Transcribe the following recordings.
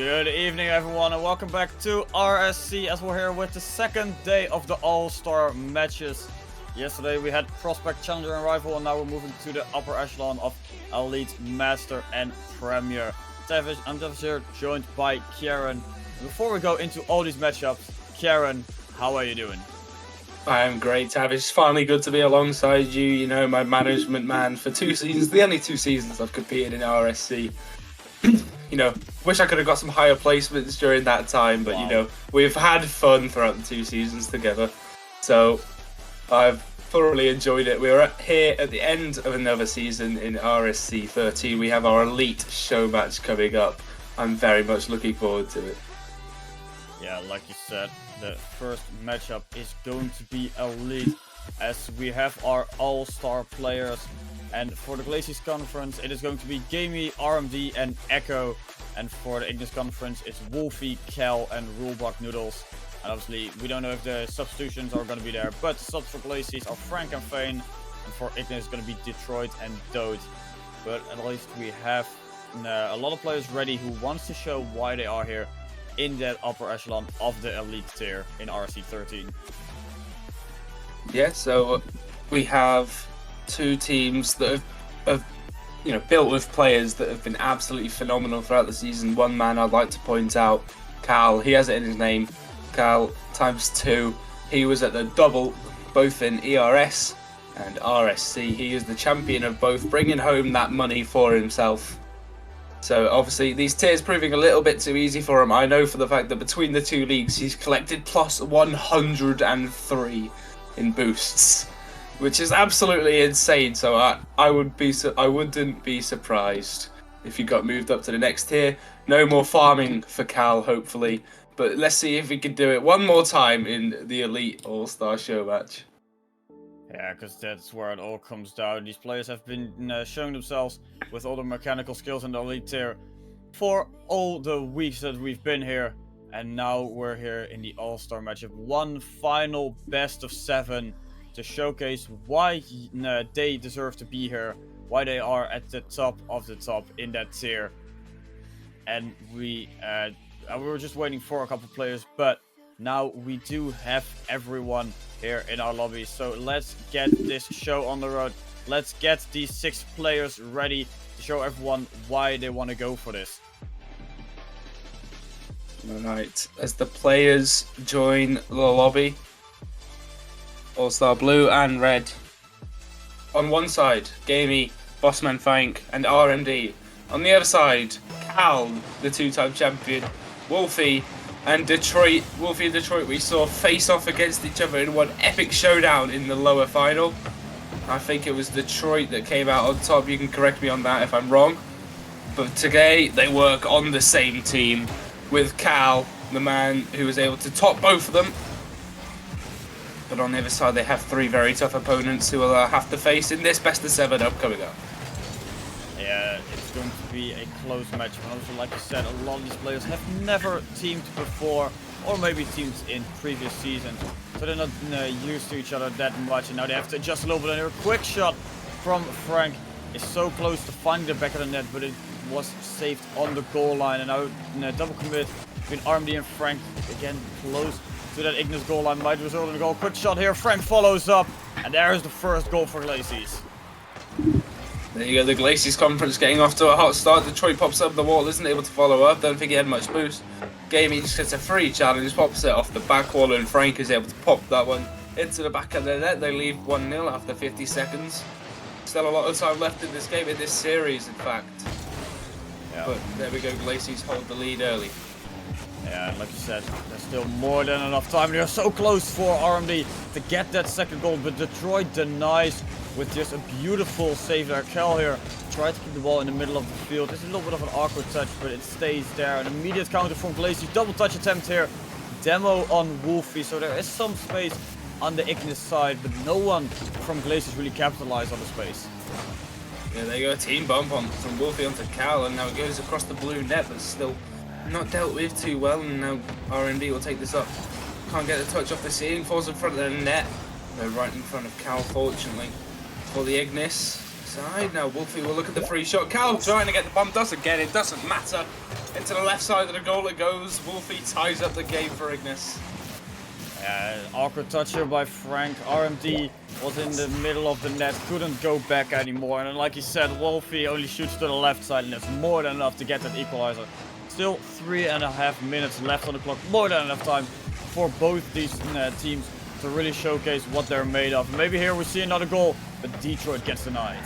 Good evening everyone and welcome back to RSC as we're here with the second day of the All-Star matches. Yesterday we had Prospect, Challenger and Rival, and now we're moving to the upper echelon of Elite, Master and Premier. I'm Tavish here, joined by Kieran. Before we go into all these matchups, Kieran, how are you doing? I am great, Tavish. It's finally good to be alongside you, you know, my management man for 2 seasons, the only 2 seasons I've competed in RSC. You know, wish I could have got some higher placements during that time, but you know, we've had fun throughout the 2 seasons together. So I've thoroughly enjoyed it. We're here at the end of another season in RSC13. We have our Elite Showmatch coming up. I'm very much looking forward to it. Yeah, like you said, the first matchup is going to be Elite, as we have our all-star players. And for the Glaciers Conference, it is going to be Gamey, RMD and Echo. And for the Ignis Conference, it's Wolfie, Cal and Rulebach Noodles. And obviously, we don't know if the substitutions are going to be there, but the subs for Glaciers are Frank and Fane. And for Ignis, it's going to be Detroit and Dode. But at least we have a lot of players ready who wants to show why they are here in that upper echelon of the Elite tier in RSC13. Yeah, so we have 2 teams that have you know, built with players that have been absolutely phenomenal throughout the season. One man I'd like to point out, Cal. He has it in his name, Cal ×2. He was at the double, both in ERS and RSC. He is the champion of both, bringing home that money for himself. So obviously these tiers proving a little bit too easy for him. I know for the fact that between the 2 leagues he's collected plus 103 in boosts, which is absolutely insane. So I wouldn't be surprised if you got moved up to the next tier. No more farming for Cal, hopefully, but let's see if we can do it one more time in the Elite All-Star Show match. Yeah, because that's where it all comes down. These players have been showing themselves with all the mechanical skills in the Elite tier for all the weeks that we've been here. And now we're here in the All-Star matchup. One final best of 7 to showcase why they deserve to be here. Why they are at the top of the top in that tier. And we were just waiting for a couple players, but now we do have everyone here in our lobby. So let's get this show on the road. Let's get these 6 players ready to show everyone why they want to go for this. Alright, as the players join the lobby, All-Star Blue and Red. On one side, Gamey, Bossman Fank and RMD. On the other side, Cal, the 2-time champion, Wolfie and Detroit. Wolfie and Detroit we saw face off against each other in one epic showdown in the lower final. I think it was Detroit that came out on top. You can correct me on that if I'm wrong. But today they work on the same team with Cal, the man who was able to top both of them. But on the other side they have 3 very tough opponents who will have to face in this best of 7 coming up. Yeah, it's going to be a close match, but also, like I said, a lot of these players have never teamed before, or maybe teamed in previous seasons, so they're not used to each other that much, and now they have to adjust a little bit. And a quick shot from Frank is so close to finding the back of the net, but it was saved on the goal line. And now double commit between RMD and Frank, again close to that Ignis goal line, might result in a goal. Quick shot here, Frank follows up, and there is the first goal for Glaciers. There you go, the Glaciers Conference getting off to a hot start. Detroit pops up the wall, isn't able to follow up. Don't think he had much boost. Gamey just gets a free challenge, pops it off the back wall, and Frank is able to pop that one into the back of the net. They leave 1-0 after 50 seconds. Still a lot of time left in this game, in this series, in fact. Yeah. But there we go, Glaciers hold the lead early. Yeah, like you said, there's still more than enough time. They're so close for RMD to get that second goal, but Detroit denies with just a beautiful save there. Cal here tried to keep the ball in the middle of the field. It's a little bit of an awkward touch, but it stays there. An immediate counter from Glaciers. Double touch attempt here. Demo on Wolfie, so there is some space on the Ignis side, but no one from Glaciers really capitalized on the space. Yeah, there you go, a team bump on from Wolfie onto Cal, and now it goes across the blue net, but still not dealt with too well, and now RMD will take this up. Can't get the touch off the ceiling, falls in front of the net. They're right in front of Cal, fortunately. For the Ignis side, now Wolfie will look at the free shot. Cal trying to get the bomb, doesn't get it, doesn't matter. Into the left side of the goal it goes. Wolfie ties up the game for Ignis. Awkward touch here by Frank. RMD was in the middle of the net, couldn't go back anymore. And like he said, Wolfie only shoots to the left side, and it's more than enough to get that equalizer. Still 3.5 minutes left on the clock. More than enough time for both these teams to really showcase what they're made of. Maybe here we see another goal, but Detroit gets denied.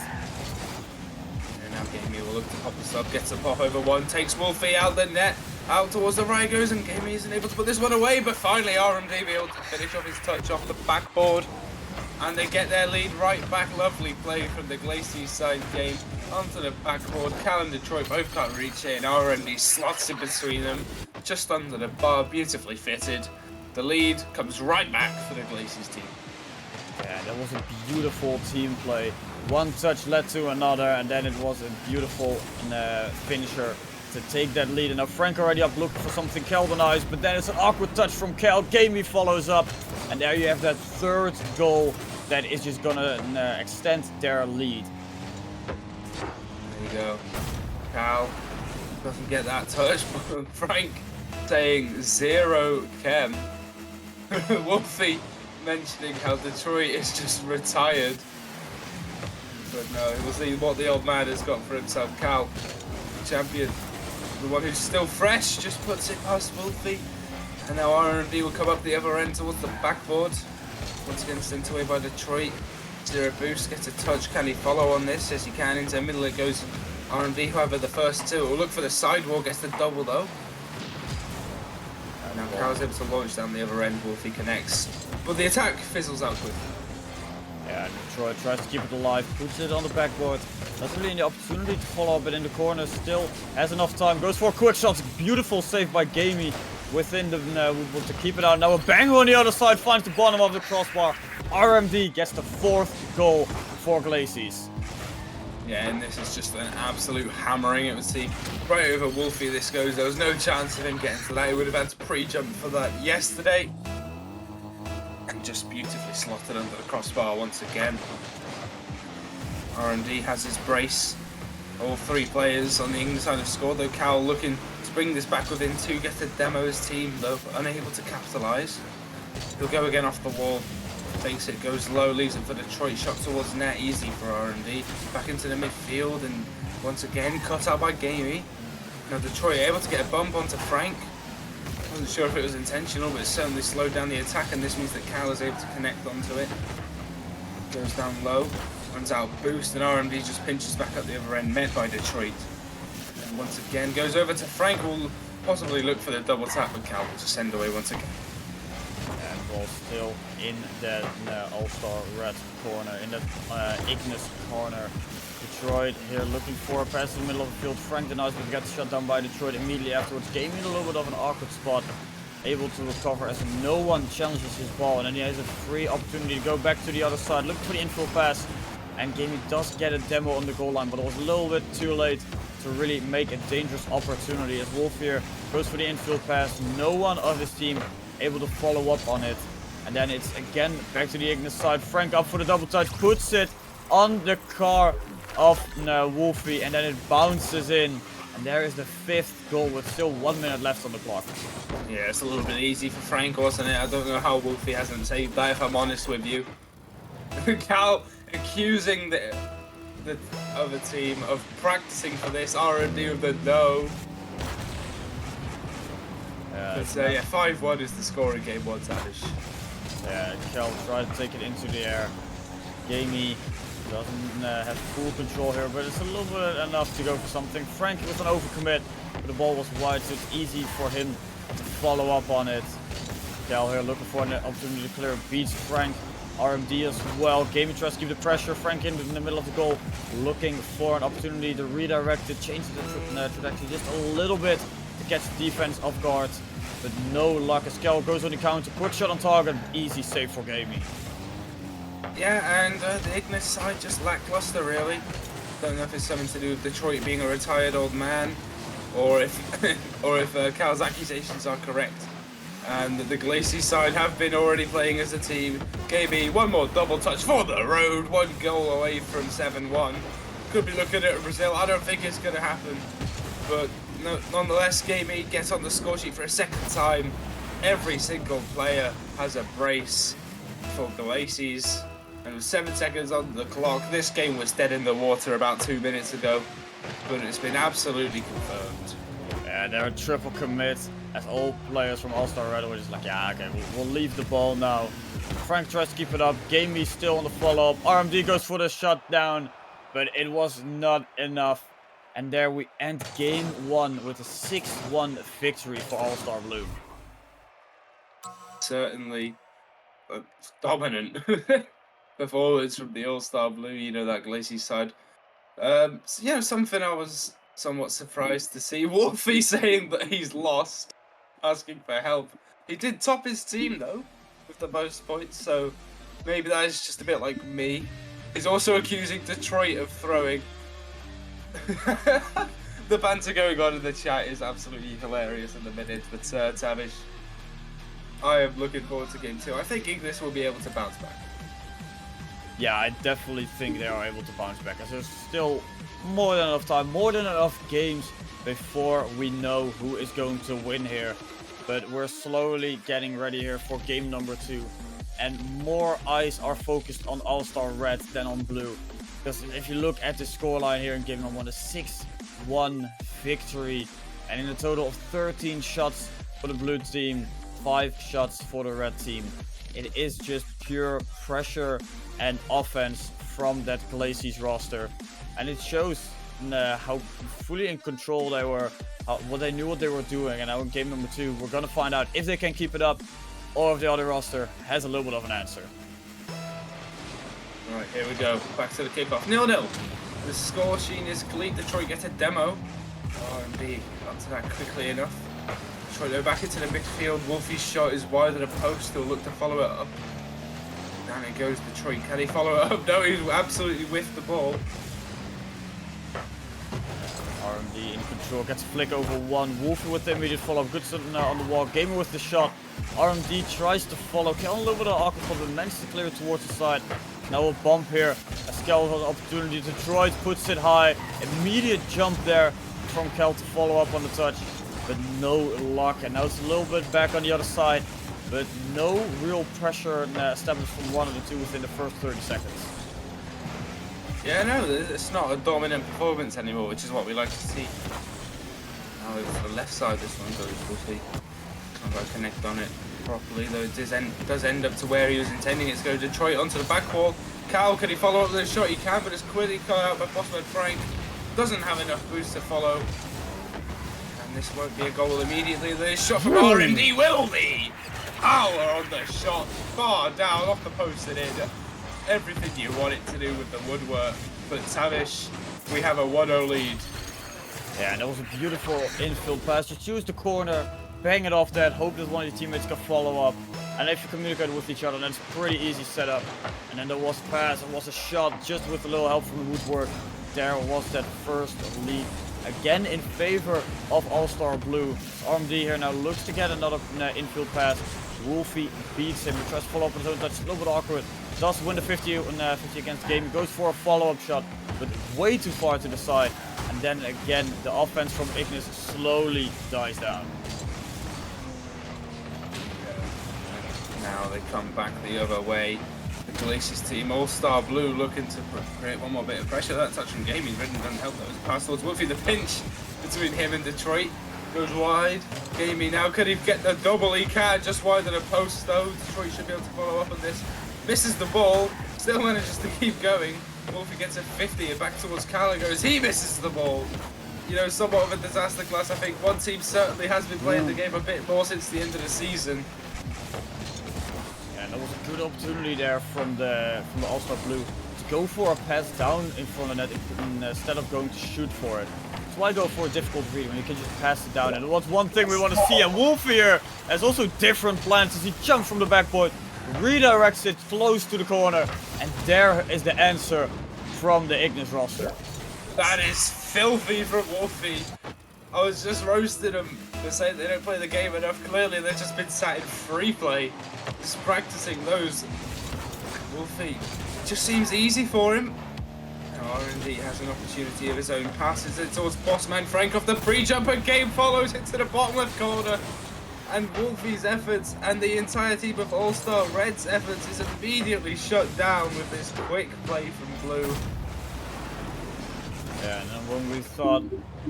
And now Gamey will look to pop this up, gets a pop over one, takes Wolfie out the net. Out towards the right goes, and Gamey isn't able to put this one away, but finally RMD be able to finish off his touch off the backboard. And they get their lead right back. Lovely play from the Glaciers side game onto the backboard. Cal and Detroit both can't reach it, and RMD slots in between them, just under the bar, beautifully fitted. The lead comes right back for the Glaciers team. Yeah, that was a beautiful team play. One touch led to another, and then it was a beautiful finisher to take that lead. And now Frank already up looking for something Cal denies, but then it's an awkward touch from Cal. Gamey follows up, and there you have that third goal that is just gonna extend their lead. There you go. Cal doesn't get that touch, but Frank saying zero chem. Wolfie mentioning how Detroit is just retired. But no, we'll see what the old man has got for himself. Cal, champion, the one who's still fresh, just puts it past Wolfie. And now R&D will come up the other end towards the backboard. Once again sent away by Detroit. Zero boost, gets a touch. Can he follow on this? Yes, he can. Into the middle it goes. R&D, however, the first two will look for the sidewall, gets the double though. Now Cal's able to launch down the other end. Wolfie connects, but the attack fizzles out quickly. Yeah, Detroit tries to keep it alive, puts it on the backboard. Not really any opportunity to follow up, but in the corner still has enough time. Goes for a quick shot. Beautiful save by Gamey within the to keep it out. Now a banger on the other side finds the bottom of the crossbar. RMD gets the fourth goal for Glaciers. Yeah, and this is just an absolute hammering. It would seem right over Wolfie this goes. There was no chance of him getting to that. He would have had to pre-jump for that yesterday. And just beautifully slotted under the crossbar once again. R&D has his brace. All three players on the England side have scored, though Cal looking to bring this back within two, get to demo his team, though unable to capitalise. He'll go again off the wall. Takes it, goes low, leaves it for Detroit, shot towards net, easy for R&D. Back into the midfield, and once again cut out by Gamey. Now Detroit able to get a bump onto Frank. Wasn't sure if it was intentional, but it certainly slowed down the attack, and this means that Cal is able to connect onto it. Goes down low, runs out boost, and RMD just pinches back up the other end, met by Detroit. And once again goes over to Frank, who will possibly look for the double tap, but Cal will just send away once again. And ball still in that All-Star red corner, in that Ignis corner. Detroit here looking for a pass in the middle of the field. Frank denies, but gets shut down by Detroit immediately afterwards. Gamey in a little bit of an awkward spot, able to recover as no one challenges his ball. And then he has a free opportunity to go back to the other side, looking for the infield pass. And Gamey does get a demo on the goal line, but it was a little bit too late to really make a dangerous opportunity. As Wolf here goes for the infield pass, no one of his team able to follow up on it. And then it's again back to the Ignis side. Frank up for the double touch, puts it on the car of Wolfie, and then it bounces in. And there is the fifth goal with still 1 minute left on the clock. Yeah, it's a little bit easy for Frank, wasn't it? I don't know how Wolfie hasn't saved that, if I'm honest with you. Cal accusing the other team of practicing for this. R&D with the no. Yeah, 5-1 is the score in game one, Sadish. Yeah, Cal tried to take it into the air. Gamey doesn't have full control here, but it's a little bit enough to go for something. Frank with an overcommit, but the ball was wide, so it's easy for him to follow up on it. Cal here looking for an opportunity to clear, beats Frank. RMD as well. Gamey tries to keep the pressure. Frank in the middle of the goal, looking for an opportunity to redirect it, change the trajectory just a little bit to catch the defense off guard. But no luck as Cal goes on the counter. Quick shot on target. Easy save for Gamey. Yeah, and the Ignis side just lackluster, really. Don't know if it's something to do with Detroit being a retired old man, or if Cal's accusations are correct. And the Glacier side have been already playing as a team. Gamey, one more double touch for the road. One goal away from 7-1. Could be looking at Brazil. I don't think it's going to happen. But nonetheless, Gamey gets on the score sheet for a second time. Every single player has a brace for the Laces. And with 7 seconds on the clock, this game was dead in the water about 2 minutes ago. But it's been absolutely confirmed. Yeah, they're a triple commit, as all players from All-Star Red were just like, yeah, okay, we'll leave the ball now. Frank tries to keep it up, Gamey still on the follow-up, RMD goes for the shutdown, but it was not enough. And there we end game 1 with a 6-1 victory for All-Star Blue. Certainly dominant performance from the All-Star Blue, you know, that Glacier side. So, you know, something I was somewhat surprised to see. Wolfie saying that he's lost, asking for help. He did top his team, though, with the most points, so maybe that is just a bit like me. He's also accusing Detroit of throwing. The banter going on in the chat is absolutely hilarious in the minute, but Tavish, I am looking forward to game 2. I think Ignis will be able to bounce back. Yeah, I definitely think they are able to bounce back, as there's still more than enough time, more than enough games before we know who is going to win here. But we're slowly getting ready here for game number 2. And more eyes are focused on All-Star Red than on Blue. Because if you look at the scoreline here in game number 1, a 6-1 victory. And in a total of 13 shots for the Blue team, 5 shots for the Red team. It is just pure pressure and offense from that Glaciers roster. And it shows how fully in control they were, what they knew what they were doing. And now in game number 2, we're going to find out if they can keep it up or if the other roster has a little bit of an answer. Right, here we go. Back to the kickoff. 0-0. The score sheet is complete. Detroit get a demo. R&B up to that quickly enough. Detroit go back into the midfield. Wolfie's shot is wide of the post. He'll look to follow it up. Down it goes Detroit. Can he follow it up? No, he's absolutely whiffed the ball. RMD in control, gets a flick over one. Wolfie with the immediate follow-up. Good something on the wall. Gamer with the shot. RMD tries to follow. Kel a little bit of awkward, but manages to clear it towards the side. Now a bump here. A skeletal opportunity. Detroit puts it high. Immediate jump there from Kel to follow up on the touch. But no luck. And now it's a little bit back on the other side. But no real pressure established from one of the two within the first 30 seconds. Yeah, no, it's not a dominant performance anymore, which is what we like to see. Now it's the left side this one goes, we'll see. Can't quite connect on it properly, though it does end up to where he was intending it to go. Detroit onto the back wall. Cal, can he follow up with a shot? He can, but it's quickly cut out by Bossman Frank. Doesn't have enough boost to follow. And this won't be a goal immediately. The shot from RMD will be! Power on the shot, far down, off the post and in. Everything you want it to do with the woodwork. But Tavish, we have a 1-0 lead. Yeah, and that was a beautiful infield pass. Just choose the corner, bang it off that, hope that one of your teammates can follow up. And if you communicate with each other, then it's a pretty easy setup. And then there was a pass, there was a shot, just with a little help from the woodwork. There was that first lead. Again in favor of All-Star Blue. RMD here now looks to get another infield pass. Wolfie beats him. He tries to follow up on his own touch. A little bit awkward. Does win the 50 against the game. He goes for a follow-up shot, but way too far to the side. And then again, the offense from Ignis slowly dies down. Now they come back the other way. The Glaciers team, All-Star Blue, looking to create one more bit of pressure. That touch from Gaming doesn't help. That was a pass towards Wolfie. The pinch between him and Detroit goes wide. Gaming now, could he get the double? He can, just wide of the post though. Detroit should be able to follow up on this. Misses the ball, still manages to keep going. Wolfie gets a 50 and back towards Cal goes. He misses the ball. You know, somewhat of a disaster class. I think one team certainly has been playing the game a bit more since the end of the season. Yeah, and that was a good opportunity there from the All-Star Blue to go for a pass down in front of the net instead of going to shoot for it. That's why I go for a difficult read when you can just pass it down. And what's one thing we want to see, and Wolfie here has also different plans as he jumps from the backboard. Redirects it close to the corner, and there is the answer from the Ignis roster. That is filthy from Wolfie. I was just roasting them for saying they don't play the game enough. Clearly, they've just been sat in free play, just practicing those. Wolfie, it just seems easy for him. R&D has an opportunity of his own. Passes it towards Bossman Frank off the pre-jumper. Game follows it to the bottom left corner. And Wolfie's efforts and the entire team of All-Star Red's efforts is immediately shut down with this quick play from Blue. Yeah, and then when we thought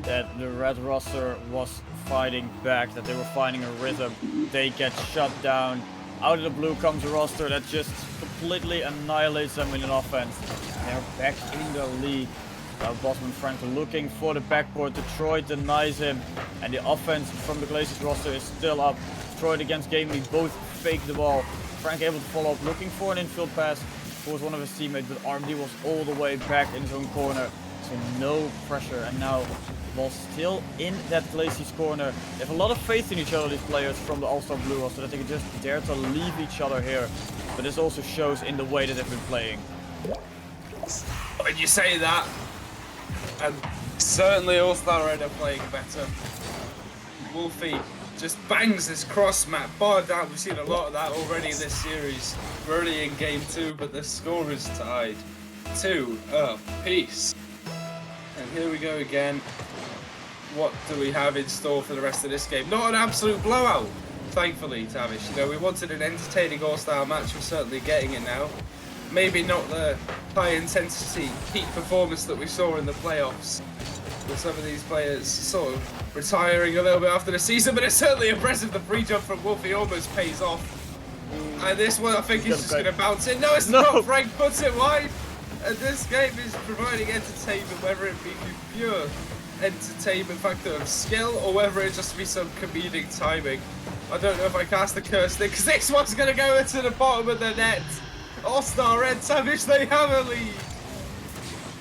that the red roster was fighting back, that they were finding a rhythm, they get shut down. Out of the blue comes a roster that just completely annihilates them in an offense. They're back in the lead. Now Bossman Frank looking for the backboard. Detroit denies him. And the offense from the Glazers roster is still up. Detroit against Gamey both fake the ball. Frank able to follow up, looking for an infield pass towards one of his teammates, but RMD was all the way back in his own corner. So no pressure. And now ball still in that Glazers corner. They have a lot of faith in each other, these players from the All-Star Blue roster, that they can just dare to leave each other here. But this also shows in the way that they've been playing. When you say that, and certainly All-Star Red are playing better. Wolfie just bangs this cross map bar down. We've seen a lot of that already in this series. We're already in game 2, but the score is tied 2 apiece. And here we go again. What do we have in store for the rest of this game? Not an absolute blowout, thankfully, Tavish. You know, we wanted an entertaining all-star match. We're certainly getting it now. Maybe not the high-intensity peak performance that we saw in the playoffs, with some of these players sort of retiring a little bit after the season, but it's certainly impressive. The pre-jump from Wolfie almost pays off. And this one, I think he's just going to bounce in. No, it's not. Frank puts it wide. And this game is providing entertainment, whether it be pure entertainment factor of skill or whether it just be some comedic timing. I don't know if I cast the curse thing, because this one's going to go into the bottom of the net. All-Star Red Savage, they have a lead.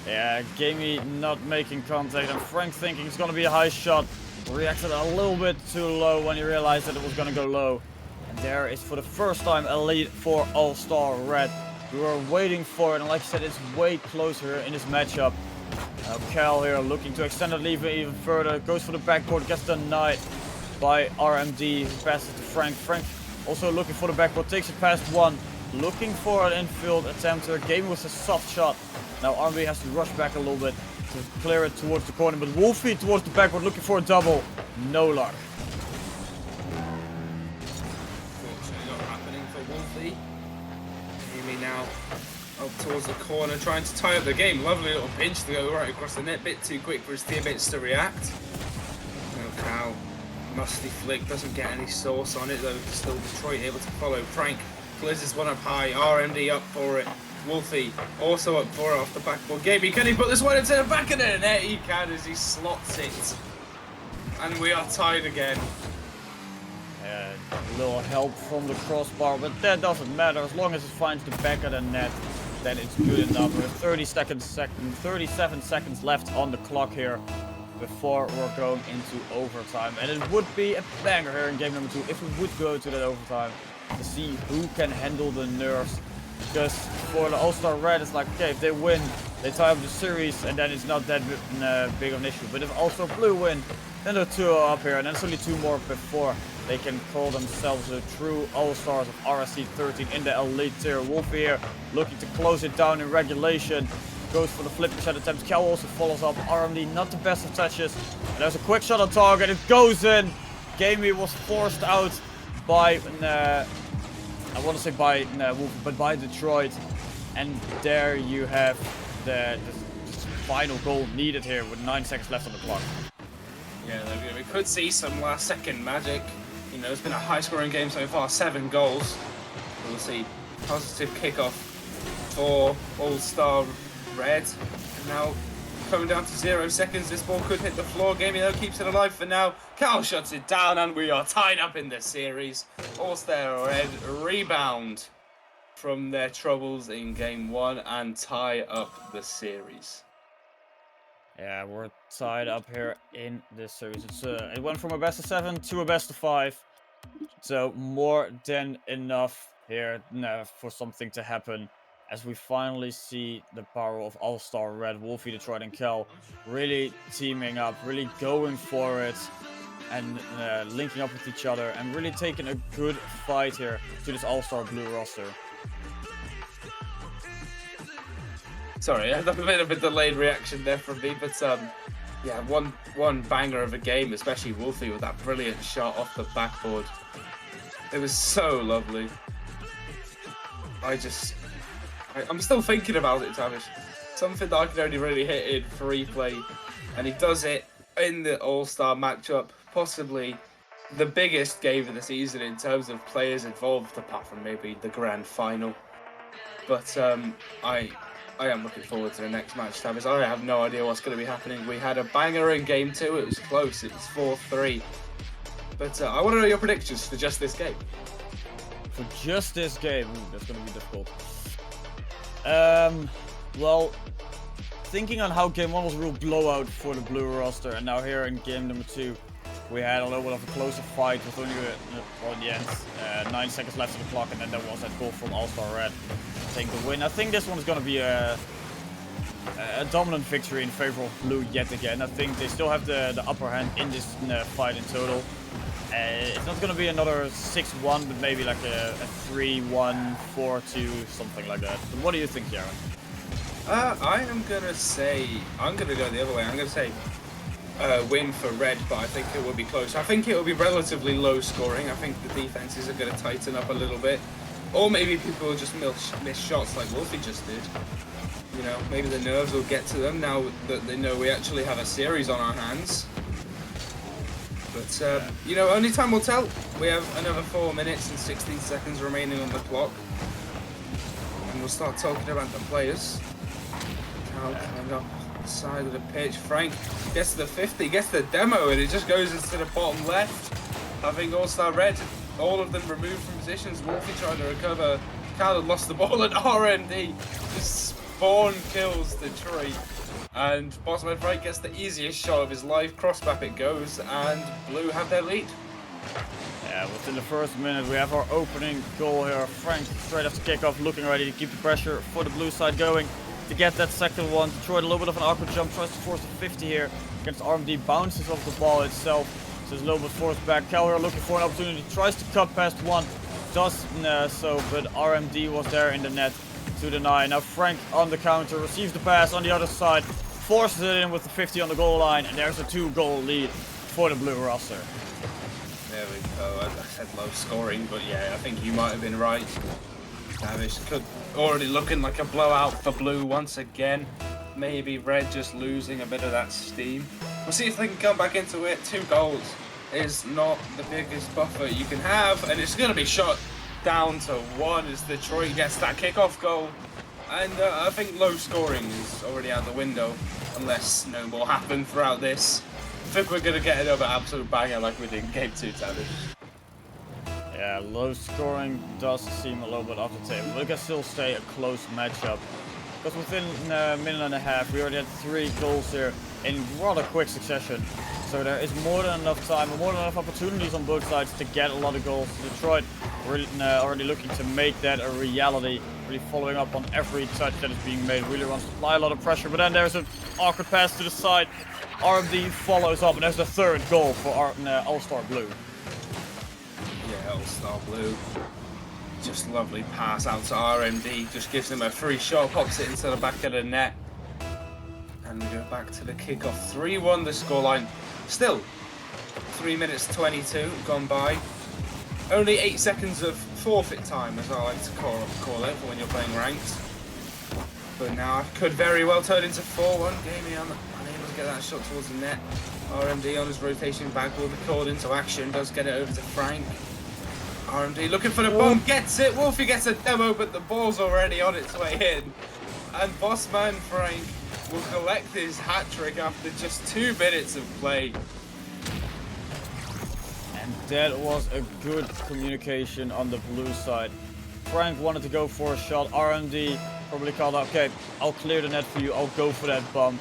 Yeah, Gamey not making contact, and Frank thinking it's going to be a high shot. Reacted a little bit too low when he realized that it was going to go low. And there is for the first time a lead for All-Star Red. We were waiting for it, and like I said, it's way closer in this matchup. Now Cal here looking to extend the lead even further. Goes for the backboard, gets denied by RMD. Passes to Frank. Frank also looking for the backboard, takes it past one. Looking for an infield attempt here. Game with a soft shot. Now RMD has to rush back a little bit to clear it towards the corner, but Wolfie towards the backboard looking for a double. No luck. Fortunately not happening for Wolfie. Amy now up towards the corner, trying to tie up the game. Lovely little pinch to go right across the net. Bit too quick for his teammates to react. No Cal. Musty flick, doesn't get any sauce on it though. Still Detroit able to follow. Frank blizzes one up high. RMD up for it. Wolfie also up for it off the backboard. Gaby, can he put this one into the back of the net? He can as he slots it. And we are tied again. A little help from the crossbar, but that doesn't matter. As long as it finds the back of the net, then it's good enough. With 37 seconds left on the clock here before we're going into overtime. And it would be a banger here in game number 2 if we would go to that overtime to see who can handle the nerves. Because for the All-Star Red, it's like, okay, if they win, they tie up the series, and then it's not that big of an issue. But if All-Star Blue win, then the 2 are up here, and then it's only 2 more before they can call themselves the true All-Stars of RSC13 in the elite tier. Wolfie here looking to close it down in regulation. Goes for the flipping shot attempt. Cal also follows up. RMD not the best of touches. And there's a quick shot on target. It goes in. Gamey was forced out by, I want to say by Wolfie, but by Detroit. And there you have the final goal needed here with 9 seconds left on the clock. Yeah, we could see some last second magic. You know, it's been a high scoring game so far, 7 goals. We'll see. Positive kickoff for All-Star Red. And now coming down to 0 seconds, this ball could hit the floor. Gamey though keeps it alive for now. Cal shuts it down and we are tied up in this series. All-Star Red rebound from their troubles in game 1 and tie up the series. Yeah, we're tied up here in this series. It went from a best of 7 to a best of 5. So more than enough here for something to happen. As we finally see the power of All-Star Red, Wolfie, Detroit, and Cal really teaming up, really going for it, and linking up with each other, and really taking a good fight here to this All-Star Blue roster. Sorry, a bit of a delayed reaction there from me, but yeah, one banger of a game, especially Wolfie with that brilliant shot off the backboard. It was so lovely. I'm still thinking about it, Tavish. Something that I can only really hit in free play, and he does it in the All-Star matchup, possibly the biggest game of the season in terms of players involved, apart from maybe the grand final. But I am looking forward to the next match, Tavis. I have no idea what's going to be happening. We had a banger in game 2. It was close. It was 4-3. But I want to know your predictions for just this game. For just this game, that's going to be difficult. Well, thinking on how game 1 was a real blowout for the blue roster, and now here in game number 2, we had a little bit of a closer fight with only, in the end, 9 seconds left on the clock, and then there was that goal from All-Star Red to take the win. I think this one is going to be a dominant victory in favor of blue yet again. I think they still have the upper hand in this fight in total. It's not going to be another 6-1, but maybe like a 3-1, 4-2, something like that. But what do you think, Jaron? I'm going to go the other way. I'm going to say win for red, but I think it will be close. I think it will be relatively low scoring. I think the defenses are going to tighten up a little bit. Or maybe people will just miss shots like Wolfie just did. You know, maybe the nerves will get to them now that they know we actually have a series on our hands. But, you know, only time will tell. We have another 4 minutes and 16 seconds remaining on the clock. And we'll start talking about the players. Cal coming up the side of the pitch. Frank gets the 50, gets the demo, and it just goes into the bottom left. Having All-Star Red, all of them removed from positions. Wolfie trying to recover. Cal had lost the ball, and RMD just spawn kills Detroit. And Bossman Frank gets the easiest shot of his life. Cross-map it goes, and blue have their lead. Yeah, within the first minute we have our opening goal here. Frank straight after kickoff, looking ready to keep the pressure for the blue side going. To get that second one, Detroit a little bit of an awkward jump, tries to force the 50 here against RMD, bounces off the ball itself, so it's a little bit forced back. Keller looking for an opportunity, tries to cut past one, does so, but RMD was there in the net to deny. Now Frank on the counter, receives the pass on the other side, forces it in with the 50 on the goal line, and there's a 2-goal lead for the blue roster. There we go. I said low scoring, but yeah, I think you might have been right. Davish could already looking like a blowout for blue once again. Maybe red just losing a bit of that steam. We'll see if they can come back into it. 2 goals is not the biggest buffer you can have, and it's going to be shot down to 1 as Detroit gets that kickoff goal. And I think low scoring is already out the window, unless no more happen throughout this. I think we're going to get another absolute banger like we did in game 2, Tavish. Yeah, low scoring does seem a little bit off the table, but it can still stay a close matchup. Because within a minute and a half, we already had 3 goals here in rather quick succession. So there is more than enough time and more than enough opportunities on both sides to get a lot of goals. Detroit really, already looking to make that a reality, really following up on every touch that is being made, really wants to apply a lot of pressure. But then there's an awkward pass to the side. RMD follows up, and there's the 3rd goal for our All-Star Blue. Yeah, All-Star Blue. Just lovely pass out to RMD. Just gives him a free shot, pops it into the back of the net. And we go back to the kickoff. 3-1 the scoreline. Still, 3 minutes 22 gone by. Only 8 seconds of forfeit time, as I like to call it, for when you're playing ranked. But now it could very well turn into 4-1. Gamey unable to get that shot towards the net. RMD on his rotation back will be called into action. Does get it over to Frank. RMD looking for the bomb, gets it. Wolfie gets a demo, but the ball's already on its way in. And Bossman Frank will collect his hat-trick after just 2 minutes of play. And that was a good communication on the blue side. Frank wanted to go for a shot. RMD probably called out, okay, I'll clear the net for you. I'll go for that bump.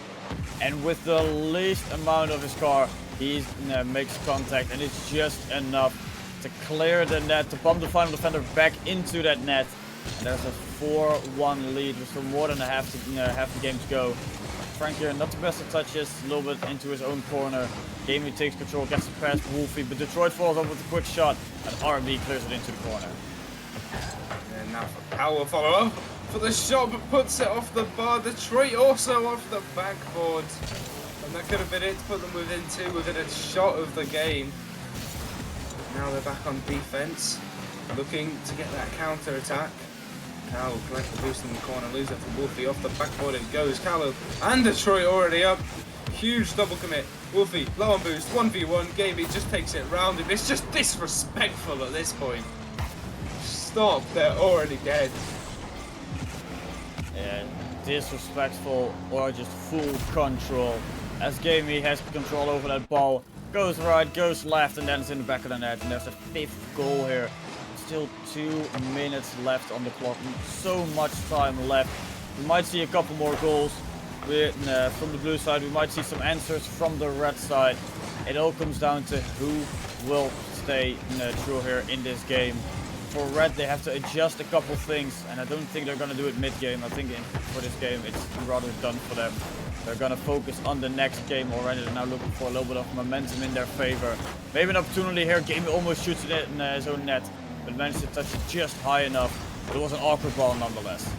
And with the least amount of his car, he makes contact, and it's just enough to clear the net, to bump the final defender back into that net. And there's a 4-1 lead with more than half the game to go. Frank here, not the best of touches, a little bit into his own corner. Gamey takes control, gets it past Wolfie, but Detroit falls up with a quick shot, and RMD clears it into the corner. And now for Powell follow up. for the shot, but puts it off the bar. Detroit also off the backboard. And that could have been it to put them within a shot of the game. Now they're back on defense, looking to get that counter attack. Cal will collect the boost in the corner, lose it for Wolfie. Off the backboard it goes. Cal and Detroit already up. Huge double commit. Wolfie, low on boost, 1v1. Gamey just takes it round him. It's just disrespectful at this point. Stop, they're already dead. Yeah, disrespectful or just full control. As Gamey has control over that ball. Goes right, goes left, and then it's in the back of the net. And there's a 5th goal here. Still 2 minutes left on the clock. So much time left. We might see a couple more goals from the blue side. We might see some answers from the red side. It all comes down to who will stay true here in this game. For red, they have to adjust a couple things, and I don't think they're going to do it mid-game. I think for this game, it's rather done for them. They're going to focus on the next game already. They're now looking for a little bit of momentum in their favor. Maybe an opportunity here. Gamey almost shoots it in his own net, but managed to touch it just high enough. It was an awkward ball nonetheless.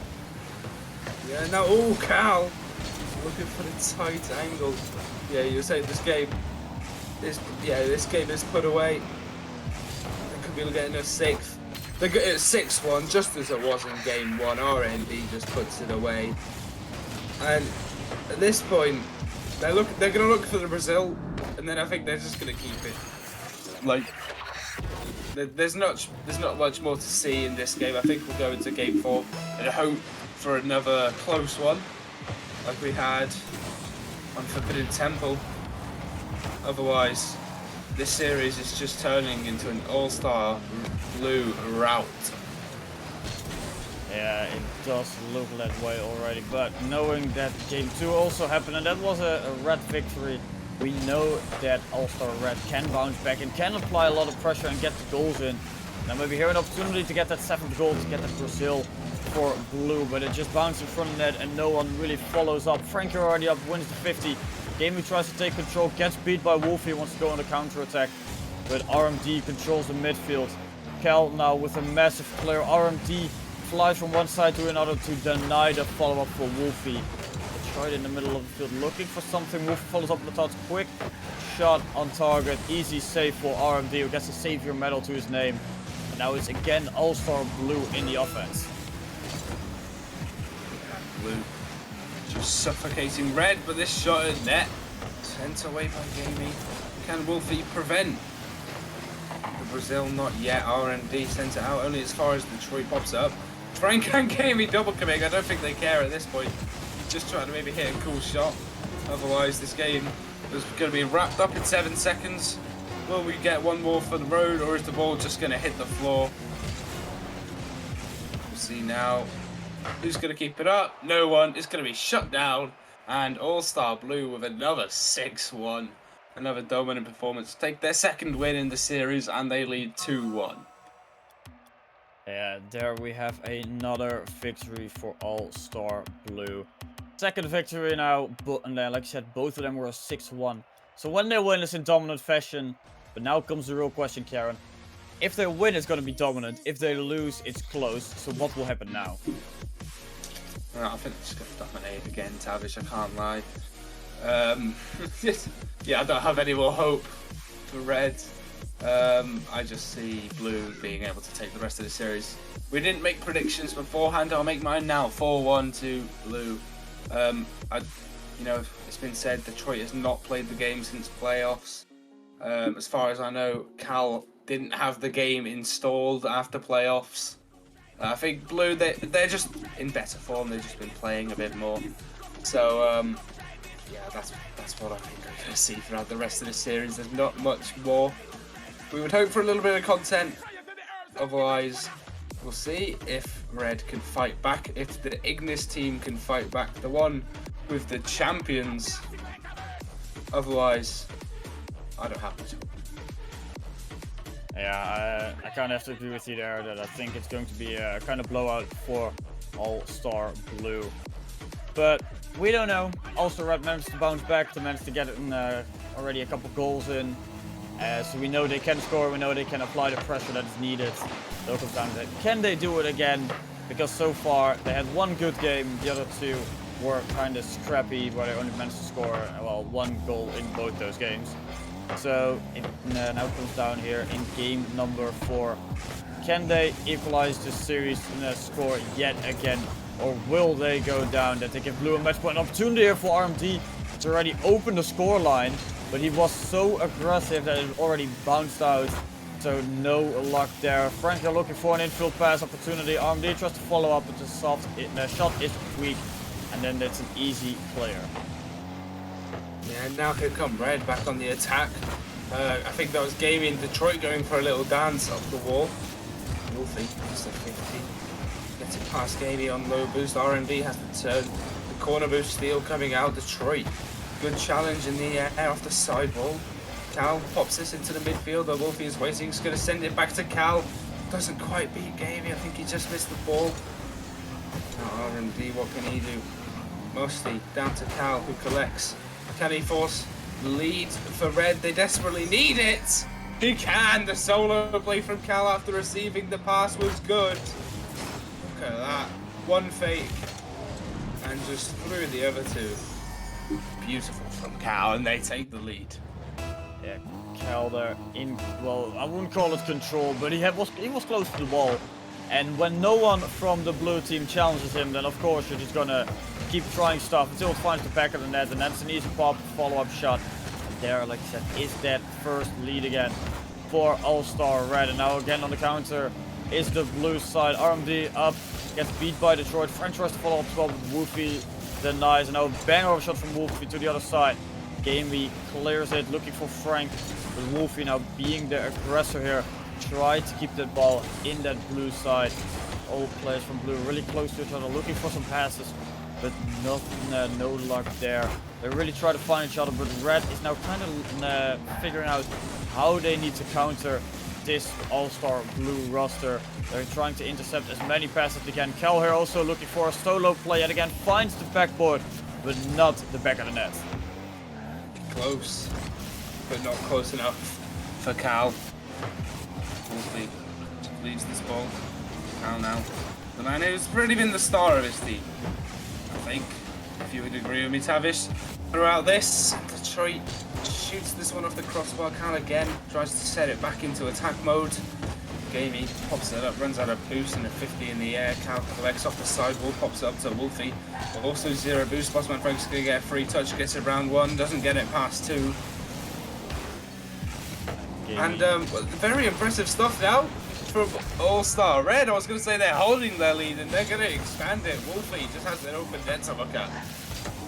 Yeah, now, oh, Cal looking for the tight angle. Yeah, you say this game is put away. They could be getting a 6th. They got it 6-1, just as it was in game 1. RND just puts it away. And at this point, they're gonna look for the Brazil, and then I think they're just gonna keep it. Like, there's not much more to see in this game. I think we'll go into game 4 and hope for another close one, like we had on Forbidden Temple. Otherwise, this series is just turning into an all-star blue rout. Yeah, it does look that way already, but knowing that game 2 also happened, and that was a red victory, we know that All-Star Red can bounce back and can apply a lot of pressure and get the goals in. Now maybe here an opportunity to get that 7th goal, to get that Brazil for blue, but it just bounced in front of the net and no one really follows up. Frankie already up, wins the 50. Gamey tries to take control, gets beat by Wolfie, wants to go on the counter attack, but RMD controls the midfield. Cal now with a massive clear. RMD flies from one side to another to deny the follow-up for Wolfie. Tried in the middle of the field looking for something. Wolfie follows up with a quick shot on target. Easy save for RMD, who gets a savior medal to his name. And now it's again All-Star Blue in the offense. Blue just suffocating red, but this shot at net sent away by Gamey. Can Wolfie prevent the Brazil? Not yet. RMD sent it out only as far as Detroit pops up. Frank and Gamey double committing. I don't think they care at this point. Just trying to maybe hit a cool shot. Otherwise, this game is going to be wrapped up in 7 seconds. Will we get one more for the road, or is the ball just going to hit the floor? We'll see now. Who's going to keep it up? No one. It's going to be shut down. And All-Star Blue with another 6-1. Another dominant performance. Take their 2nd win in the series, and they lead 2-1. Yeah, there we have another victory for All-Star Blue. 2nd victory now, and like I said, both of them were a 6-1. So when they win, it's in dominant fashion. But now comes the real question, Karen. If they win, it's going to be dominant. If they lose, it's close. So what will happen now? I think it's going to dominate again, Tavish, I can't lie. Yeah, I don't have any more hope for red. I just see blue being able to take the rest of the series. We didn't make predictions beforehand. I'll make mine now. 4-1 to blue. You know, it's been said Detroit has not played the game since playoffs. As far as I know, Cal didn't have the game installed after playoffs. I think blue, they're just in better form. They've just been playing a bit more. So yeah, that's what I think I'm going to see throughout the rest of the series. There's not much more. We would hope for a little bit of content. Otherwise, we'll see if red can fight back. If the Ignis team can fight back, the one with the champions. Otherwise, I don't have much hope. Yeah, I kind of have to agree with you there that I think it's going to be a kind of blowout for All-Star Blue. But we don't know. All-Star Red managed to bounce back. They managed to get already a couple goals in. So we know they can score. We know they can apply the pressure that is needed. So it comes down to that. Can they do it again? because so far they had one good game, the other two were kind of scrappy, where they only managed to score, well, 1 goal in both those games. So it now comes down here in game number 4. Can they equalize the series score yet again, or will they go down? That they give Blue a match point opportunity here for RMD to already open the score line, but he was so aggressive that it already bounced out. So no luck there. Frank are looking for an infield pass opportunity. RMD tries to follow up, but the shot is weak, and then that's an easy clear. Yeah, now here come Red back on the attack. I think that was Gamey in Detroit going for a little dance up the wall. Wolfie, just a 50. Gets it past Gamey on low boost. RMD has to turn. The corner boost steal coming out. Detroit. Good challenge in the air off the sidewall. Cal pops this into the midfield. The Wolfie is waiting. He's going to send it back to Cal. Doesn't quite beat Gamey. I think he just missed the ball. Now RMD, what can he do? Mostly down to Cal, who collects. Can he force the lead for Red? They desperately need it. He can. The solo play from Cal after receiving the pass was good. Look at that. One fake and just through the other two. Beautiful from Cal, and they take the lead. Yeah, Cal there in, well, I wouldn't call it control, but he was close to the ball. And when no one from the blue team challenges him, then of course you're just gonna keep trying stuff until it finds the back of the net, and that's an easy pop, follow-up shot. And there, like I said, is that first lead again for All-Star Red. And now again on the counter is the blue side. RMD up, gets beat by Detroit. Frank tries to follow up 12 with Wolfie, denies, and now a bang over shot from Wolfie to the other side. Gamey clears it, looking for Frank, but Wolfie now being the aggressor here. Try to keep that ball in that blue side. All players from blue really close to each other, looking for some passes, but nothing, no luck there. They really try to find each other, but Red is now kind of figuring out how they need to counter this all-star blue roster. They're trying to intercept as many passes as they can. Cal here also looking for a solo play, and again finds the backboard, but not the back of the net. Close, but not close enough for Cal. Wolfie leaves this ball. Cal now. The man who's really been the star of his team, I think, if you would agree with me, Tavish. Throughout this, Detroit shoots this one off the crossbar. Cal again tries to set it back into attack mode. Gamey pops it up, runs out of boost and a 50 in the air. Cal collects off the sidewall, pops it up to Wolfie. But also 0 boost. Bossman Frank's going to get a free touch, gets it round 1, doesn't get it past 2. And very impressive stuff now from All-Star Red. I was going to say they're holding their lead and they're going to expand it. Wolfie just has an open net to look at.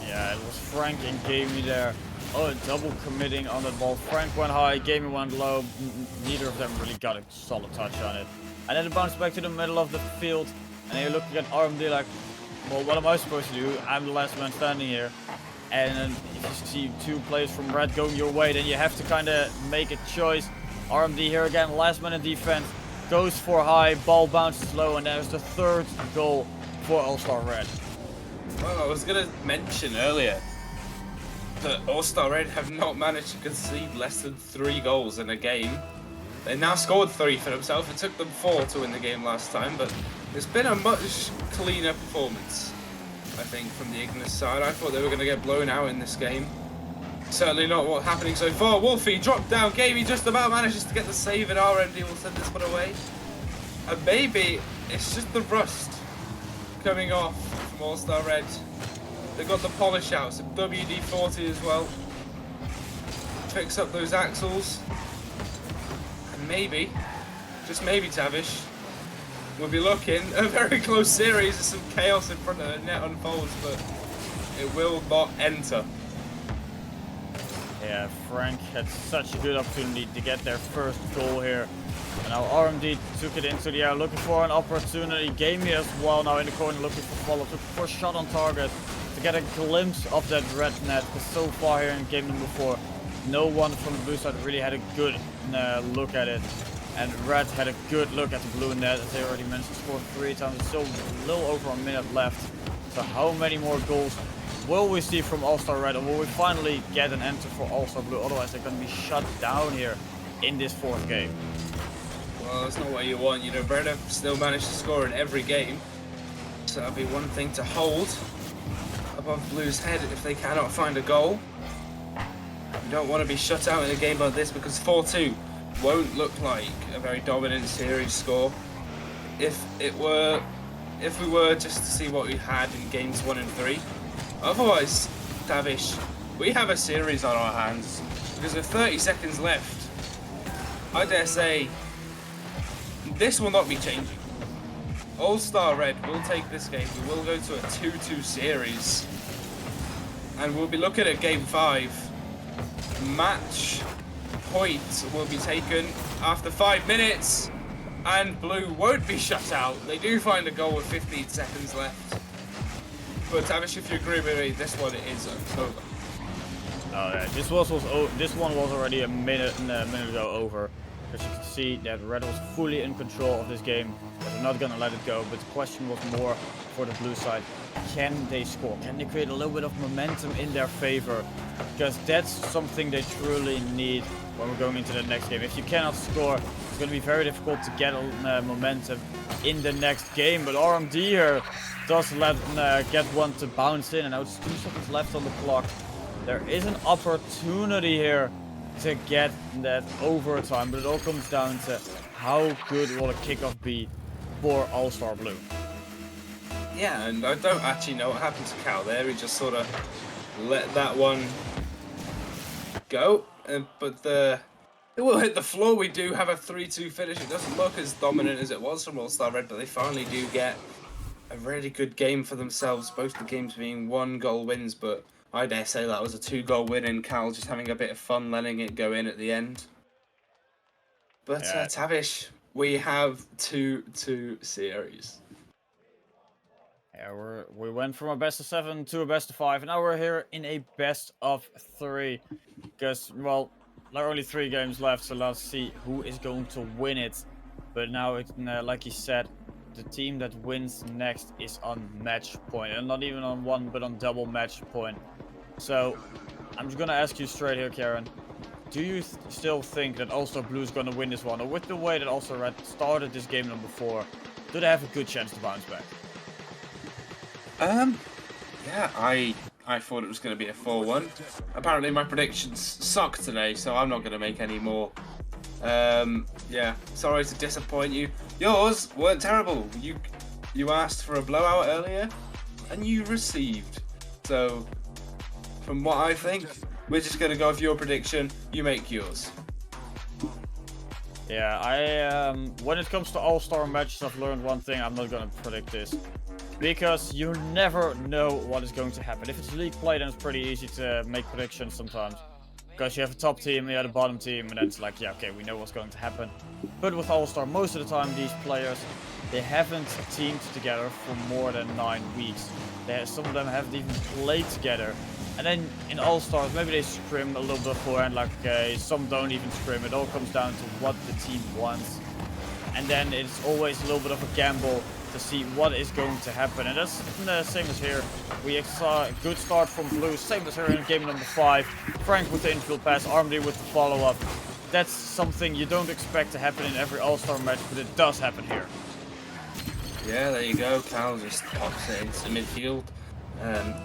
Yeah, it was Frank and Gamey there. Oh, double committing on that ball. Frank went high, Gamey went low. Neither of them really got a solid touch on it. And then it bounced back to the middle of the field. And you're looking at RMD like, well, what am I supposed to do? I'm the last man standing here. And then if you see 2 players from Red going your way, then you have to kind of make a choice. RMD here again, last man in defense, goes for high, ball bounces low, and there's the 3rd goal for All-Star Red. Well, I was going to mention earlier that All-Star Red have not managed to concede less than 3 goals in a game. They now scored 3 for themselves. It took them 4 to win the game last time, but it's been a much cleaner performance, I think, from the Ignis side. I thought they were going to get blown out in this game. Certainly not what's happening so far. Wolfie dropped down. Gamey just about manages to get the save, and RMD will send this one away. And maybe it's just the rust coming off from All-Star Red. They got the polish out, some WD-40 as well. Fix up those axles. And maybe, just maybe, Tavish, we'll be looking at a very close series as some chaos in front of the net unfolds, but it will not enter. Yeah, Frank had such a good opportunity to get their first goal here. And now RMD took it into the air, looking for an opportunity. Gamey as well now in the corner, looking for follow-up, looking for a shot on target to get a glimpse of that red net. Because so far here in game number 4, no one from the blue side really had a good look at it. And Red had a good look at the blue net, as they already mentioned, scored 3 times. There's still a little over a minute left. So how many more goals will we see from All-Star Red, or will we finally get an enter for All-Star Blue? Otherwise they're going to be shut down here in this 4th game. Well, that's not what you want. You know, Red have still managed to score in every game. So that'll be one thing to hold above Blue's head if they cannot find a goal. You don't want to be shut out in a game like this because 4-2 won't look like a very dominant series score. If we were just to see what we had in games 1 and 3. Otherwise, Tavish, we have a series on our hands because with 30 seconds left, I dare say this will not be changing. All-Star Red will take this game. We will go to a 2-2 series. And we'll be looking at game 5. Match point will be taken after 5 minutes. And Blue won't be shut out. They do find a goal with 15 seconds left. But Tavish, if you agree with me, this one is over. Oh yeah, this one was already a minute ago over. As you can see that Red was fully in control of this game. They're not gonna let it go, but the question was more for the Blue side. Can they score? Can they create a little bit of momentum in their favor? Because that's something they truly need when we're going into the next game. If you cannot score, it's gonna be very difficult to get momentum in the next game. But RMD here does get one to bounce in, and now it's 2 seconds left on the clock. There is an opportunity here to get that overtime, but it all comes down to how good will a kickoff be for All-Star Blue. Yeah, and I don't actually know what happened to Cal there. He just sort of let that one go, but it will hit the floor. We do have a 3-2 finish. It doesn't look as dominant as it was from All-Star Red, but they finally do get a really good game for themselves. Both the games being 1-goal wins, but I dare say that was a 2-goal win, and Cal just having a bit of fun letting it go in at the end. But yeah. Tavish, we have 2-2 series. Yeah, we went from a best of 7 to a best of 5, and now we're here in a best of 3. Because, well, there are only 3 games left, so let's see who is going to win it. But now, like you said, the team that wins next is on match point, and not even on 1, but on double match point. So, I'm just gonna ask you straight here, Karen. Do you still think that All-Star Blue is gonna win this one, or with the way that All-Star Red started this game number 4, do they have a good chance to bounce back? Yeah, I thought it was going to be a 4-1. Apparently my predictions suck today, so I'm not going to make any more. Yeah, sorry to disappoint you. Yours weren't terrible. You asked for a blowout earlier, and you received. So, from what I think, we're just going to go with your prediction. You make yours. Yeah, when it comes to All-Star matches, I've learned one thing. I'm not gonna predict this. Because you never know what is going to happen. If it's league play, then it's pretty easy to make predictions sometimes. Because you have a top team, you have a bottom team, and then it's like, yeah, okay, we know what's going to happen. But with All-Star, most of the time, these players, they haven't teamed together for more than 9 weeks. Some of them haven't even played together. And then in All-Stars, maybe they scrim a little bit beforehand, like some don't even scrim. It all comes down to what the team wants. And then it's always a little bit of a gamble to see what is going to happen. And that's the same as here. We saw a good start from Blue, same as here in game number 5. Frank with the infield pass, Armady with the follow-up. That's something you don't expect to happen in every All-Star match, but it does happen here. Yeah, there you go. Cal just pops it into midfield.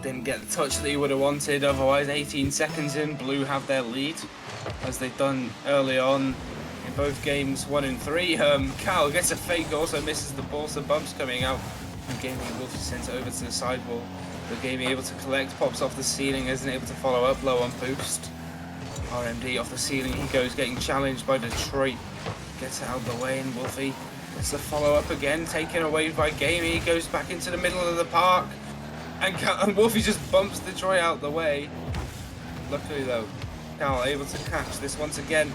Didn't get the touch that he would have wanted, otherwise 18 seconds in, Blue have their lead, as they've done early on in both games 1 and 3. Cal gets a fake, also misses the ball, so Bumps coming out. And Gaming Wolfie sends it over to the sidewall. The Gaming able to collect, pops off the ceiling, isn't able to follow up, low on boost. RMD off the ceiling, he goes, getting challenged by Detroit. Gets it out of the way, and Wolfie gets the follow up again, taken away by Gaming. He goes back into the middle of the park. And Wolfie just bumps Detroit out the way. Luckily though, Cal able to catch this once again.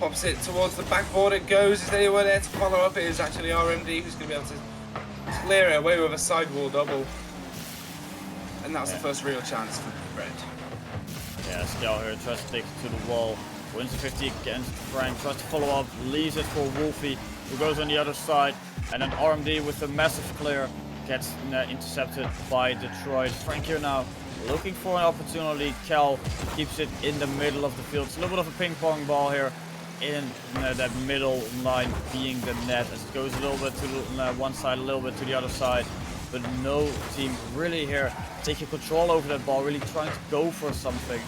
Pops it towards the backboard, it goes. Is anyone there to follow up? It is actually RMD who's going to be able to clear it away with a sidewall double. And that's the first real chance for Red. Yeah, Scal here tries to take it to the wall. Wins the 50 against Frank, tries to follow up, leaves it for Wolfie, who goes on the other side. And then RMD with a massive clear. Gets intercepted by Detroit. Frank here now looking for an opportunity. Cal keeps it in the middle of the field. It's a little bit of a ping pong ball here in that middle line being the net, as it goes a little bit to the one side, a little bit to the other side. but no team really here taking control over that ball, really trying to go for something.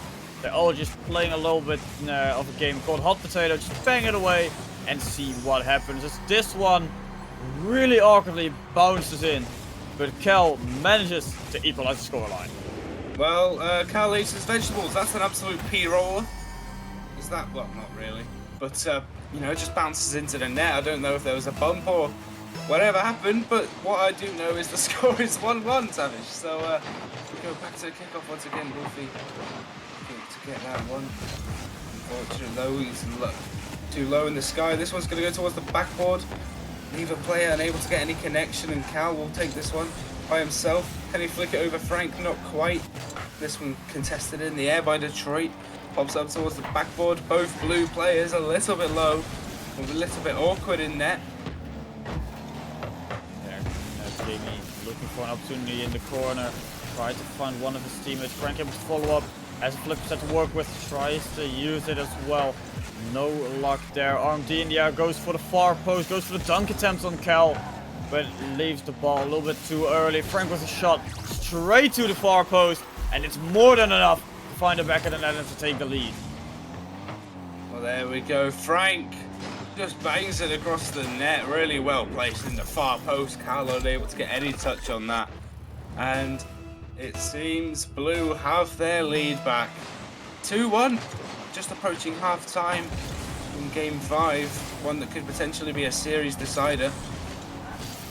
They're all just playing a little bit of a game called Hot Potato, just bang it away and see what happens. As this one really awkwardly bounces in, but Cal manages to equalize the scoreline. Well, Cal eats his vegetables. That's an absolute P-roller. Is that? Well, not really. But, you know, it just bounces into the net. I don't know if there was a bump or whatever happened, but what I do know is the score is 1-1, Savage. So, we go back to the kickoff once again, Wolfie. To get that one. Unfortunately, though, he's too low in the sky. This one's going to go towards the backboard. Neither player unable to get any connection, and Cal will take this one by himself. Can he flick it over Frank? Not quite. This one contested in the air by Detroit. Pops up towards the backboard. Both blue players a little bit low, a little bit awkward in net. There, Jamie looking for an opportunity in the corner. Tries to find one of his teammates. Frank able to follow up. Has a flip set to work with. Tries to use it as well. No luck there. RMD in the air, goes for the far post. Goes for the dunk attempt on Cal, but leaves the ball a little bit too early. Frank with a shot straight to the far post, and it's more than enough to find the back of the net and to take the lead. Well, there we go. Frank just bangs it across the net. Really well placed in the far post. Cal unable to get any touch on that. And it seems blue have their lead back. 2-1. Just approaching half time in game 5. One that could potentially be a series decider.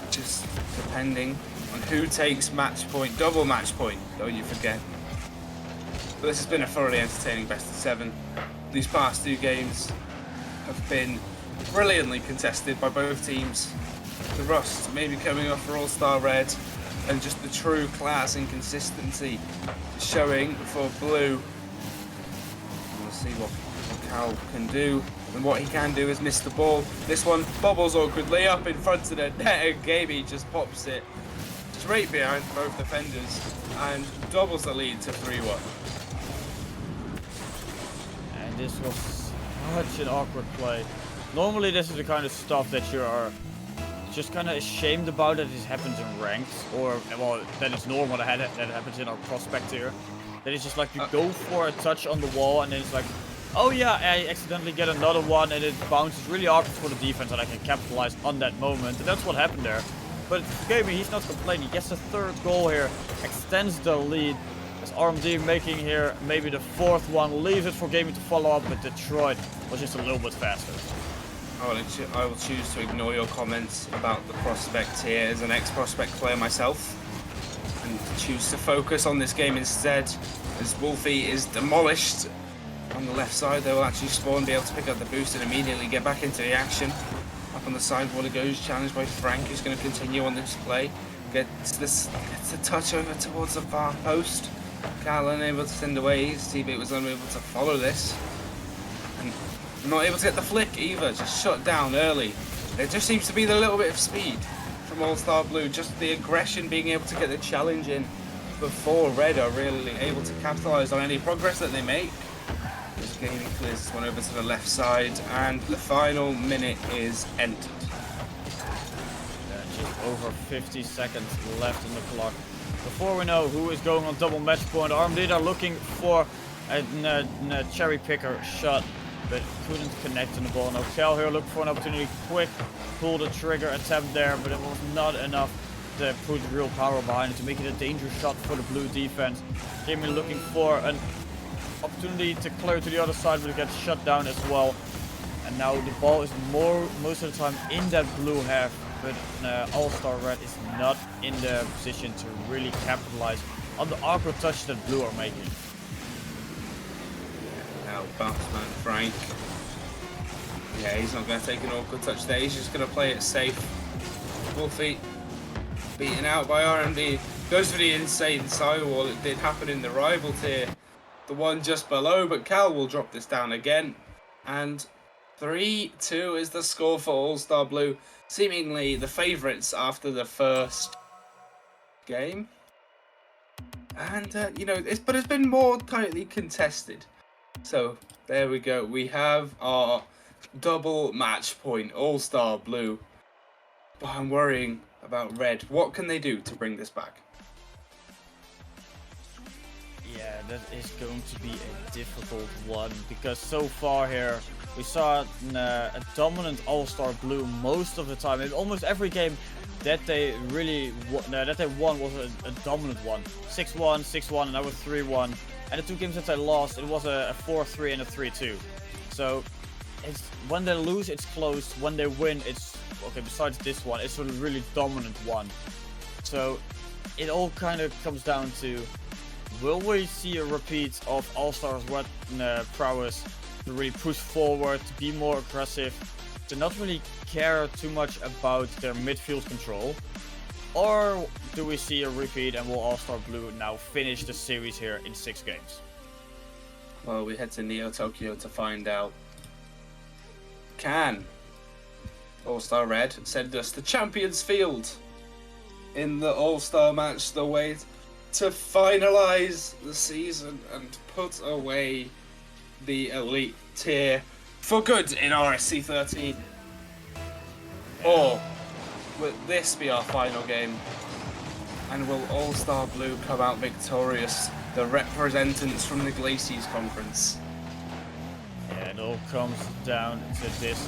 Just depending on who takes match point, double match point, don't you forget. But this has been a thoroughly entertaining best of 7. These past 2 games have been brilliantly contested by both teams. The rust maybe coming off for All-Star Red, and just the true class and consistency showing for blue. We'll see what Cal can do. And what he can do is miss the ball. This one bobbles awkwardly up in front of the net, and Gaby just pops it straight behind both defenders and doubles the lead to 3-1. And this was such an awkward play. Normally this is the kind of stuff that you are just kind of ashamed about, that it happens in ranks, or, well, that it's normal that happens in our prospect here. That it's just like you go for a touch on the wall, and then it's like, oh yeah, I accidentally get another one, and it bounces really awkward for the defense, and I can capitalize on that moment. And that's what happened there. But Gaby, he's not complaining. He gets the 3rd goal here, extends the lead. As RMD making here maybe the 4th one, leaves it for Gaby to follow up, but Detroit was just a little bit faster. I will choose to ignore your comments about the prospect here as an ex-prospect player myself, and choose to focus on this game instead, as Wolfie is demolished on the left side. They will actually spawn, be able to pick up the boost and immediately get back into the action. Up on the sideboard it goes, challenged by Frank, who's going to continue on this play. Gets a touch over towards the far post. Cal unable to send away, his teammate was unable to follow this. And not able to get the flick either, just shut down early. There just seems to be the little bit of speed from All-Star Blue, just the aggression, being able to get the challenge in before Red are really able to capitalise on any progress that they make. This game clears this one over to the left side, and the final minute is entered. Just over 50 seconds left in the clock. Before we know who is going on double match point, RMD are looking for a cherry picker shot, but couldn't connect on the ball. Now Cal here looking for an opportunity, quick pull the trigger attempt there, but it was not enough to put real power behind it to make it a dangerous shot for the blue defense. Jamie looking for an opportunity to clear to the other side, but it gets shut down as well. And now the ball is most of the time in that blue half, but All-Star Red is not in the position to really capitalize on the awkward touch that blue are making. Now bounce man Frank. Yeah, he's not going to take an awkward touch there, he's just going to play it safe. Wolfie beaten out by RMD. Goes for the insane sidewall. It did happen in the rival tier, the one just below, but Cal will drop this down again. And 3-2 is the score for All-Star Blue. Seemingly the favourites after the first game. And, you know, it's been more tightly contested. So, there we go. We have our double match point, All-Star Blue. But I'm worrying about Red. What can they do to bring this back? Yeah, that is going to be a difficult one because so far here we saw a dominant All-Star Blue most of the time. In almost every game that they really won was a dominant one. 6-1, 6-1, and now with 3-1. And the 2 games that they lost, it was a 4-3 and a 3-2. So it's when they lose, it's close. When they win, it's okay. Besides this one, it's a really dominant one. So it all kind of comes down to, will we see a repeat of All-Stars' prowess to really push forward, to be more aggressive, to not really care too much about their midfield control? Or do we see a repeat and will All-Star Blue now finish the series here in 6 games? Well, we head to Neo Tokyo to find out. Can All-Star Red send us the Champions Field in the All-Star match, the way to finalize the season and put away the elite tier for good in RSC13? Or will this be our final game? And will All-Star Blue come out victorious, the representatives from the Glaciers Conference? Yeah, it all comes down to this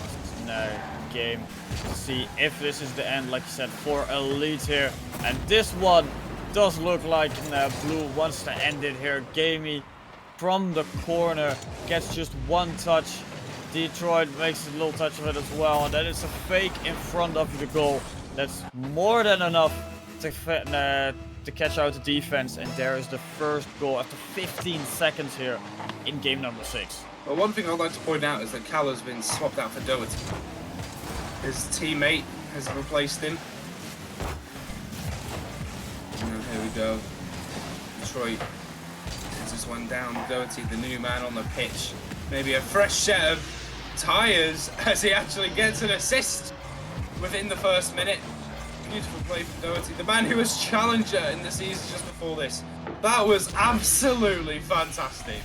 game to see if this is the end, like you said, for elite here. And this one does look like Blue wants to end it here. Gamey from the corner gets just one touch. Detroit makes a little touch of it as well, and then it's a fake in front of the goal. That's more than enough to catch out the defense, and there is the first goal after 15 seconds here in game number 6. Well, one thing I'd like to point out is that Cal has been swapped out for Doherty. His teammate has replaced him. And here we go. Detroit sends this one down. Doherty, the new man on the pitch. Maybe a fresh set of tyres as he actually gets an assist within the first minute. Beautiful play from Doherty, the man who was challenger in the season just before this. That was absolutely fantastic.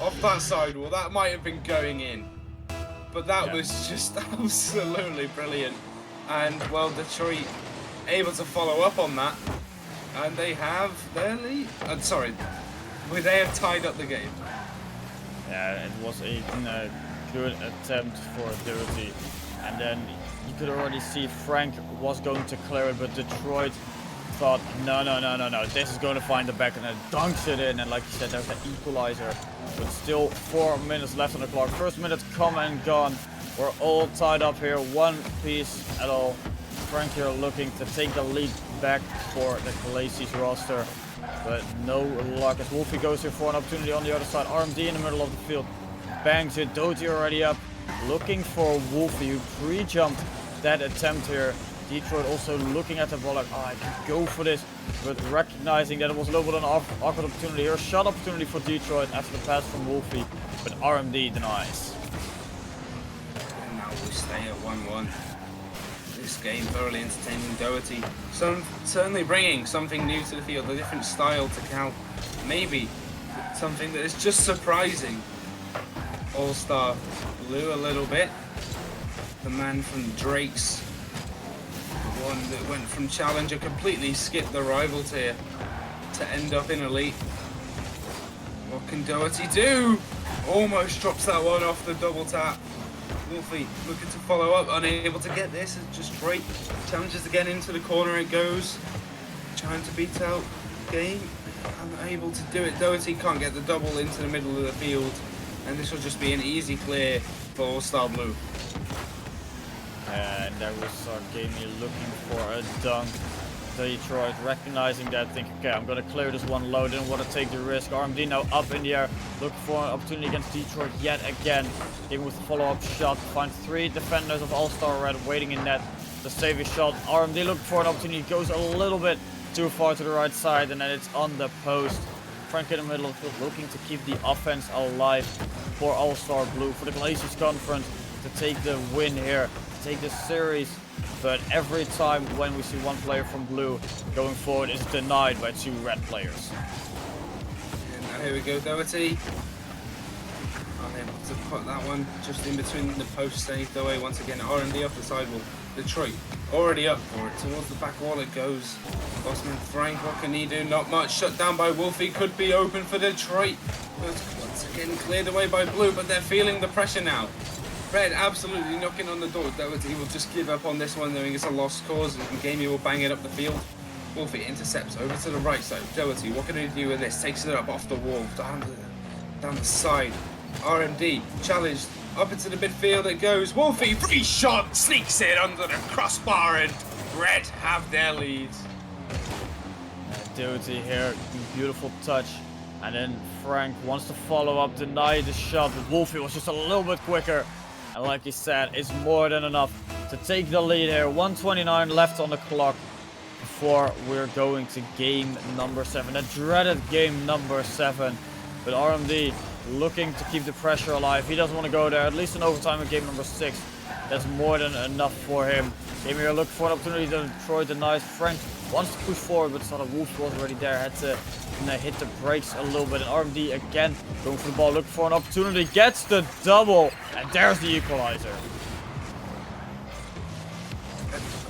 Off that sidewall, that might have been going in. But that was just absolutely brilliant. And, well, Detroit able to follow up on that. And they have their lead. They have tied up the game. Yeah, it was a good attempt for Doherty. And then you could already see Frank was going to clear it, but Detroit thought, no, this is going to find the back, and then dunks it in. And like you said, there's the equalizer. But still 4 minutes left on the clock. First minute come and gone. We're all tied up here, one piece at all. Frank here looking to take the lead back for the Glaciers roster. But no luck as Wolfie goes here for an opportunity on the other side. RMD in the middle of the field. Bangs it. Doty already up. Looking for Wolfie who pre-jumped that attempt here. Detroit also looking at the ball like, I can go for this. But recognizing that it was a little bit of an awkward opportunity here. Shot opportunity for Detroit after the pass from Wolfie. But RMD denies. And now we stay at 1-1. This game thoroughly entertaining. Doherty certainly bringing something new to the field, a different style to Cal. Maybe something that is just surprising All-Star Blue a little bit. The man from Drake's, the one that went from Challenger, completely skipped the rival tier to end up in Elite. What can Doherty do? Almost drops that one off the double tap. Wolfie looking to follow up, unable to get this, and just Drake challenges again into the corner it goes. Trying to beat out Game, unable to do it. Doherty can't get the double into the middle of the field, and this will just be an easy clear for All-Star Blue. And there was Gamey looking for a dunk. Detroit recognizing that, thinking, okay, I'm going to clear this one low, didn't want to take the risk. RMD now up in the air, looking for an opportunity against Detroit yet again. Gamey with the follow-up shot, finds 3 defenders of All-Star Red waiting in net to save his shot. RMD looking for an opportunity, goes a little bit too far to the right side, and then it's on the post. Frank in the middle of the field looking to keep the offense alive for All-Star Blue, for the Glaciers Conference, to take the win here, to take the series. But every time when we see one player from Blue going forward, it's denied by 2 red players. And now here we go, Doherty. Unable to put that one just in between the post, saved away once again. RMD off the sidewall. Detroit already up for it. Towards the back wall it goes. Bossman Frank, what can he do? Not much. Shut down by Wolfie. Could be open for Detroit. But once again cleared away by Blue, but they're feeling the pressure now. Red absolutely knocking on the door. Doherty will just give up on this one, knowing it's a lost cause, and Gamey will bang it up the field. Wolfie intercepts over to the right side. Doherty, what can he do with this? Takes it up off the wall, down the side. RMD challenged up into the midfield. It goes. Wolfie, free shot, sneaks it under the crossbar, and Red have their lead. Doherty here, beautiful touch. And then Frank wants to follow up, deny the shot, but Wolfie was just a little bit quicker. And like he said, it's more than enough to take the lead here. 1:29 left on the clock before we're going to game number 7. The dreaded game number 7. But RMD looking to keep the pressure alive. He doesn't want to go there, at least in overtime in game number 6. That's more than enough for him. Game here looking for an opportunity to Detroit denies. Frank wants to push forward, but saw that Wolf was already there. Had to hit the brakes a little bit. And RMD again going for the ball, looking for an opportunity. Gets the double. And there's the equalizer.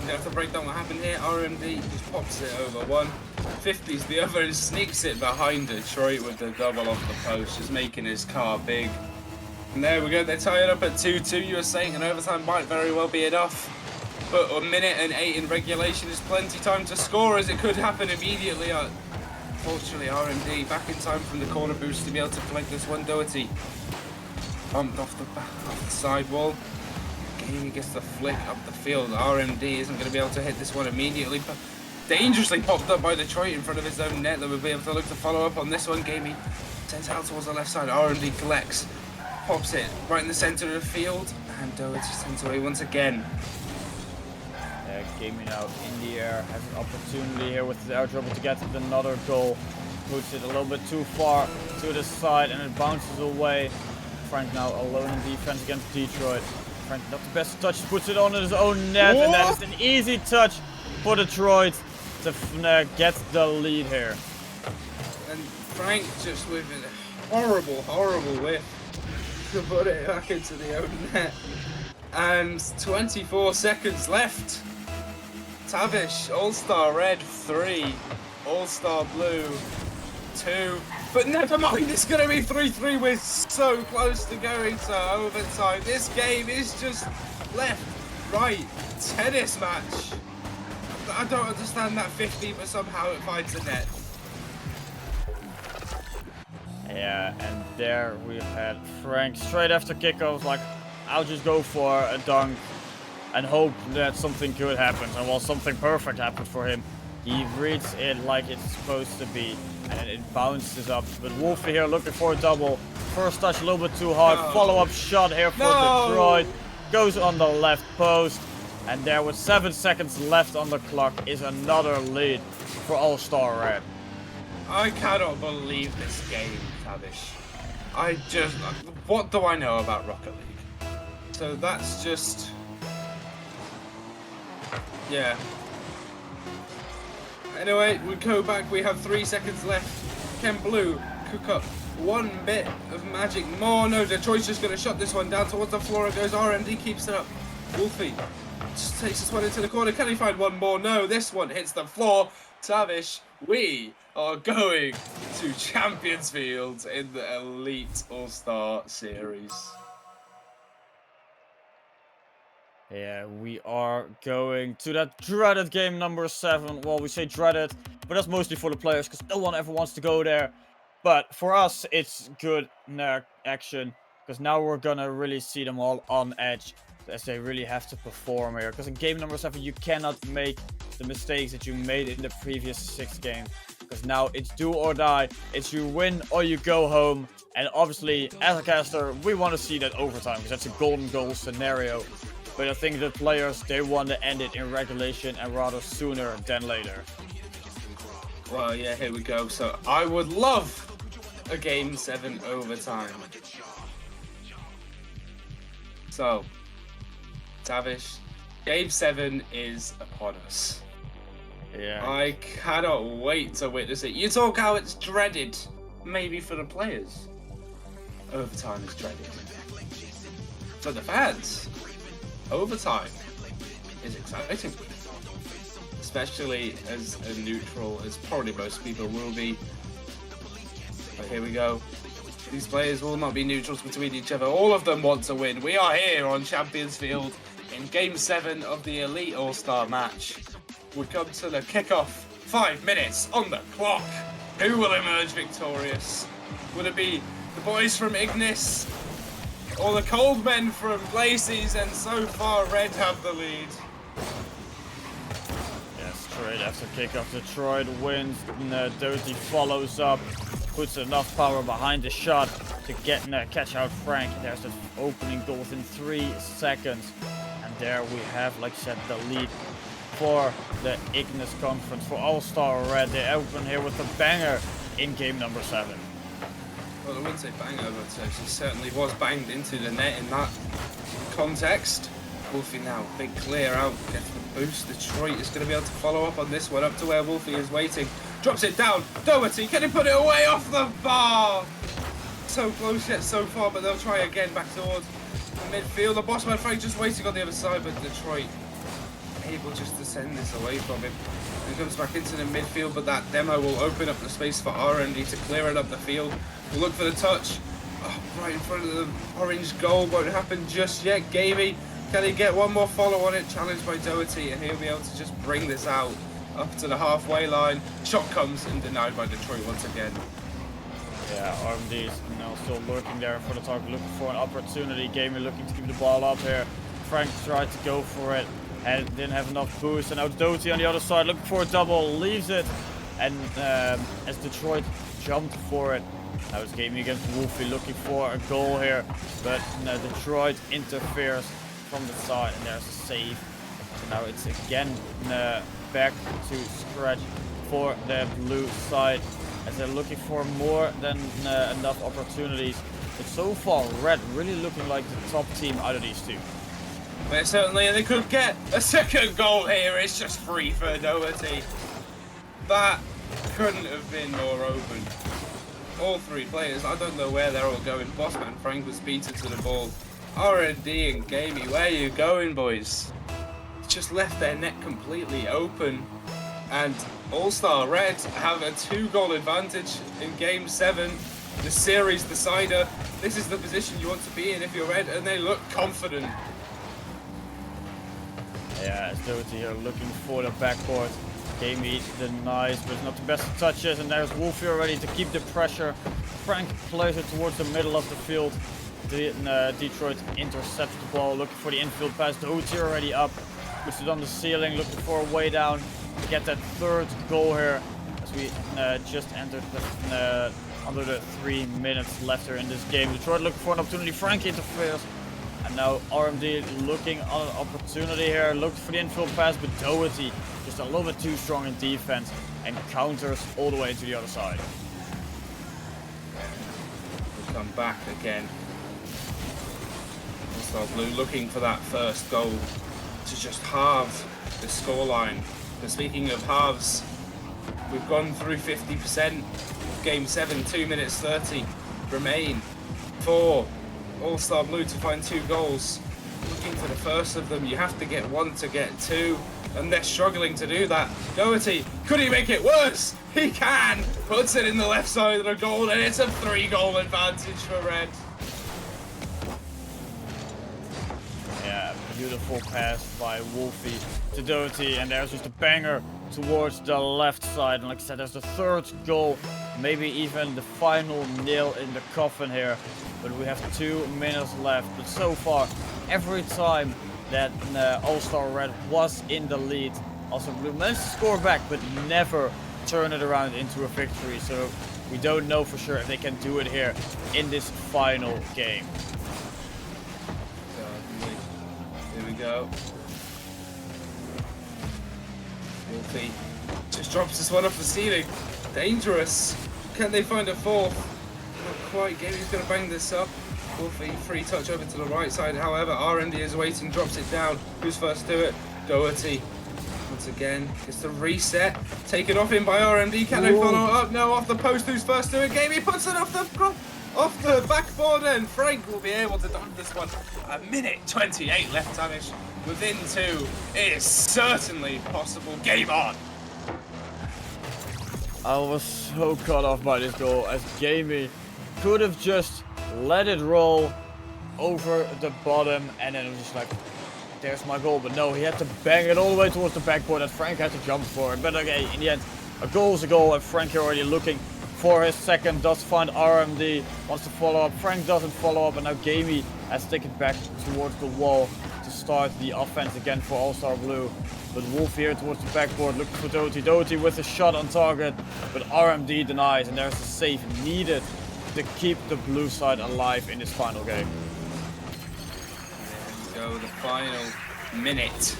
That's the breakdown what happened here. RMD just pops it over one. 50s the other and sneaks it behind Detroit with the double off the post, just making his car big. And there we go, they tie it up at 2-2. You were saying an overtime might very well be enough. But a minute and 8 in regulation is plenty time to score, as it could happen immediately. Unfortunately, RMD back in time from the corner boost to be able to flank this one. Doherty bumped off the side wall. Gamey gets the flick up the field. RMD isn't going to be able to hit this one immediately, but dangerously popped up by Detroit in front of his own net. That will be able to look to follow up on this one. Gamey sends out towards the left side. RMD collects, pops it right in the centre of the field, and Doherty sends away once again. Gamey now in the air, has an opportunity here with the air dribble to get another goal. Puts it a little bit too far to the side and it bounces away. Frank now alone in defense against Detroit. Frank not the best touch, puts it on his own net, and that is an easy touch for Detroit to get the lead here. And Frank just with a horrible whiff to put it back into the own net. And 24 seconds left. Tavish, All-Star Red 3, All-Star Blue 2. But never mind, it's going to be 3-3. We're so close to going to overtime. This game is just left, right, tennis match. I don't understand that 50, but somehow it finds the net. Yeah, and there we had Frank straight after kickoff, like, I'll just go for a dunk and hope that something good happens. And while something perfect happened for him, he reads it like it's supposed to be, and it bounces up. But Wolfie here looking for a double. First touch a little bit too hard. No. Follow-up shot here for Detroit. Goes on the left post. And there with 7 seconds left on the clock is another lead for All-Star Red. I cannot believe this game, Tavish. What do I know about Rocket League? So that's just... yeah. Anyway, we go back, we have 3 seconds left. Can Blue cook up one bit of magic more? No, Detroit's just going to shut this one down towards the floor. It goes, RMD keeps it up. Wolfie just takes this one into the corner. Can he find one more? No, this one hits the floor. Tavish, we are going to Champions Field in the Elite All-Star Series. Yeah, we are going to that dreaded game number 7. Well, we say dreaded, but that's mostly for the players because no one ever wants to go there. But for us, it's good action because now we're gonna really see them all on edge as they really have to perform here. Because in game number 7, you cannot make the mistakes that you made in the previous 6 games. Because now it's do or die. It's you win or you go home. And obviously, as a caster, we want to see that overtime because that's a golden goal scenario. But I think the players, they want to end it in regulation and rather sooner than later. Well, yeah, here we go. So I would love a game 7 overtime. So, Tavish, game 7 is upon us. Yeah. I cannot wait to witness it. You talk how it's dreaded. Maybe for the players, overtime is dreaded. For the fans, overtime is exciting. Especially as a neutral, as probably most people will be. But here we go. These players will not be neutrals between each other. All of them want to win. We are here on Champions Field in Game 7 of the Elite All-Star match. We come to the kickoff. 5 minutes on the clock. Who will emerge victorious? Will it be the boys from Ignis or the cold men from Glacies? And so far, Red have the lead. Straight after kickoff, Detroit wins. Doty follows up, puts enough power behind the shot to catch out Frank. There's the opening goal within 3 seconds. And there we have, like I said, the lead for the Ignis Conference for All-Star Red. They open here with a banger in game number 7. Well, I wouldn't say banger, but she certainly was banged into the net in that context. Wolfie now, big clear out, gets the boost. Detroit is going to be able to follow up on this one, up to where Wolfie is waiting. Drops it down, Doherty, can he put it away off the bar? So close yet so far, but they'll try again back towards the midfield. The bossman Frank just waiting on the other side, but Detroit able just to send this away from him. He comes back into the midfield, but that demo will open up the space for R&D to clear it up the field. We'll look for the touch. Oh, right in front of the orange goal, won't happen just yet. Gamey, can he get one more follow on it? Challenged by Doherty, and he'll be able to just bring this out up to the halfway line. Shot comes and denied by Detroit once again. Yeah, RMD is now still lurking there for the target, looking for an opportunity. Gamey looking to keep the ball up here. Frank tried to go for it and didn't have enough boost. And now Doty on the other side looking for a double, leaves it. And as Detroit jumped for it, now it's Gamey against Wolfie looking for a goal here. But Detroit interferes from the side, and there's a save. So now it's again back to scratch for the blue side, as they're looking for more than enough opportunities. But so far, Red really looking like the top team out of these two. But certainly they could get a second goal here. It's just free for Doherty. That couldn't have been more open. All three players, I don't know where they're all going. Bossman Frank was beaten to the ball. R&D and Gamey, where are you going, boys? Just left their net completely open. And All-Star Red have a 2-goal advantage in Game 7. The series decider. This is the position you want to be in if you're Red, and they look confident. Yeah, as Doherty here looking for the backboard. Gamey denies, but it's not the best of touches. And there's Wolfie already to keep the pressure. Frank plays it towards the middle of the field. Detroit intercepts the ball, looking for the infield pass. Doherty already up. Puts it on the ceiling, looking for a way down to get that third goal here. As we just entered under the 3 minutes left here in this game. Detroit looking for an opportunity. Frank interferes. And now RMD looking on an opportunity here. Looks for the infield pass, but Doherty just a little bit too strong in defense and counters all the way to the other side. We'll come back again. All-Star Blue looking for that first goal to just halve the scoreline. But speaking of halves, we've gone through 50%. Game 7, 2 minutes 30 remain for All-Star Blue to find 2 goals. Looking for the first of them, you have to get 1 to get 2, and they're struggling to do that. Doherty, could he make it worse? He can! Puts it in the left side of the goal, and it's a 3-goal advantage for Red. Yeah, beautiful pass by Wolfie to Doherty, and there's just a banger towards the left side. And like I said, there's the third goal, maybe even the final nail in the coffin here. But we have 2 minutes left. But so far, every time that All-Star Red was in the lead, also Blue managed to score back, but never turn it around into a victory. So we don't know for sure if they can do it here in this final game. Here we go. Wolfie just drops this one off the ceiling. Dangerous. Can they find a fourth? Not quite. Gamey's going to bang this up. Wolfie, free touch over to the right side. However, R&D is waiting, drops it down. Who's first to it? Doherty. Once again, gets the reset. Taken off him by R&D. Can they follow up? No, off the post. Who's first to it? Gamey puts it off the off the backboard, and Frank will be able to dodge this one. A minute 28 left, Tavish. Within 2 is certainly possible. Game on. I was so caught off by this goal, as Gamey could have just let it roll over the bottom, and then it was just like, there's my goal. But no, he had to bang it all the way towards the backboard, and Frank had to jump for it. But okay, in the end, a goal is a goal, and Frank here already looking for his second, does find RMD, wants to follow up. Frank doesn't follow up, and now Gamey has taken it back towards the wall to start the offense again for All-Star Blue. But Wolf here towards the backboard, looking for Doty. Doty with a shot on target, but RMD denies, and there's a save needed to keep the blue side alive in this final game. There we go, the final minute.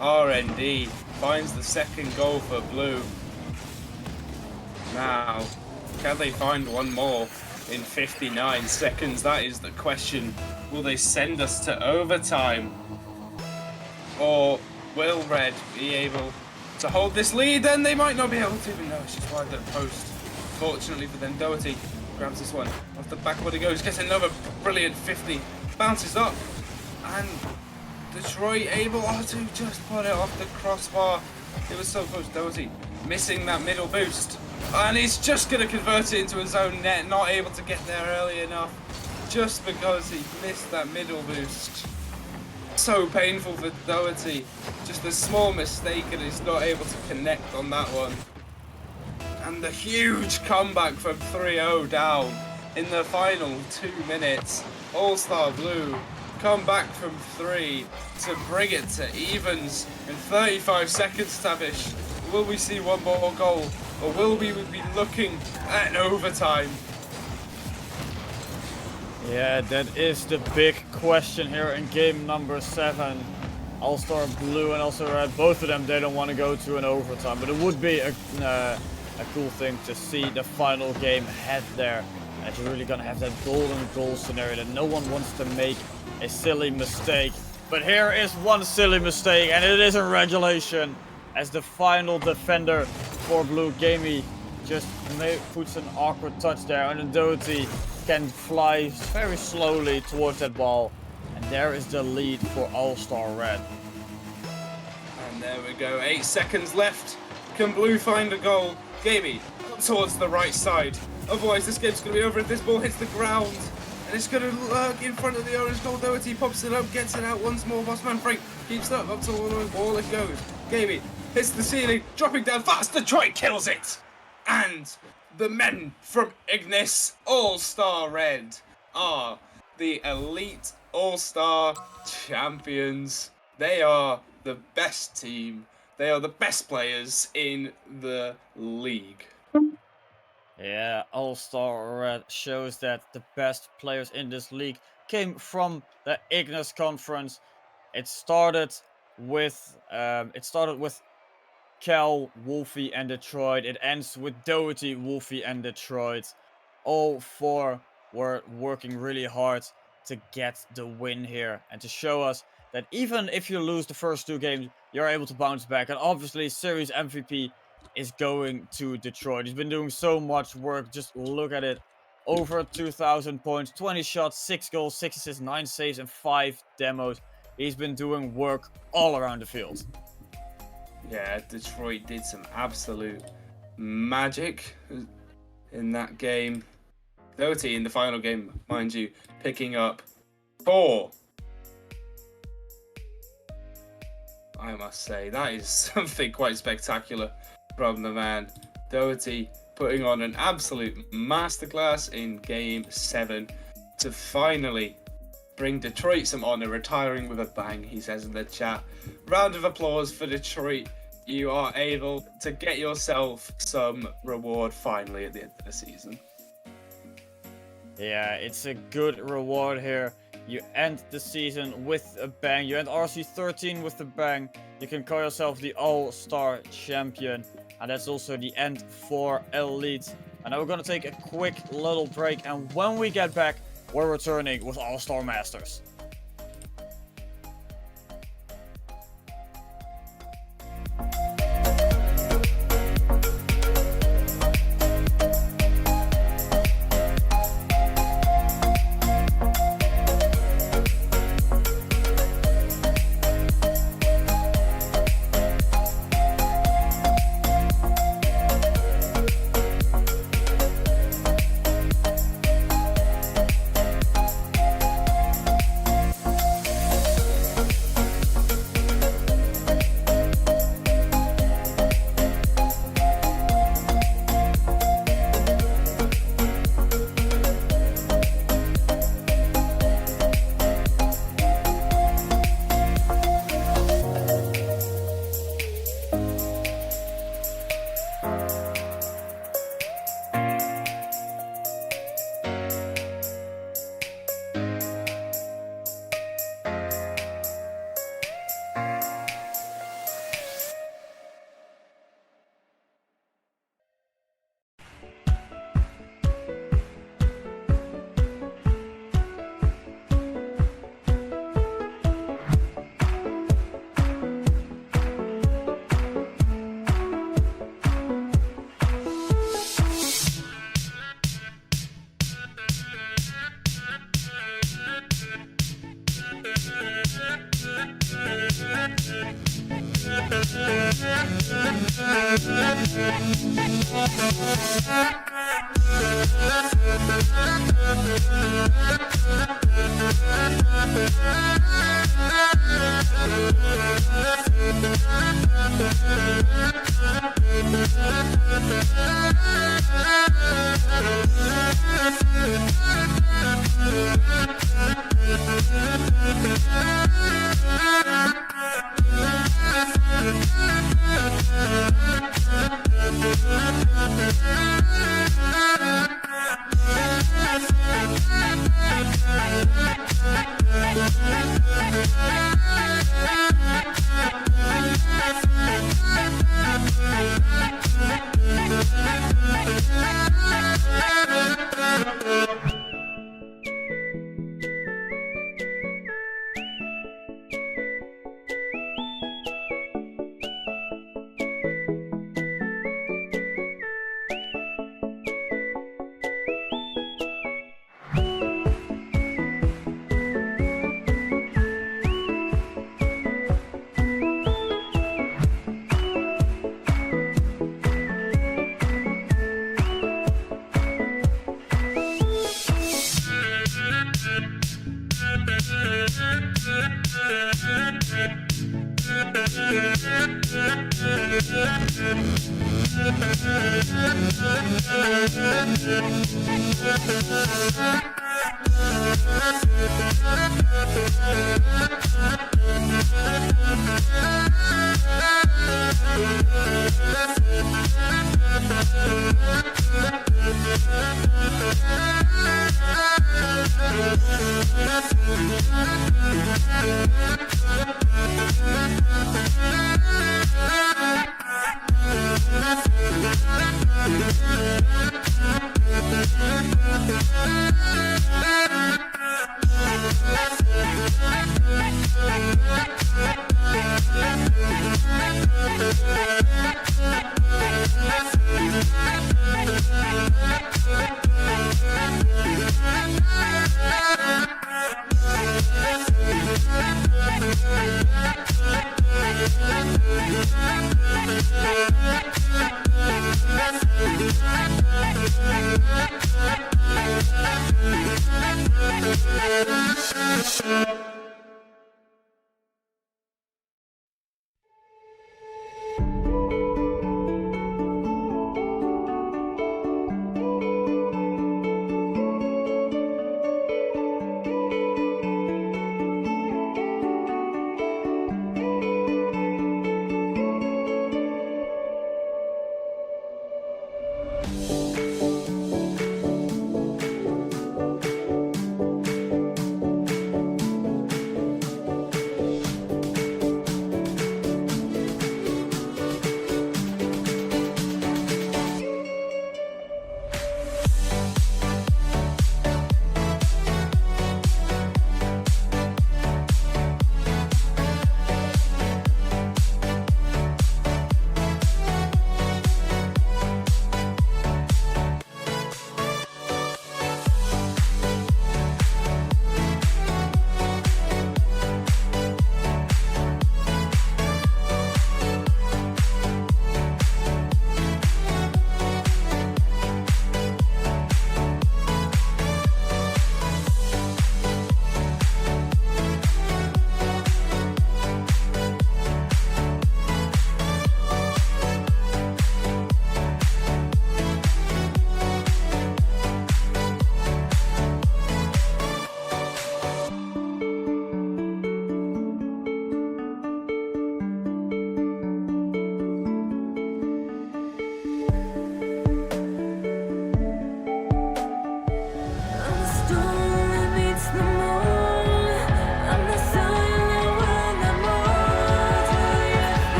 RND finds the second goal for blue. Now, can they find one more in 59 seconds? That is the question. Will they send us to overtime? Or will Red be able to hold this lead? Then they might not be able to, even though it's just wide the post. Fortunately for them, Doherty grabs this one. Off the backboard he goes, gets another brilliant 50. Bounces up, and Detroit able to just put it off the crossbar. It was so close. Doherty missing that middle boost. And he's just going to convert it into his own net, not able to get there early enough, just because he missed that middle boost. So painful for Doherty. Just a small mistake and he's not able to connect on that one. And the huge comeback from 3-0 down in the final 2 minutes. All-Star Blue come back from 3 to bring it to evens in 35 seconds, Tavish. Will we see one more goal? Or will we be looking at overtime? Yeah, that is the big question here in game number 7. All-Star Blue and also Red, both of them, they don't want to go to an overtime. But it would be a cool thing to see the final game head there. And you're really going to have that golden goal scenario that no one wants to make a silly mistake. But here is one silly mistake, and it is in regulation. As the final defender for Blue, Gamey just puts an awkward touch there, and then Doty can fly very slowly towards that ball. And there is the lead for All-Star Red. And there we go, 8 seconds left. Can Blue find a goal? Gamey up towards the right side. Otherwise this game's going to be over if this ball hits the ground. And it's going to lurk in front of the orange goal. Doherty pops it up, gets it out once more. Bossman Frank keeps it up to the wall it goes. Gamey hits the ceiling, dropping down fast. Detroit kills it. And the men from Ignis, All-Star Red, are the elite All-Star champions. They are the best team. They are the best players in the league. Yeah, All-Star Red shows that the best players in this league came from the Ignis Conference. It started with Cal, Wolfie, and Detroit. It ends with Doherty, Wolfie, and Detroit. All 4 were working really hard to get the win here and to show us that even if you lose the first 2 games, you're able to bounce back. And obviously, Series MVP is going to Detroit. He's been doing so much work. Just look at it. Over 2,000 points, 20 shots, 6 goals, 6 assists, 9 saves, and 5 demos. He's been doing work all around the field. Yeah, Detroit did some absolute magic in that game. Doherty in the final game, mind you, picking up 4. I must say, that is something quite spectacular from the man. Doherty putting on an absolute masterclass in game 7 to finally bring Detroit some honor, retiring with a bang, he says in the chat. Round of applause for Detroit. You are able to get yourself some reward finally at the end of the season. Yeah, it's a good reward here. You end the season with a bang. You end RSC13 with a bang. You can call yourself the All-Star Champion. And that's also the end for Elite. And now we're going to take a quick little break. And when we get back, we're returning with All-Star Masters.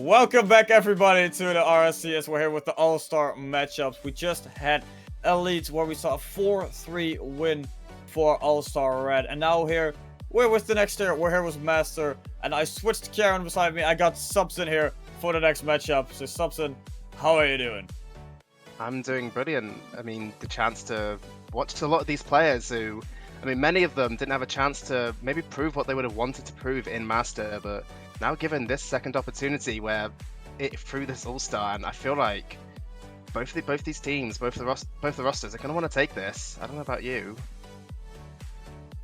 Welcome back, everybody, to the RSC as we're here with the All-Star matchups. We just had Elite where we saw a 4-3 win for All-Star Red. And now we're with the next tier. We're here with Master. And I switched Karen beside me. I got Subson here for the next matchup. So Subson, how are you doing? I'm doing brilliant. I mean, the chance to watch a lot of these players who, I mean, many of them didn't have a chance to maybe prove what they would have wanted to prove in Master, but now given this second opportunity where it through this All-Star, and I feel like both these teams, both the rosters are going to want to take this. I don't know about you.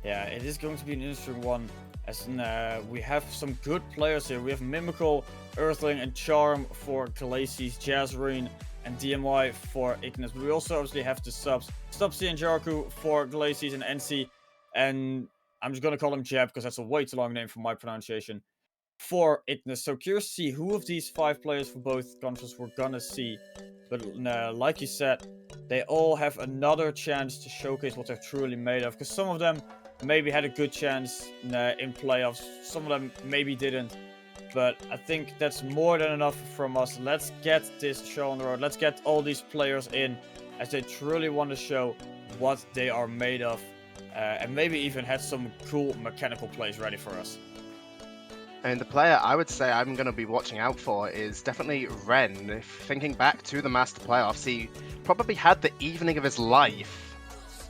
Yeah, it is going to be an interesting one. As in, we have some good players here. We have Mimical, Earthling, and Charm for Khaleesi's, Serene, and DMY for Ignis. But we also obviously have the subs. Stubsy and Jarku for Khaleesi's and NC. And I'm just going to call him Jeb because that's a way too long name for my pronunciation. For Ignis. So curious to see who of these 5 players for both countries we're gonna see. But like you said, they all have another chance to showcase what they're truly made of. Because some of them maybe had a good chance in playoffs. Some of them maybe didn't. But I think that's more than enough from us. Let's get this show on the road. Let's get all these players in as they truly want to show what they are made of. And maybe even had some cool mechanical plays ready for us. And the player I would say I'm going to be watching out for is definitely Ren. Thinking back to the Master Playoffs, he probably had the evening of his life.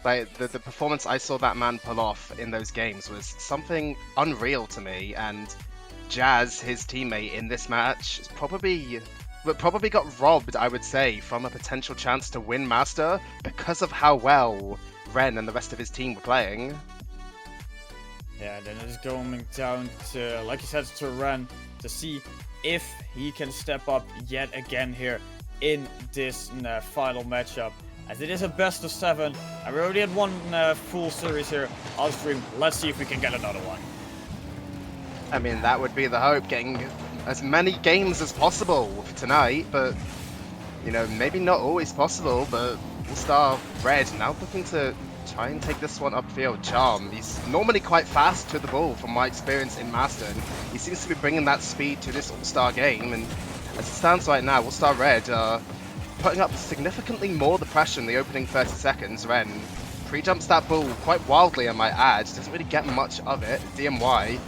Like, the performance I saw that man pull off in those games was something unreal to me, and Jazz, his teammate in this match, probably got robbed, I would say, from a potential chance to win Master because of how well Ren and the rest of his team were playing. Yeah, then it is going down to, like you said, to Ren to see if he can step up yet again here in this final matchup. As it is a best of 7, and we already had one full series here on stream. Let's see if we can get another one. I mean, that would be the hope, getting as many games as possible tonight, but, you know, maybe not always possible, but All-Star Red now looking to try and take this one upfield. Charm, he's normally quite fast to the ball from my experience in Master, and he seems to be bringing that speed to this All-Star game, and as it stands right now, All-Star Red putting up significantly more the pressure in the opening 30 seconds. Ren pre-jumps that ball quite wildly, I might add, doesn't really get much of it. DMY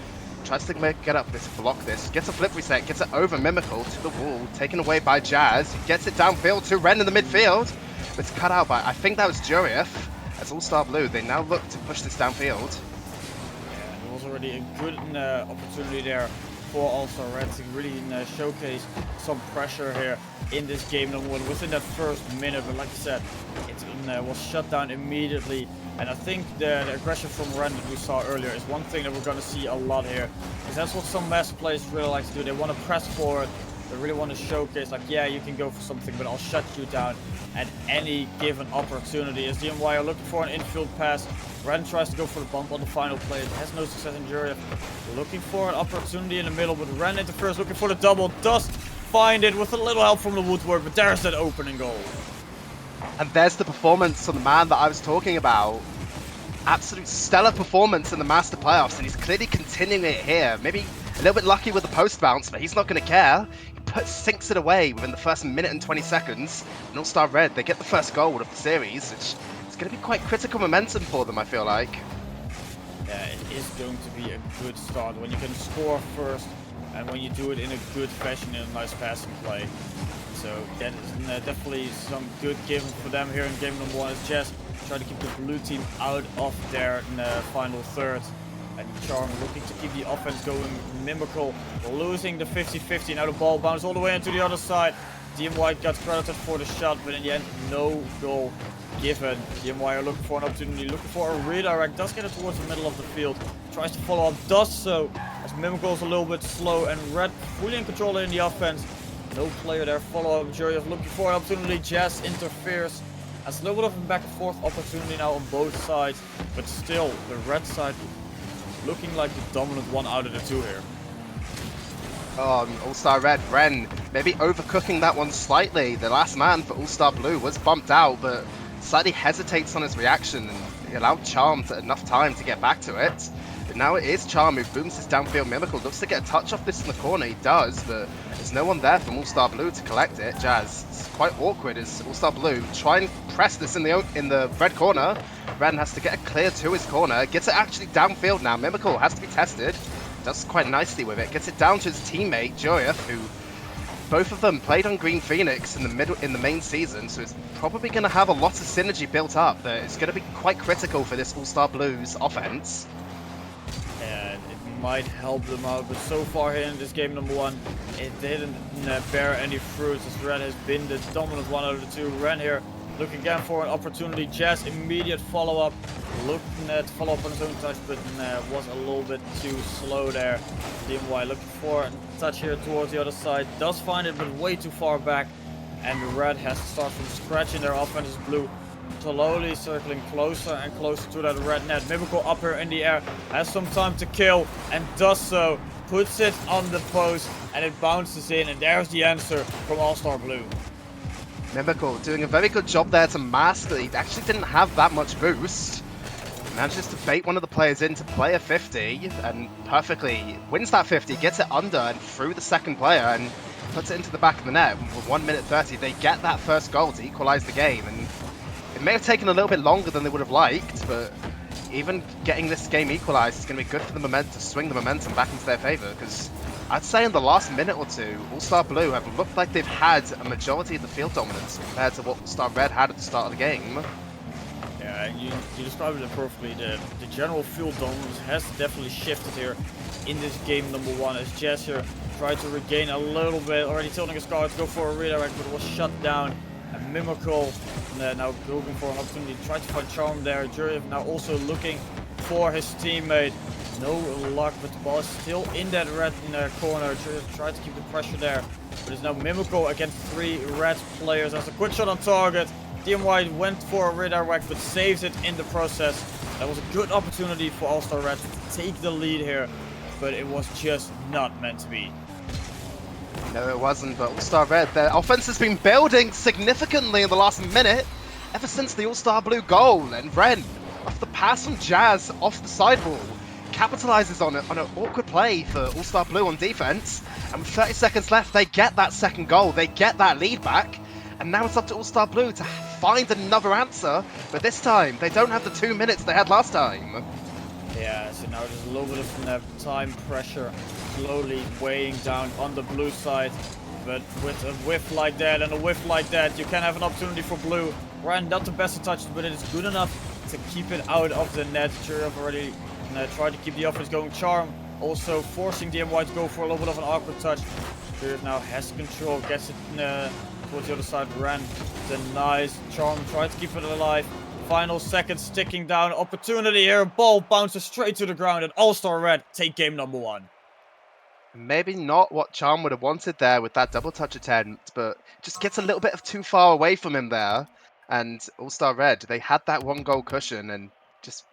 tries to get up this, block this, gets a flip reset, gets it over Mimical to the wall, taken away by Jazz, gets it downfield to Ren in the midfield. It's cut out by, I think that was Juriev. As All-Star Blue, they now look to push this downfield. Yeah, there was already a good opportunity there for All-Star Red to really showcase some pressure here in this game. Within that first minute, but like you said, it was shut down immediately. And I think the aggression from Ren that we saw earlier is one thing that we're going to see a lot here. Because that's what some Master players really like to do. They want to press forward. They really want to showcase, like, yeah, you can go for something, but I'll shut you down at any given opportunity. As DMY are looking for an infield pass, Ren tries to go for the bump on the final play. It has no success in Juriev. Looking for an opportunity in the middle, but Ren interferes, looking for the double. Does find it with a little help from the woodwork, but there's that opening goal. And there's the performance of the man that I was talking about. Absolute stellar performance in the Master Playoffs, and he's clearly continuing it here. Maybe a little bit lucky with the post bounce, but he's not going to care. He sinks it away within the first minute and 20 seconds. And All-Star Red, they get the first goal of the series, which is going to be quite critical momentum for them, I feel like. Yeah, it is going to be a good start when you can score first and when you do it in a good fashion in a nice passing play. So that is definitely some good given for them here in game number 1. It's just try to keep the blue team out of their final third. And Charm looking to keep the offense going. Mimical losing the 50-50. Now the ball bounces all the way into the other side. DMY got credited for the shot, but in the end, no goal given. DMY are looking for an opportunity, looking for a redirect. Does get it towards the middle of the field. Tries to follow up, does so. As Mimical is a little bit slow, and Red fully in control in the offense. No player there. Follow up. Jury is looking for an opportunity. Jazz interferes. As a little bit of a back and forth opportunity now on both sides, but still the Red side looking like the dominant one out of the two here. All-Star Red, Ren, maybe overcooking that one slightly. The last man for All-Star Blue was bumped out, but slightly hesitates on his reaction, and he allowed Charm enough time to get back to it. But now it is Charm who booms his downfield Mimical. Looks to get a touch off this in the corner. He does, but there's no one there from All-Star Blue to collect it. Jazz, it's quite awkward as All-Star Blue try and press this in the red corner. Ren has to get a clear to his corner. Gets it actually downfield now. Mimical has to be tested. Does quite nicely with it. Gets it down to his teammate, Joyeth, who both of them played on Green Phoenix in the main season, so it's probably going to have a lot of synergy built up that is going to be quite critical for this All-Star Blues offense. And it might help them out, but so far here in this game number 1, it didn't bear any fruits as Ren has been the dominant one out of the two. Ren here looking again for an opportunity. Jazz immediate follow-up, looking at follow-up on his own touch, but was a little bit too slow there. DMY looking for a touch here towards the other side, does find it but way too far back, and Red has to start from scratch in their offense as Blue slowly circling closer and closer to that red net. Mimical up here in the air, has some time to kill and does so, puts it on the post and it bounces in, and there's the answer from All-Star Blue. Mimical doing a very good job there to mask that he actually didn't have that much boost. Manages to bait one of the players into player 50 and perfectly wins that 50, gets it under and through the second player and puts it into the back of the net. With 1 minute 30, they get that first goal to equalize the game, and it may have taken a little bit longer than they would have liked, but even getting this game equalized is going to be good for the momentum, to swing the momentum back into their favor, because I'd say in the last minute or two, All-Star Blue have looked like they've had a majority of the field dominance compared to what All-Star Red had at the start of the game. Yeah, you described it perfectly. The general field dominance has definitely shifted here in this game number 1 as Jazz here tried to regain a little bit, already tilting his car to go for a redirect, but was shut down. And Mimical now looking for an opportunity to try to find Charm there. Jurjev now also looking for his teammate. No luck, but the ball is still in that red corner. Jurjev tried to keep the pressure there, but it's now Mimical against 3 red players. As a quick shot on target. DMY went for a redirect, but saves it in the process. That was a good opportunity for All-Star Red to take the lead here, but it was just not meant to be. No, it wasn't, but All-Star Red, their offense has been building significantly in the last minute, ever since the All-Star Blue goal, and Ren, off the pass from Jazz off the sidewall, capitalizes on it on an awkward play for All-Star Blue on defense, and with 30 seconds left, they get that second goal, they get that lead back, and now it's up to All-Star Blue to find another answer, but this time, they don't have the 2 minutes they had last time. Yeah, so now there's a little bit of time pressure slowly weighing down on the Blue side, but with a whiff like that and a whiff like that, you can have an opportunity for Blue. Ryan, not the best of touches, but it is good enough to keep it out of the net. Jurjev already tried to keep the offense going. Charm also forcing DMY to go for a little bit of an awkward touch. Jurjev now has control, gets it towards the other side. Ran denies. Charm tried to keep it alive. Final seconds ticking down. Opportunity here. Ball bounces straight to the ground, and All-Star Red take game number 1. Maybe not what Charm would have wanted there with that double touch attempt, but just gets a little bit of too far away from him there. And All-Star Red, they had that 1 goal cushion and just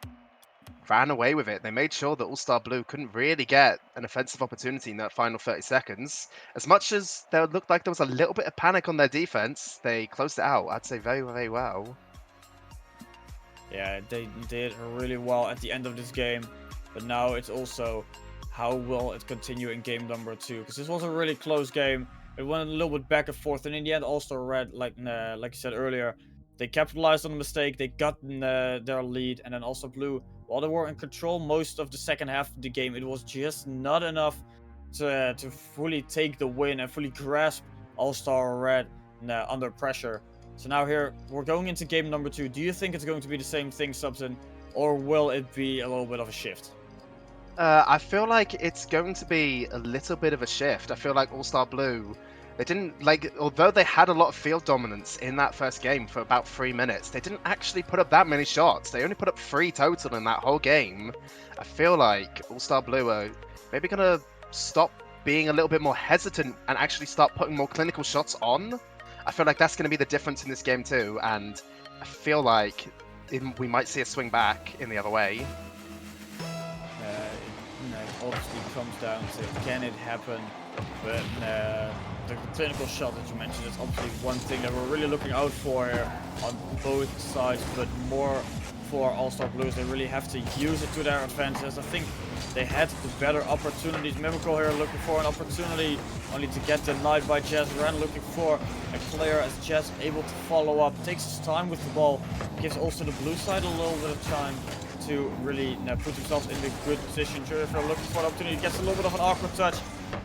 ran away with it. They made sure that All-Star Blue couldn't really get an offensive opportunity in that final 30 seconds. As much as there looked like there was a little bit of panic on their defense, they closed it out, I'd say very, very well. Yeah, they did really well at the end of this game, but now it's also how will it continue in game number 2, because this was a really close game. It went a little bit back and forth, and in the end, All-Star Red, like you said earlier, they capitalized on the mistake, they got their lead, and then All-Star Blue, while they were in control most of the second half of the game, it was just not enough to fully take the win and fully grasp All-Star Red under pressure. So now here, we're going into game number 2. Do you think it's going to be the same thing, Subson, or will it be a little bit of a shift? I feel like it's going to be a little bit of a shift. I feel like All-Star Blue, they didn't, although they had a lot of field dominance in that first game for about 3 minutes, they didn't actually put up that many shots. They only put up 3 total in that whole game. I feel like All-Star Blue are maybe going to stop being a little bit more hesitant and actually start putting more clinical shots on. I feel like that's going to be the difference in this game too, and I feel like we might see a swing back in the other way. It obviously comes down to can it happen, but the clinical shot that you mentioned is obviously one thing that we're really looking out for here on both sides, but more for All-Star Blues. They really have to use it to their advantage. I think they had the better opportunities. Mimical here looking for an opportunity, only to get denied by Jazz. Ren looking for a clear as Jazz able to follow up. Takes his time with the ball. Gives also the blue side a little bit of time to really put themselves in a good position. Jericho looking for an opportunity. Gets a little bit of an awkward touch.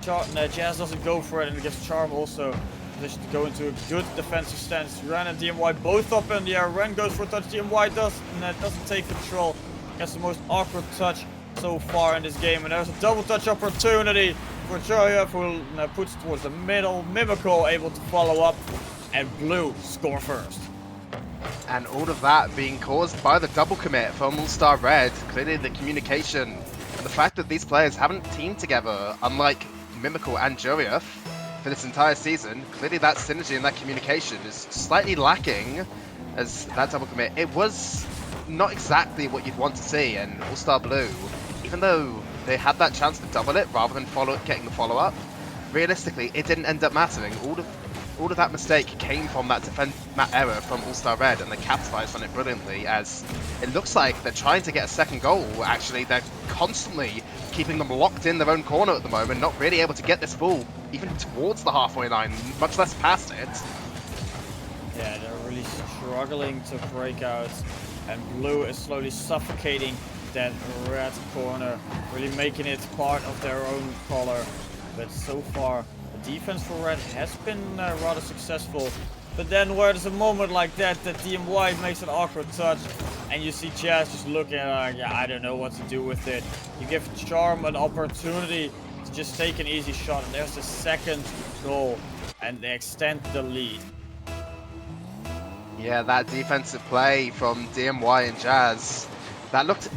Jazz doesn't go for it, and it gives Charm also position to go into a good defensive stance. Ren and DMY both up in the air. Ren goes for a touch. DMY doesn't take control. Gets the most awkward touch so far in this game, and there's a double touch opportunity for Joyev, who puts it towards the middle. Mimical able to follow up, and Blue score first. And all of that being caused by the double commit from All-Star Red. Clearly the communication and the fact that these players haven't teamed together, unlike Mimical and Joyev, for this entire season. Clearly that synergy and that communication is slightly lacking, as that double commit, it was not exactly what you'd want to see. And All-Star Blue, even though they had that chance to double it rather than getting the follow-up, realistically it didn't end up mattering. All of that mistake came from that error from All-Star Red, and they capitalized on it brilliantly, as it looks like they're trying to get a second goal. Actually, they're constantly keeping them locked in their own corner at the moment, not really able to get this ball even towards the halfway line, much less past it. Yeah, they're really struggling to break out, and Blue is slowly suffocating that red corner, really making it part of their own color. But so far, the defense for Red has been rather successful. But then where there's a moment like that DMY makes an awkward touch, and you see Jazz just looking at yeah, I don't know what to do with it. You give Charm an opportunity to just take an easy shot, and there's the second goal, and they extend the lead. Yeah, that defensive play from DMY and Jazz, that looked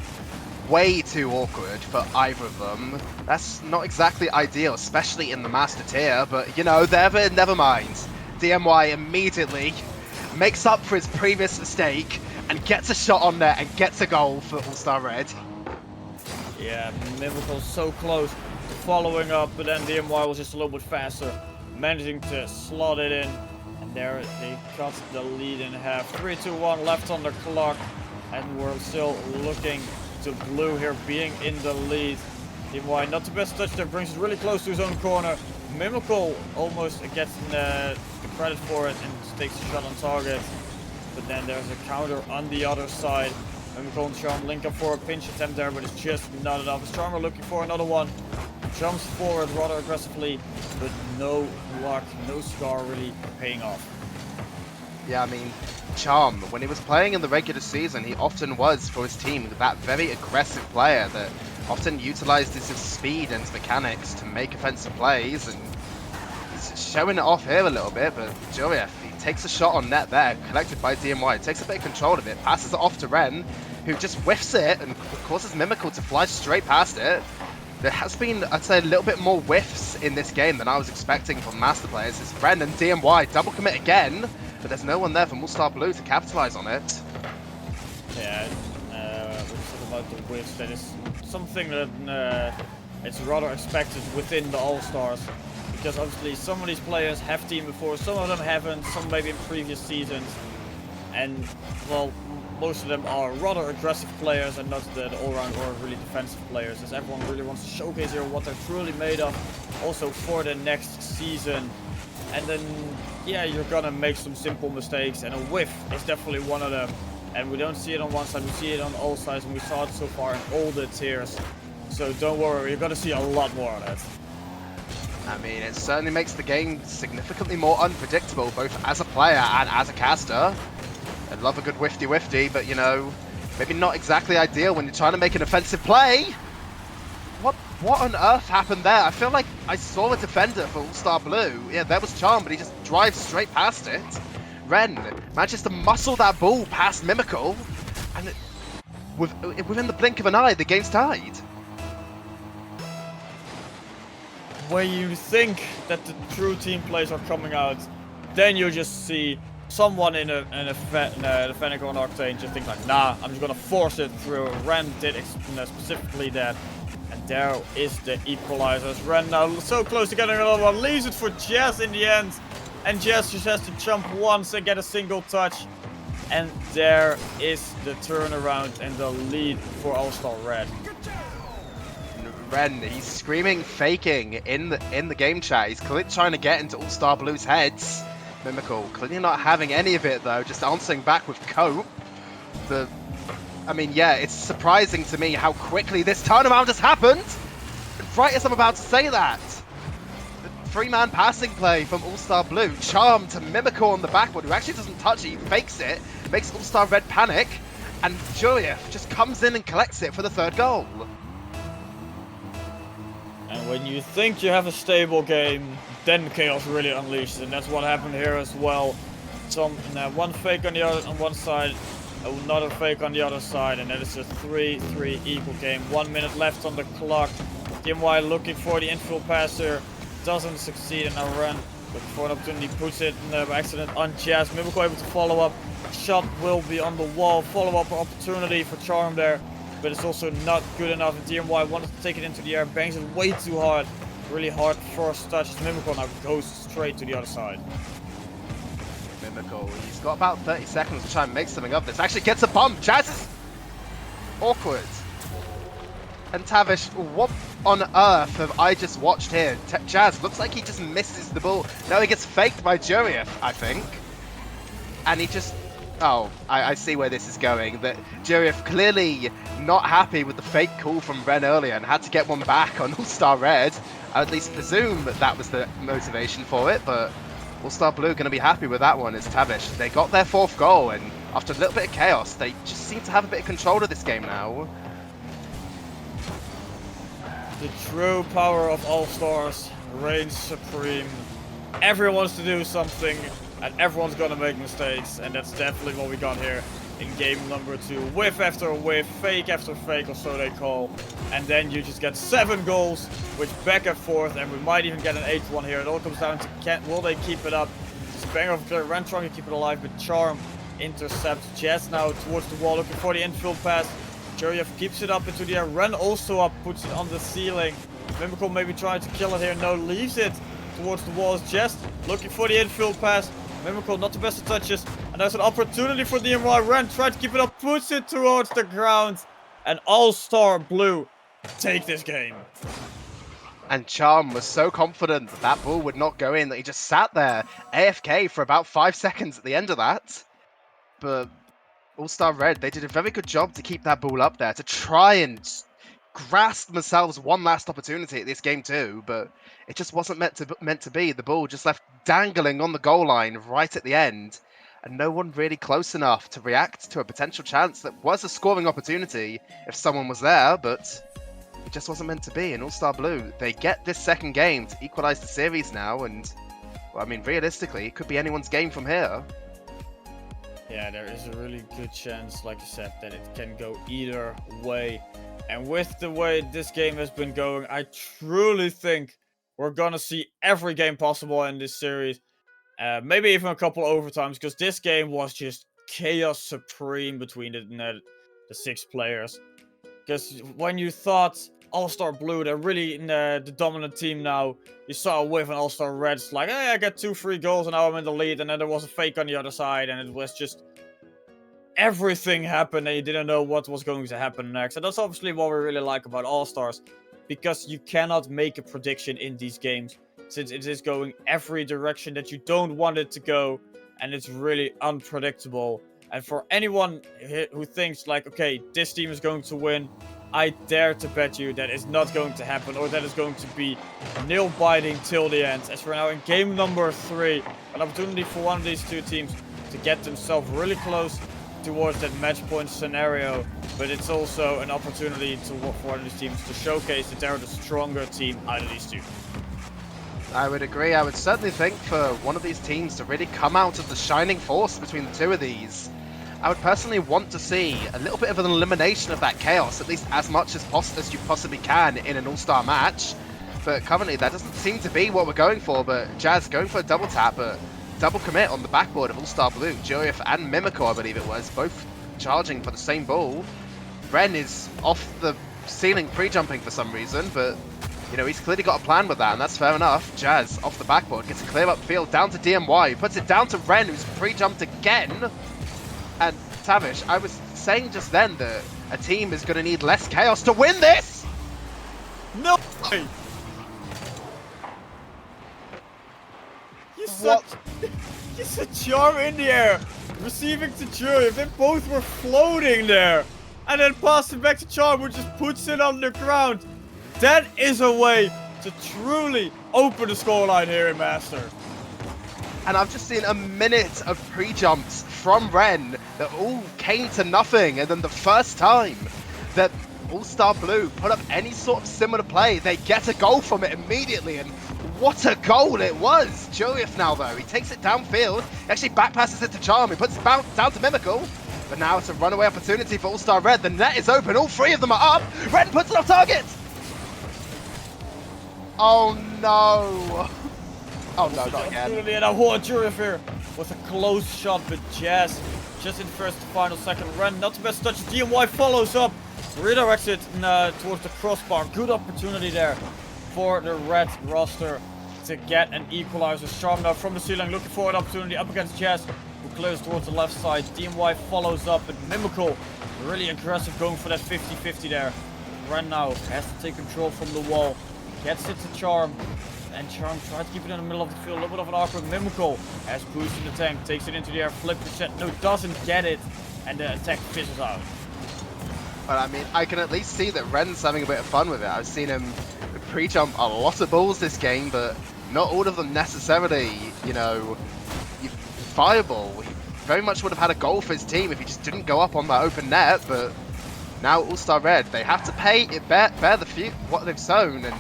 way too awkward for either of them. That's not exactly ideal, especially in the Master Tier, but you know, never mind. DMY immediately makes up for his previous mistake and gets a shot on there and gets a goal for All-Star Red. Yeah, Mimical's so close to following up, but then DMY was just a little bit faster, managing to slot it in, and there they cut the lead in half. 3-2-1 left on the clock, and we're still looking to Blue here being in the lead. DMY not the best touch there, brings it really close to his own corner. Mimical almost gets the credit for it and takes a shot on target, but then there's a counter on the other side. Mimical and Charm link up for a pinch attempt there, but it's just not enough. Charmer looking for another one, jumps forward rather aggressively, but no luck, no scar really paying off. Yeah, I mean, Charm, when he was playing in the regular season, he often was, for his team, that very aggressive player that often utilized his speed and mechanics to make offensive plays, and he's showing it off here a little bit. But Joyev, he takes a shot on net there, collected by DMY, takes a bit of control of it, passes it off to Ren, who just whiffs it and causes Mimical to fly straight past it. There has been, I'd say, a little bit more whiffs in this game than I was expecting from Master players. It's Ren and DMY double commit again, but there's no one there from All-Star Blue to capitalize on it. Yeah, we're talking about the whiffs. That is something that it's rather expected within the All-Stars, because obviously some of these players have teamed before, some of them haven't, some maybe in previous seasons, and well, most of them are rather aggressive players and not the all-round or really defensive players, as everyone really wants to showcase here what they're truly made of, also for the next season. And then, yeah, you're gonna make some simple mistakes, and a whiff is definitely one of them. And we don't see it on one side, we see it on all sides, and we saw it so far in all the tiers. So don't worry, you're gonna see a lot more of that. I mean, it certainly makes the game significantly more unpredictable, both as a player and as a caster. I love a good whifty, but you know, maybe not exactly ideal when you're trying to make an offensive play. What on earth happened there? I feel like I saw a defender for All-Star Blue. Yeah, there was Charm, but he just drives straight past it. Ren manages to muscle that ball past Mimical, and within the blink of an eye, the game's tied. When you think that the true team plays are coming out, then you just see someone in a Fennec or an Octane just think like, nah, I'm just gonna force it through. Ren did specifically that. And there is the equalizer. Ren now so close to getting another one. Leaves it for Jazz in the end. And Jazz just has to jump once and get a single touch. And there is the turnaround and the lead for All-Star Red. Ren, he's screaming, faking in the game chat. He's clearly trying to get into All-Star Blue's heads. Mimical clearly not having any of it though, just answering back with cope. I mean, yeah, it's surprising to me how quickly this turnaround has happened. Right as I'm about to say that. The three-man passing play from All-Star Blue. Charm to Mimical on the backboard, who actually doesn't touch it, he fakes it. Makes All-Star Red panic. And Juriev just comes in and collects it for the third goal. And when you think you have a stable game, then chaos really unleashes, and that's what happened here as well. One fake on one side, another fake on the other side, and that is a 3-3 equal game. 1 minute left on the clock. DMY looking for the infield pass here, doesn't succeed, and now Ren looking for an opportunity, puts it by accident on Jazz. Mimical able to follow up. Shot will be on the wall. Follow-up opportunity for Charm there, but it's also not good enough. And DMY wanted to take it into the air, bangs it way too hard. Really hard first touch. Mimical now goes straight to the other side. Mimical, he's got about 30 seconds to try and make something of this. Actually gets a bump. Jazz is awkward. And Tavish, what on earth have I just watched here? Jazz looks like he just misses the ball. Now he gets faked by Juriev, I think. And he just... Oh, I see where this is going. That Juriev clearly not happy with the fake call from Ren earlier and had to get one back on All-Star Red. I would at least presume that was the motivation for it, but All-Star Blue going to be happy with that one as Tavish. They got their fourth goal, and after a little bit of chaos, they just seem to have a bit of control of this game now. The true power of All-Stars reigns supreme. Everyone wants to do something, and everyone's gonna make mistakes, and that's definitely what we got here in game number 2. Whiff after whiff, fake after fake, or so they call. And then you just get 7 goals, which back and forth, and we might even get an 8th one here. It all comes down to will they keep it up? Just bang over clear, Ren trying to keep it alive, but Charm intercepts. Jazz now towards the wall, looking for the infield pass. Juriev keeps it up into the air. Ren also up, puts it on the ceiling. Mimical maybe trying to kill it here. No, leaves it towards the walls. Jazz looking for the infield pass. Mimical, not the best of touches. And there's an opportunity for DMY. Ren tried to keep it up, puts it towards the ground. And All-Star Blue take this game. And Charm was so confident that that ball would not go in that he just sat there AFK for about 5 seconds at the end of that. But All-Star Red, they did a very good job to keep that ball up there, to try and grasp themselves one last opportunity at this game too, but it just wasn't meant to be. The ball just left dangling on the goal line right at the end, and no one really close enough to react to a potential chance that was a scoring opportunity if someone was there, but it just wasn't meant to be. And All-Star Blue, they get this second game to equalize the series now, and well, I mean, realistically, it could be anyone's game from here. Yeah, there is a really good chance, like you said, that it can go either way. And with the way this game has been going, I truly think we're gonna see every game possible in this series. Maybe even a couple overtimes, because this game was just chaos supreme between the 6 players. Because when you thought All-Star Blue, they're really the dominant team now, you saw with an All-Star Red, it's like, hey, I got 2 free goals and now I'm in the lead, and then there was a fake on the other side, and it was just... everything happened and you didn't know what was going to happen next. And that's obviously what we really like about All-Stars, because you cannot make a prediction in these games, since it is going every direction that you don't want it to go, and it's really unpredictable. And for anyone who thinks like, okay, this team is going to win, I dare to bet you that is not going to happen, or that is going to be nail-biting till the end. As we're now in game number 3, an opportunity for one of these 2 teams to get themselves really close towards that match point scenario, but it's also an opportunity for one of these teams to showcase that they're the stronger team out of these 2. I would agree. I would certainly think for one of these teams to really come out as the shining force between the 2 of these. I would personally want to see a little bit of an elimination of that chaos, at least as much as you possibly can in an all-star match. But currently that doesn't seem to be what we're going for, but Jazz going for a double tap, but double commit on the backboard of All-Star Blue. Juriev and Mimical, I believe it was, both charging for the same ball. Ren is off the ceiling pre-jumping for some reason, but you know, he's clearly got a plan with that, and that's fair enough. Jazz off the backboard gets a clear up field down to DMY, puts it down to Ren, who's pre-jumped again. And Tavish, I was saying just then that a team is going to need less chaos to win this! No way! What? You said Charm in the air, receiving to Jury. They both were floating there. And then pass it back to Charm, who just puts it on the ground. That is a way to truly open the scoreline here in Master. And I've just seen a minute of pre-jumps from Ren that all came to nothing. And then the first time that All-Star Blue put up any sort of similar play, they get a goal from it immediately. And what a goal it was! Juriev now, though, he takes it downfield. He actually back passes it to Charm. He puts it down to Mimical. But now it's a runaway opportunity for All-Star Red. The net is open. All three of them are up. Ren puts it off target. Oh, no. Oh, no, not again. And a whole Juriev here with a close shot, but Jazz just in first to final second. Ren, not the best touch. DMY follows up. Redirects it towards the crossbar. Good opportunity there for the red roster to get an equalizer. Charm now from the ceiling, looking for an opportunity up against Jazz, who clears towards the left side. DMY follows up, but Mimical really aggressive, going for that 50-50 there. Ren now has to take control from the wall, gets it to Charm, and Charm tries to keep it in the middle of the field. A little bit of an awkward. Mimical has boosted the tank, takes it into the air, flip the set, no, doesn't get it, and the attack fizzles out. But I mean, I can at least see that Ren's having a bit of fun with it. I've seen him pre-jump a lot of balls this game, but not all of them necessarily, you know, viable. He very much would have had a goal for his team if he just didn't go up on that open net, but now All-Star Red, they have to bear what they've sown, and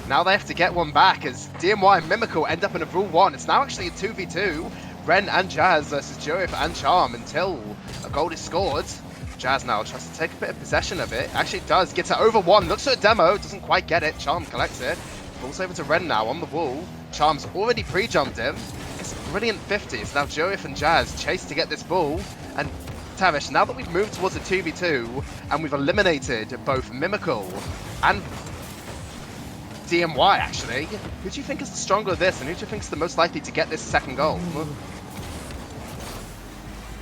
now they have to get one back as DMY and Mimical end up in a Rule 1. It's now actually a 2v2, Ren and Jazz versus Juriev and Charm until a goal is scored. Jazz now tries to take a bit of possession of it. Actually does, gets it over one, looks at a demo, doesn't quite get it. Charm collects it, falls over to Ren now on the wall. Charm's already pre-jumped him. It's a brilliant 50s. Now Juriev and Jazz chase to get this ball. And Tavish, now that we've moved towards a 2v2 and we've eliminated both Mimical and DMY actually, who do you think is the stronger of this and who do you think is the most likely to get this second goal?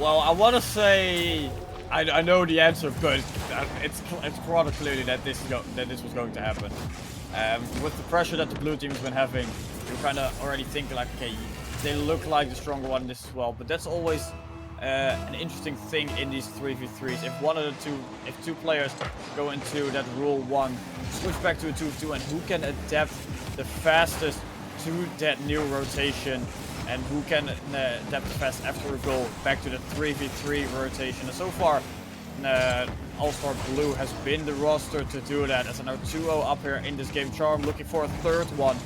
Well, I want to say I know the answer, but it's rather clearly that this was going to happen. With the pressure that the blue team has been having, you kind of already think like, okay, they look like the stronger one in this as well. But that's always an interesting thing in these 3v3s. If two players go into that Rule 1, switch back to a 2v2, and who can adapt the fastest to that new rotation, and who can adapt the fast after a goal back to the 3v3 rotation. And so far, All-Star Blue has been the roster to do that. As a now 2-0 up here in this game. Charm looking for a third one.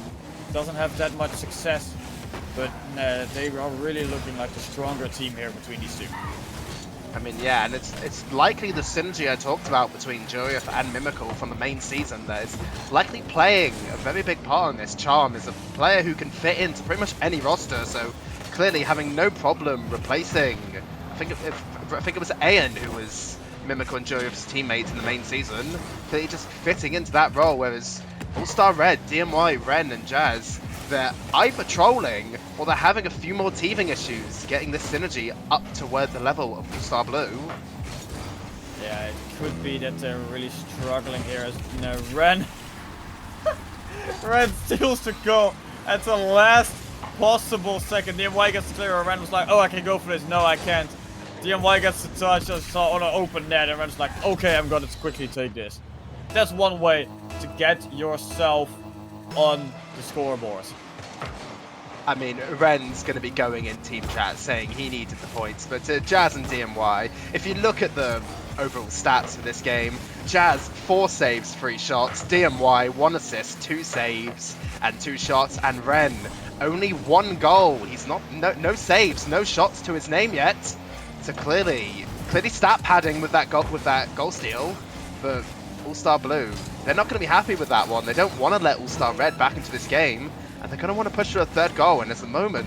Doesn't have that much success, but they are really looking like the stronger team here between these two. I mean, yeah, and it's likely the synergy I talked about between Juriev and Mimical from the main season that is likely playing a very big part in this. Charm is a player who can fit into pretty much any roster, so clearly having no problem replacing, I think it was Ayan who was Mimical and Juriev's teammate in the main season, clearly just fitting into that role, whereas All-Star Red, DMY, Ren and Jazz, they're either trolling or they're having a few more teething issues getting this synergy up to where the level of All-Star Blue. Yeah, it could be that they're really struggling here as Ren steals the goal at the last possible second. DMY gets clear, Ren was like, oh, I can go for this. No, I can't. DMY gets the touch on an open net, and Ren's like, okay, I'm gonna quickly take this. That's one way to get yourself on the scoreboard. I mean, Ren's going to be going in team chat saying he needed the points, but Jazz and DMY, if you look at the overall stats for this game, Jazz 4 saves, 3 shots, DMY 1 assist, 2 saves and 2 shots, and Ren only 1 goal. He's no saves, no shots to his name yet. So clearly stat padding with that goal steal, but All-Star Blue, they're not going to be happy with that one. They don't want to let All-Star Red back into this game, and they're going to want to push for a third goal, and at the moment,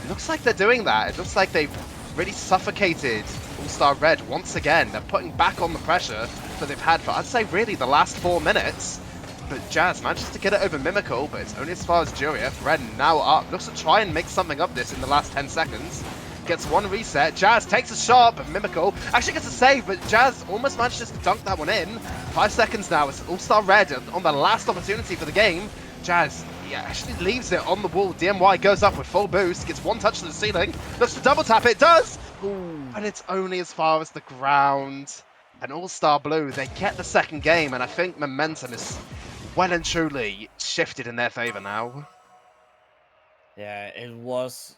it looks like they're doing that. It looks like they've really suffocated All-Star Red once again. They're putting back on the pressure that they've had for, I'd say, really the last 4 minutes. But Jazz manages to get it over Mimical, but it's only as far as Juriev. Red now up, looks to try and make something of this in the last 10 seconds. gets one reset. Jazz takes a shot, but Mimical actually gets a save, but Jazz almost manages to dunk that one in. 5 seconds now. It's All-Star Red on the last opportunity for the game. Jazz, he actually leaves it on the wall. DMY goes up with full boost, gets one touch to the ceiling. Looks to double tap, it does! Ooh, but it's only as far as the ground. And All-Star Blue, they get the second game, and I think momentum is well and truly shifted in their favor now. Yeah, it was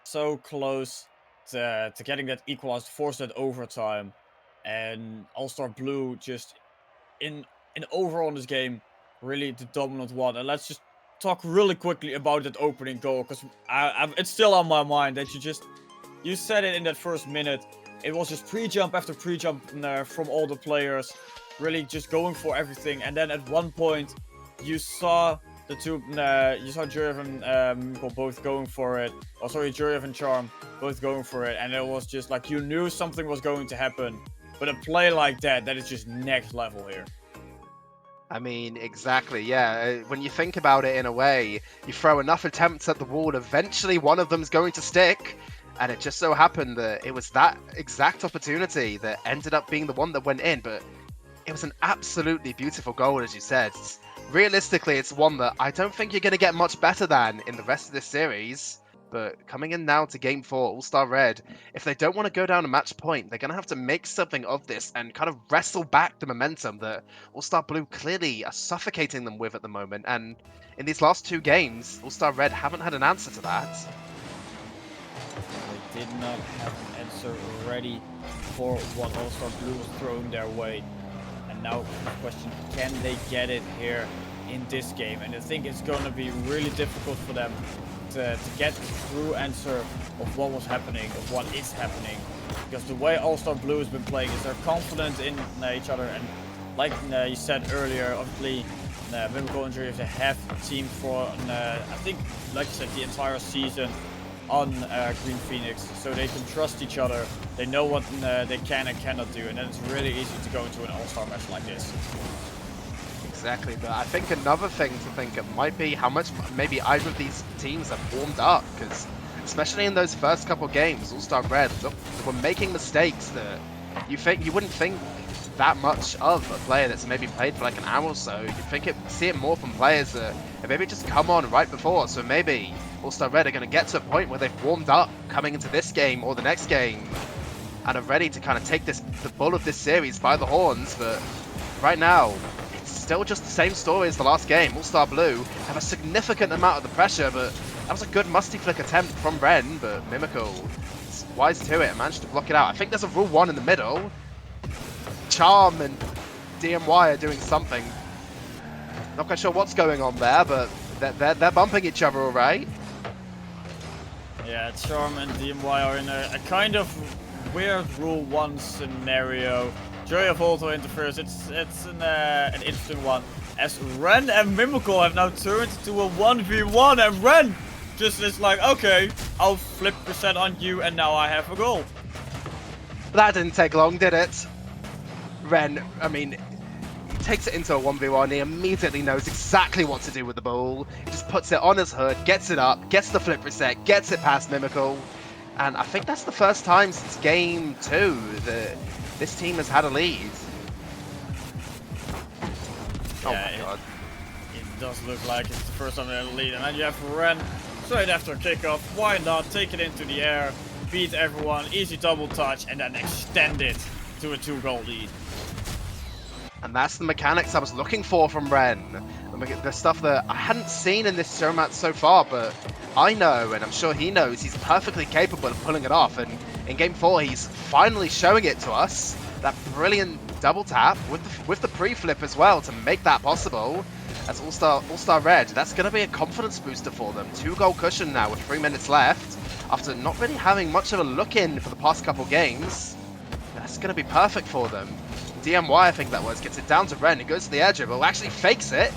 so close to getting that equalized, forced that overtime, and All-Star Blue just in overall in this game really the dominant one. And let's just talk really quickly about that opening goal, because it's still on my mind that you said it in that first minute. It was just pre-jump after pre-jump from all the players, really just going for everything. And then at one point, you saw the two, you saw Juryev and both going for it. Oh, sorry, Juryev and Charm both going for it. And it was just like you knew something was going to happen. But a play like that is just next level here. I mean, exactly, yeah. When you think about it in a way, you throw enough attempts at the wall, eventually one of them's going to stick. And it just so happened that it was that exact opportunity that ended up being the one that went in. But it was an absolutely beautiful goal, as you said. Realistically, it's one that I don't think you're going to get much better than in the rest of this series. But coming in now to Game 4, All-Star Red, if they don't want to go down a match point, they're going to have to make something of this and kind of wrestle back the momentum that All-Star Blue clearly are suffocating them with at the moment. And in these last 2 games, All-Star Red haven't had an answer to that. They did not have an answer ready for what All-Star Blue was throwing their way. And now the question, can they get it here in this game? And I think it's going to be really difficult for them to get a true answer of what was happening, of what is happening. Because the way All-Star Blue has been playing is they're confident in each other. And like you said earlier, obviously, Mimical and Juryev have teamed for, I think, like you said, the entire season on Green Phoenix, so they can trust each other. They know what they can and cannot do, and then it's really easy to go into an all-star match like this. Exactly, but I think another thing to think of might be how much maybe either of these teams have warmed up, because especially in those first couple games, All-Star Red were making mistakes that you wouldn't think that much of a player that's maybe played for like an hour or so. You'd see it more from players that have maybe just come on right before, so maybe All-Star Red are going to get to a point where they've warmed up coming into this game or the next game and are ready to kind of take the bull of this series by the horns. But right now, it's still just the same story as the last game. All-Star Blue have a significant amount of the pressure, but that was a good musty flick attempt from Ren, but Mimical is wise to it and managed to block it out. I think there's a Rule 1 in the middle. Charm and DMY are doing something. Not quite sure what's going on there, but they're bumping each other all right. Yeah, Charm and DMY are in a kind of weird Rule 1 scenario. Juryev also interferes. It's an interesting one, as Ren and Mimical have now turned to a 1v1, and Ren just is like, okay, I'll flip percent on you, and now I have a goal. That didn't take long, did it? Ren, I mean, he takes it into a 1v1, he immediately knows exactly what to do with the ball. He just puts it on his hood, gets it up, gets the flip reset, gets it past Mimical. And I think that's the first time since game 2 that this team has had a lead. Oh Yeah, my god. It does look like it's the first time they had a lead. And then you have Ren straight after kickoff. Why not take it into the air, beat everyone, easy double touch, and then extend it to a 2-goal lead. And that's the mechanics I was looking for from Ren. The stuff that I hadn't seen in this Showmatch so far, but I know, and I'm sure he knows, he's perfectly capable of pulling it off. And in Game 4, he's finally showing it to us. That brilliant double tap with the pre-flip as well to make that possible. That's All-Star Red. That's going to be a confidence booster for them. 2-goal cushion now with 3 minutes left. After not really having much of a look in for the past couple games, that's going to be perfect for them. DMY, I think that was, gets it down to Ren. He goes to the edge of it, actually fakes it.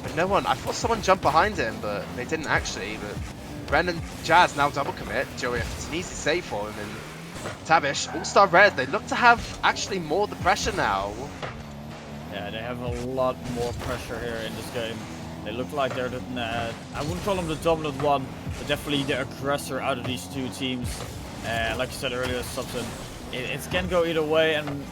But no one, I thought someone jumped behind him, but they didn't actually. But Ren and Jazz now double commit. Joey, it's an easy save for him. And Tavish, All-Star Red, they look to have actually more the pressure now. Yeah, they have a lot more pressure here in this game. They look like they're the, I wouldn't call them the dominant one, but definitely the aggressor out of these two teams. And like you said earlier, something it can go either way, and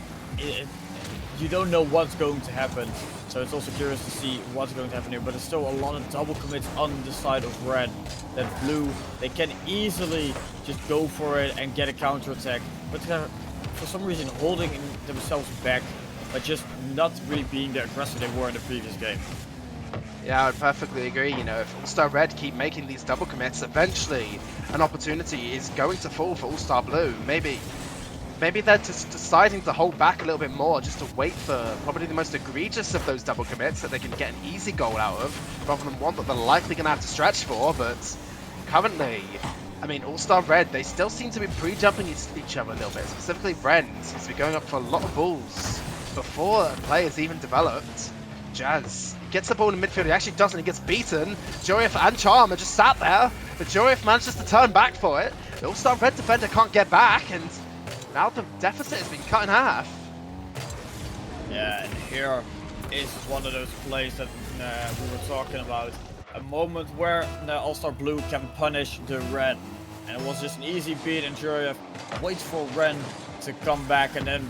you don't know what's going to happen. So it's also curious to see what's going to happen here. But there's still a lot of double commits on the side of red. That blue, they can easily just go for it and get a counter attack. But they're for some reason holding themselves back by just not really being the aggressive they were in the previous game. Yeah, I would perfectly agree. You know, if All-Star Red keep making these double commits, eventually an opportunity is going to fall for All-Star Blue. Maybe they're just deciding to hold back a little bit more just to wait for probably the most egregious of those double commits that they can get an easy goal out of, rather than one that they're likely going to have to stretch for. But currently, I mean, All-Star Red, they still seem to be pre-jumping each other a little bit. Specifically, Ren seems to be going up for a lot of balls before players even developed. Jazz gets the ball in midfield. He actually doesn't. He gets beaten. Joyef and Charm are just sat there. But Joyef manages to turn back for it. The All-Star Red defender can't get back, and now the deficit has been cut in half. Yeah, and here is one of those plays that we were talking about. A moment where the All-Star Blue can punish the red. And it was just an easy beat, and Juryev waits for Ren to come back and then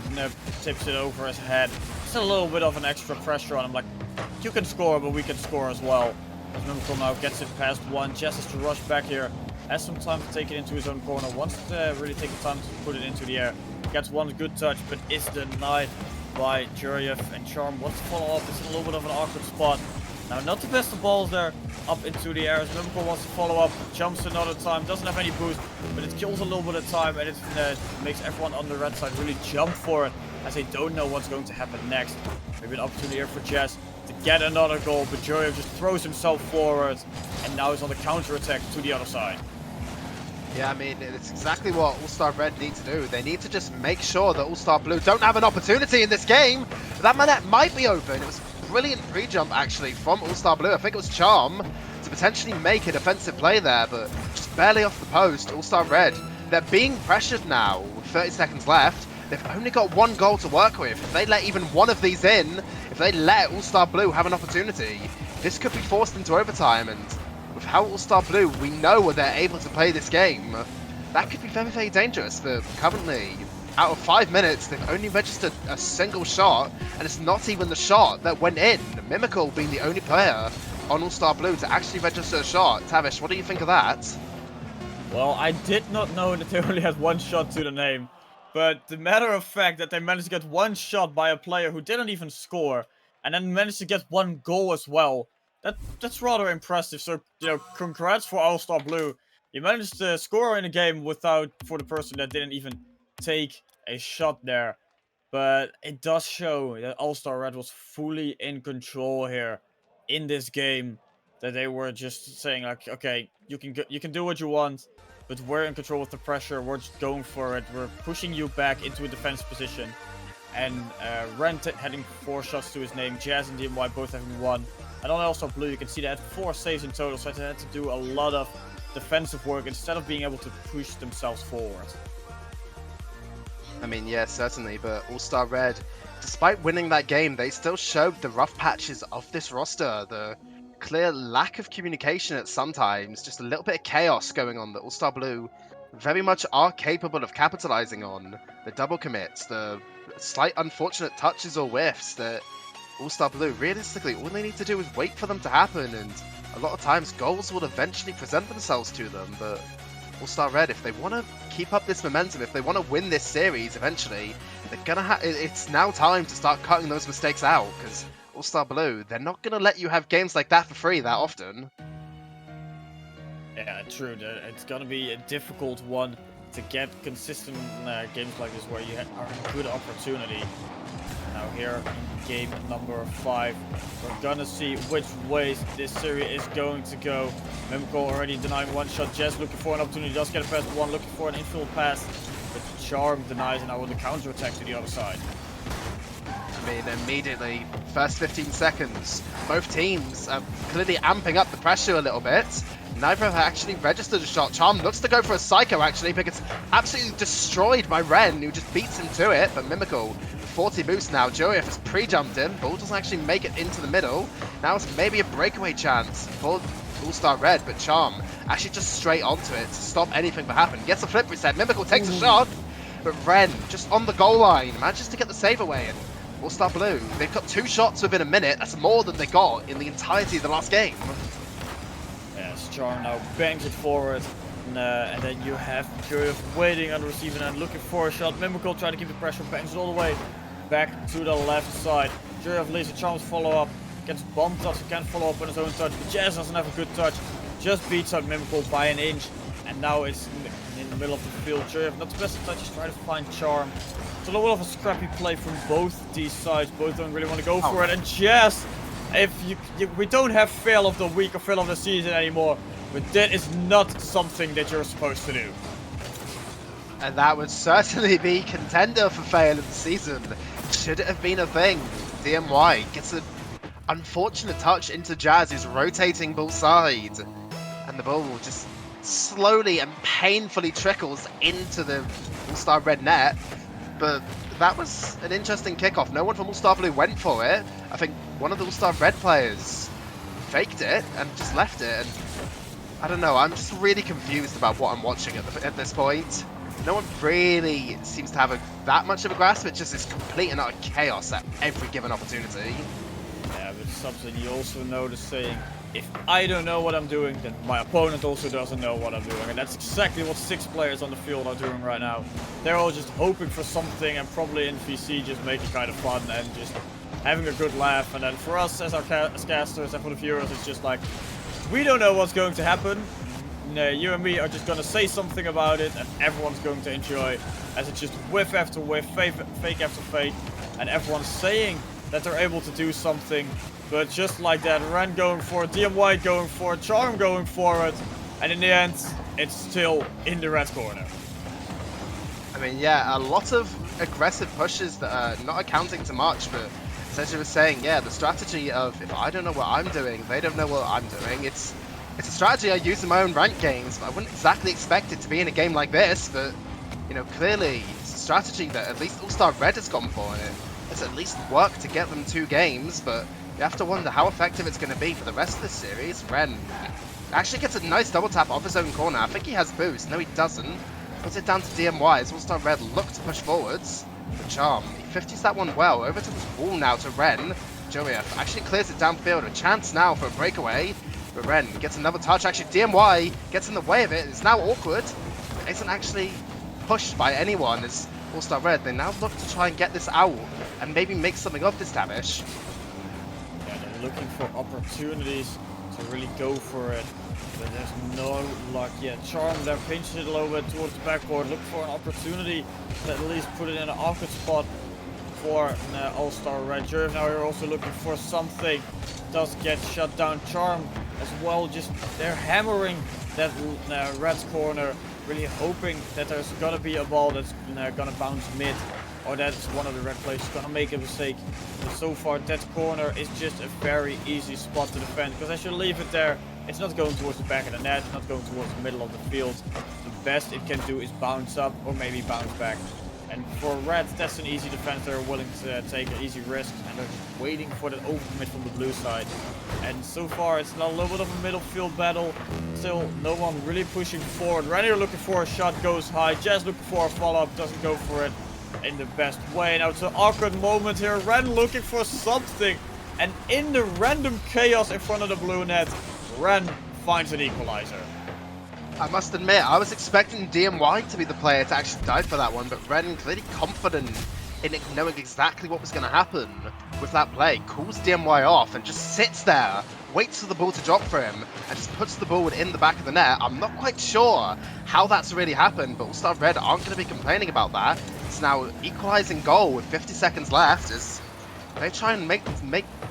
tips it over his head. Just a little bit of an extra pressure on him, like, you can score, but we can score as well. As Mimikol now gets it past one, Jess has to rush back here. Has some time to take it into his own corner, wants to really take the time to put it into the air. Gets one good touch, but is denied by Juryev, and Charm wants to follow up. It's a little bit of an awkward spot. Now, not the best of balls there, up into the air. As Mimikol wants to follow up, jumps another time, doesn't have any boost, but it kills a little bit of time, and it makes everyone on the red side really jump for it, as they don't know what's going to happen next. Maybe an opportunity here for Jess to get another goal, but Juryev just throws himself forward, and now he's on the counter attack to the other side. Yeah, I mean, it's exactly what All-Star Red need to do. They need to just make sure that All-Star Blue don't have an opportunity in this game. That net might be open. It was a brilliant pre-jump, actually, from All-Star Blue. I think it was Charm to potentially make a defensive play there, but just barely off the post. All-Star Red, they're being pressured now with 30 seconds left. They've only got one goal to work with. If they let even one of these in, if they let All-Star Blue have an opportunity, this could be forced into overtime, and with how All-Star Blue, we know they're able to play this game, that could be very, very dangerous. But currently, out of 5 minutes, they've only registered a single shot, and it's not even the shot that went in. Mimikol being the only player on All-Star Blue to actually register a shot. Tavish, what do you think of that? Well, I did not know that they only had one shot to the name. But the matter of fact that they managed to get one shot by a player who didn't even score, and then managed to get one goal as well, that's rather impressive. So, you know, congrats for All-Star Blue. You managed to score in a game for the person that didn't even take a shot there. But it does show that All-Star Red was fully in control here in this game. That they were just saying, like, okay, you can do what you want, but we're in control with the pressure. We're just going for it. We're pushing you back into a defense position. And Ren having 4 shots to his name. Jazz and DMY both having 1. And on All-Star Blue, you can see they had 4 saves in total. So they had to do a lot of defensive work instead of being able to push themselves forward. I mean, yeah, certainly. But All-Star Red, despite winning that game, they still showed the rough patches of this roster. The clear lack of communication at sometimes, just a little bit of chaos going on that All-Star Blue very much are capable of capitalizing on. The double commits, the slight unfortunate touches or whiffs that All-Star Blue, realistically, all they need to do is wait for them to happen, and a lot of times goals will eventually present themselves to them. But All-Star Red, if they want to keep up this momentum, if they want to win this series eventually, they're gonna it's now time to start cutting those mistakes out, because All-Star Blue, they're not going to let you have games like that for free that often. Yeah, true. It's going to be a difficult one to get consistent games like this where you are a good opportunity. Now here in game number 5, we're going to see which ways this series is going to go. Mimikol already denying 1 shot. Jess looking for an opportunity, does get a past 1, looking for an infield pass. But Charm denies, and now with the counter attack to the other side. I mean, immediately, first 15 seconds, both teams are clearly amping up the pressure a little bit. Neither have actually registered a shot. Charm looks to go for a Psycho, actually, but gets absolutely destroyed by Ren, who just beats him to it. But Mimikol, 40 boost now. Joyef has pre-jumped him. Ball doesn't actually make it into the middle. Now it's maybe a breakaway chance for All-Star Red, but Charm actually just straight onto it to stop anything from happening. Gets a flip reset, Mimical takes a shot, but Ren, just on the goal line, manages to get the save away, and All-Star Blue, they've got 2 shots within a minute. That's more than they got in the entirety of the last game. Yes, Charm now bangs it forward. And then you have Curve waiting on the receiving end, looking for a shot. Mimical trying to keep the pressure, bangs it all the way back to the left side. Curve leaves a Charm's follow up, gets bomb touch, he can't follow up on his own touch. But Jazz doesn't have a good touch, just beats out Mimical by an inch. And now it's in the middle of the field. Curve, not the best of touches, trying to find Charm. It's a little bit of a scrappy play from both these sides. Both don't really want to go for it. And Jazz, if we don't have fail of the week or fail of the season anymore. But that is not something that you're supposed to do. And that would certainly be contender for fail of the season. Should it have been a thing? DMY gets an unfortunate touch into Jazz, who's rotating ball side. And the ball just slowly and painfully trickles into the All-Star Red net. But that was an interesting kickoff. No one from All-Star Blue went for it. I think one of the All-Star Red players faked it and just left it. And I don't know, I'm just really confused about what I'm watching at this point. No one really seems to have that much of a grasp. It just is complete and utter chaos at every given opportunity. Yeah, but something you also notice saying, if I don't know what I'm doing, then my opponent also doesn't know what I'm doing. And that's exactly what 6 players on the field are doing right now. They're all just hoping for something, and probably in VC just making kind of fun and just having a good laugh. And then for us as casters and for the viewers, it's just like, we don't know what's going to happen. No, you and me are just going to say something about it, and everyone's going to enjoy, as it's just whiff after whiff, fake after fake, and everyone's saying that they're able to do something. But just like that, Ren going for it, DMY going for it, Charm going for it, and in the end, it's still in the red corner. I mean, yeah, a lot of aggressive pushes that are not accounting to much, but as you were saying, yeah, the strategy of, if I don't know what I'm doing, they don't know what I'm doing, it's a strategy I use in my own ranked games, but I wouldn't exactly expect it to be in a game like this. But, you know, clearly it's a strategy that at least All-Star Red has gone for, and it's at least worked to get them 2 games, but you have to wonder how effective it's going to be for the rest of the series. Ren actually gets a nice double tap off his own corner. I think he has boost. No, he doesn't. Puts it down to DMY as All-Star Red look to push forwards. The Charm, he 50s that one well. Over to this wall now to Ren. Joeyf actually clears it downfield. A chance now for a breakaway. But Ren gets another touch. Actually, DMY gets in the way of it. It's now awkward. It isn't actually pushed by anyone. It's All-Star Red. They now look to try and get this out and maybe make something of this damage. Yeah, they're looking for opportunities to really go for it. But there's no luck yet. Charm there pinches it a little bit towards the backboard. Look for an opportunity to at least put it in an awkward spot for All-Star Red. Jerv now here also looking for something. Does get shut down. Charm as well, just they're hammering that Red's corner, really hoping that there's gonna be a ball that's gonna bounce mid, or that one of the red players is gonna make a mistake. But so far that corner is just a very easy spot to defend, because as you leave it there, it's not going towards the back of the net, it's not going towards the middle of the field. The best it can do is bounce up or maybe bounce back. And for Red, that's an easy defense. They're willing to take an easy risk, and they're just waiting for that overcommit from the blue side. And so far, it's not a little bit of a middle field battle. Still, no one really pushing forward. Renner looking for a shot, goes high. Jazz looking for a follow-up, doesn't go for it in the best way. Now it's an awkward moment here. Ren looking for something, and in the random chaos in front of the blue net, Ren finds an equalizer. I must admit, I was expecting DMY to be the player to actually die for that one, but Ren clearly confident in it, knowing exactly what was going to happen with that play, calls DMY off and just sits there, waits for the ball to drop for him, and just puts the ball in the back of the net. I'm not quite sure how that's really happened, but All-Star Red aren't going to be complaining about that. It's now equalizing goal with 50 seconds left as they try and make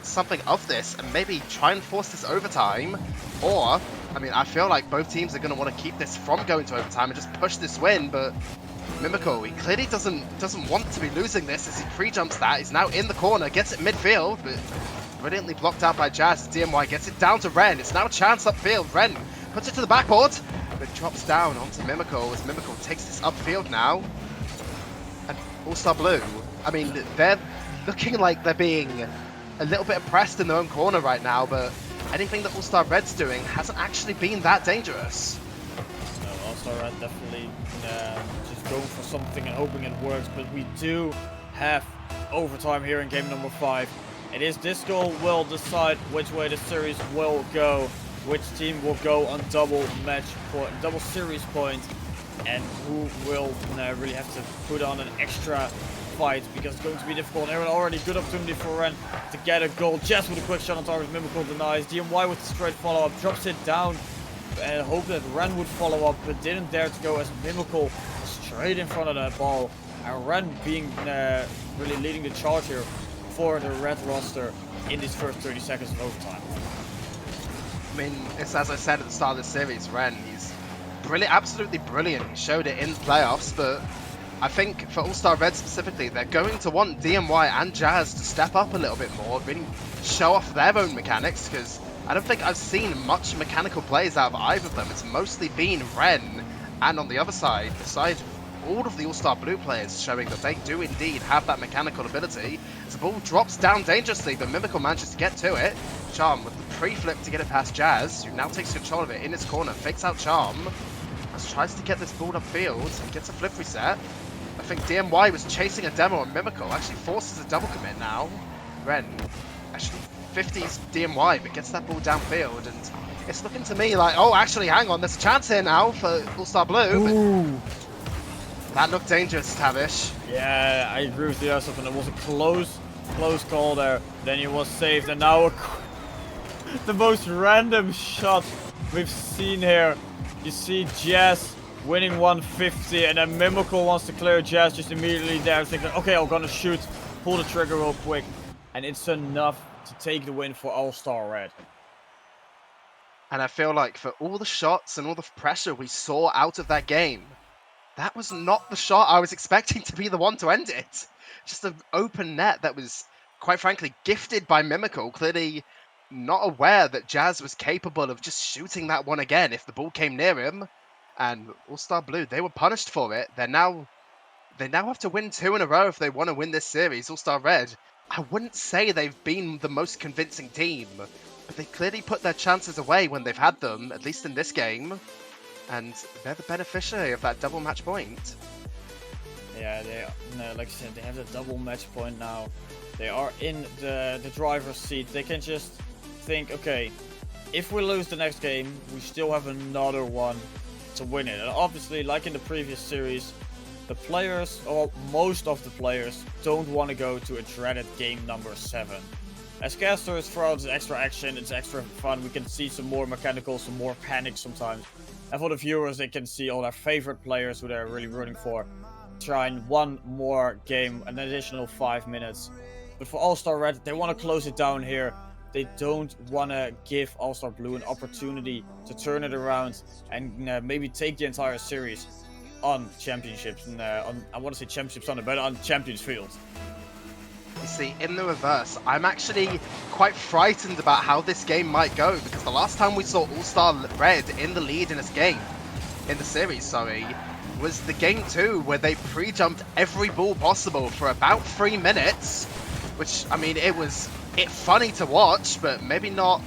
something of this and maybe try and force this overtime. Or, I mean, I feel like both teams are going to want to keep this from going to overtime and just push this win, but Mimical, he clearly doesn't want to be losing this as he pre-jumps that. He's now in the corner, gets it midfield, but brilliantly blocked out by Jazz. DMY gets it down to Ren. It's now a chance upfield. Ren puts it to the backboard, but drops down onto Mimical as Mimical takes this upfield now. And All-Star Blue, I mean, they're looking like they're being a little bit oppressed in their own corner right now, but anything that All-Star Red's doing hasn't actually been that dangerous. No, All-Star Red definitely just going for something and hoping it works, but we do have overtime here in game number 5. It is this goal will decide which way the series will go, which team will go on double series points, and who will really have to put on an extra fight, because it's going to be difficult. And already good opportunity for Ren to get a goal. Just with a quick shot on target, Mimical denies. DMY with the straight follow-up, drops it down and hope that Ren would follow up, but didn't dare to go as Mimical straight in front of that ball. And Ren being really leading the charge here for the red roster in these first 30 seconds of overtime. I mean, it's as I said at the start of the series, Ren, he's brilliant, absolutely brilliant. He showed it in the playoffs, but I think for All-Star Red specifically, they're going to want DMY and Jazz to step up a little bit more, really show off their own mechanics, because I don't think I've seen much mechanical plays out of either of them. It's mostly been Ren, and on the other side, besides all of the All-Star Blue players showing that they do indeed have that mechanical ability. As the ball drops down dangerously, but Mimical manages to get to it. Charm with the pre-flip to get it past Jazz, who now takes control of it in his corner, fakes out Charm, as tries to get this ball upfield and gets a flip reset. I think DMY was chasing a demo on Mimical, actually forces a double commit now. Ren actually 50s DMY, but gets that ball downfield, and it's looking to me like, oh, actually, hang on, there's a chance here now for All-Star Blue. But that looked dangerous, Tavish. Yeah, I agree with you, Yusuf, and it was a close call there. Then he was saved, and now the most random shot we've seen here. You see Jazz winning 150, and then Mimical wants to clear Jazz just immediately there, thinking, okay, I'm gonna shoot, pull the trigger real quick, and it's enough to take the win for All-Star Red. And I feel like for all the shots and all the pressure we saw out of that game, that was not the shot I was expecting to be the one to end it. Just an open net that was, quite frankly, gifted by Mimical, clearly not aware that Jazz was capable of just shooting that one again if the ball came near him. And All-Star Blue, they were punished for it. They now have to win 2 in a row if they want to win this series. All-Star Red, I wouldn't say they've been the most convincing team, but they clearly put their chances away when they've had them, at least in this game. And they're the beneficiary of that double match point. Yeah, like I said, they have the double match point now. They are in the driver's seat. They can just think, okay, if we lose the next game, we still have another one to win it. And obviously, like in the previous series, the players, or most of the players, don't want to go to a dreaded game number 7. As casters, throw out extra action, it's extra fun. We can see some more mechanical, some more panic sometimes. And for the viewers, they can see all their favorite players who they're really rooting for trying one more game, an additional 5 minutes. But for All-Star Red, they want to close it down here. They don't want to give All-Star Blue an opportunity to turn it around and maybe take the entire series on championships. And I want to say championships on it, but on Champions Field. You see, in the reverse, I'm actually quite frightened about how this game might go, because the last time we saw All-Star Red in the lead in this game, in the series, sorry, was the game 2, where they pre-jumped every ball possible for about 3 minutes, which, I mean, it's funny to watch, but maybe not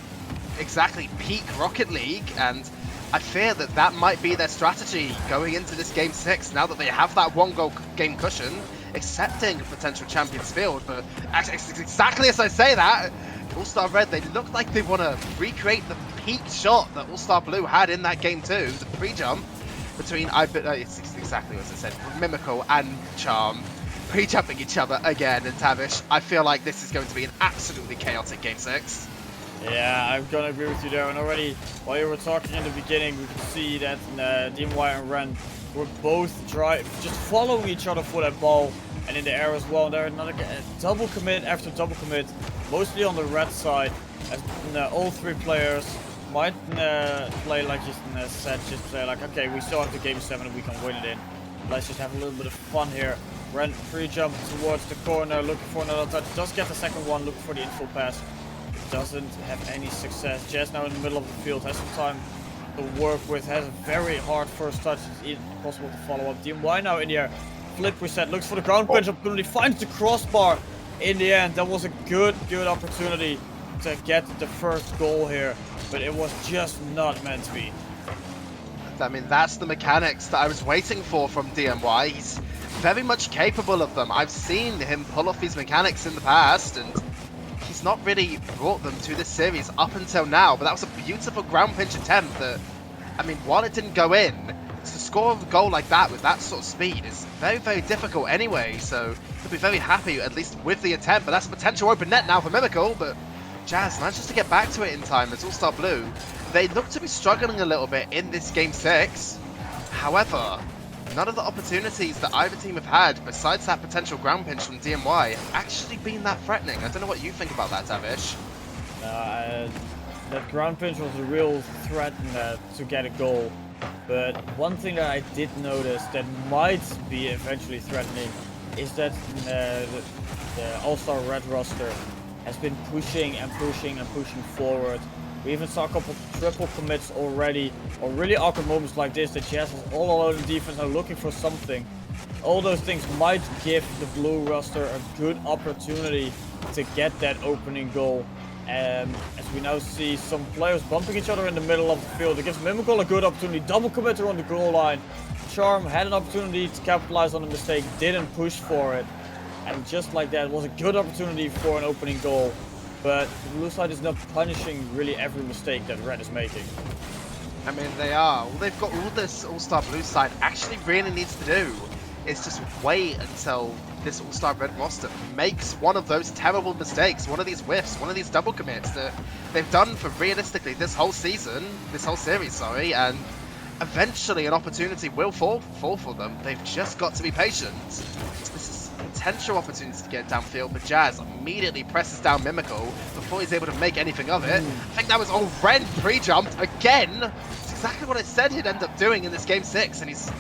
exactly peak Rocket League, and I fear that that might be their strategy going into this game 6, now that they have that 1-goal game cushion, accepting a potential Champions Field. But actually, exactly as I say that, All-Star Red, they look like they want to recreate the peak shot that All-Star Blue had in that game 2, the pre-jump between, it's exactly as I said, Mimical and Charm, pre-jumping each other again. And Tavish, I feel like this is going to be an absolutely chaotic game 6. Yeah, I'm gonna agree with you there. And already, while you were talking in the beginning, we could see that DMY and Ren were both just following each other for that ball and in the air as well. And there another double commit after double commit, mostly on the red side, as all 3 players might play like just said, just play like, okay, we still have the game 7 and we can win it in. Let's just have a little bit of fun here. Ren pre-jump towards the corner, looking for another touch. Does get the second one, looking for the infield pass. Doesn't have any success. Jazz now in the middle of the field, has some time to work with, has a very hard first touch. It's impossible to follow up. DMY now in the air, flip reset, looks for the ground punch opportunity, finds the crossbar in the end. That was a good opportunity to get the first goal here, but it was just not meant to be. I mean, that's the mechanics that I was waiting for from DMY. He's very much capable of them. I've seen him pull off these mechanics in the past, and he's not really brought them to this series up until now, but that was a beautiful ground pinch attempt that, I mean, while it didn't go in, to score a goal like that with that sort of speed is very, very difficult anyway, so he'll be very happy, at least with the attempt, but that's a potential open net now for Mimical, but Jazz manages to get back to it in time as All-Star Blue. They look to be struggling a little bit in this Game 6. However, none of the opportunities that either team have had, besides that potential ground pinch from DMY, have actually been that threatening. I don't know what you think about that, Tavish. That ground pinch was a real threat to get a goal. But one thing that I did notice that might be eventually threatening is that the All-Star Red roster has been pushing and pushing and pushing forward. We even saw a couple of triple commits already, or really awkward moments like this that Jazz is all alone in defense and looking for something. All those things might give the blue roster a good opportunity to get that opening goal. As we now see some players bumping each other in the middle of the field, it gives Mimical a good opportunity. Double committer on the goal line. Charm had an opportunity to capitalize on the mistake, didn't push for it. And just like that, it was a good opportunity for an opening goal. But the blue side is not punishing really every mistake that Red is making. I mean, they are. All they've got, all this All-Star Blue side actually really needs to do is just wait until this All-Star Red roster makes one of those terrible mistakes, one of these whiffs, one of these double commits that they've done for realistically this whole season, this whole series, sorry, and eventually an opportunity will fall for them. They've just got to be patient. This is a potential opportunity to get downfield, but Jazz immediately presses down Mimical before he's able to make anything of it. I think that was all Ren pre-jumped again. It's exactly what I said he'd end up doing in this Game 6, and he's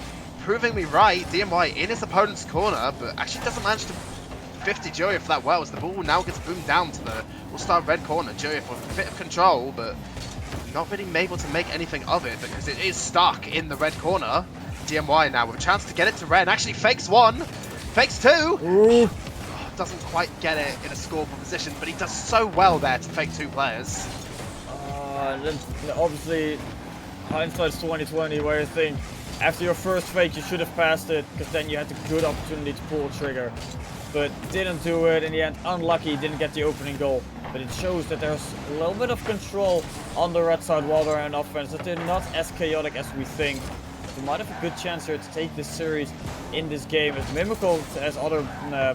proving me right. DMY in his opponent's corner, but actually doesn't manage to 50 Juria for that well, as the ball now gets boomed down to the All-Star Red corner. Juria for a bit of control, but not really able to make anything of it because it is stuck in the red corner. DMY now with a chance to get it to Ren. Actually fakes one, fakes two. Ooh. Doesn't quite get it in a scoreable position, but he does so well there to fake two players. Then obviously, hindsight's 2020, where you think after your first fake you should have passed it, because then you had the good opportunity to pull a trigger. But didn't do it in the end. Unlucky, didn't get the opening goal. But it shows that there's a little bit of control on the red side while they're in offense. That they're not as chaotic as we think. They might have a good chance here to take this series in this game, as Mimical has other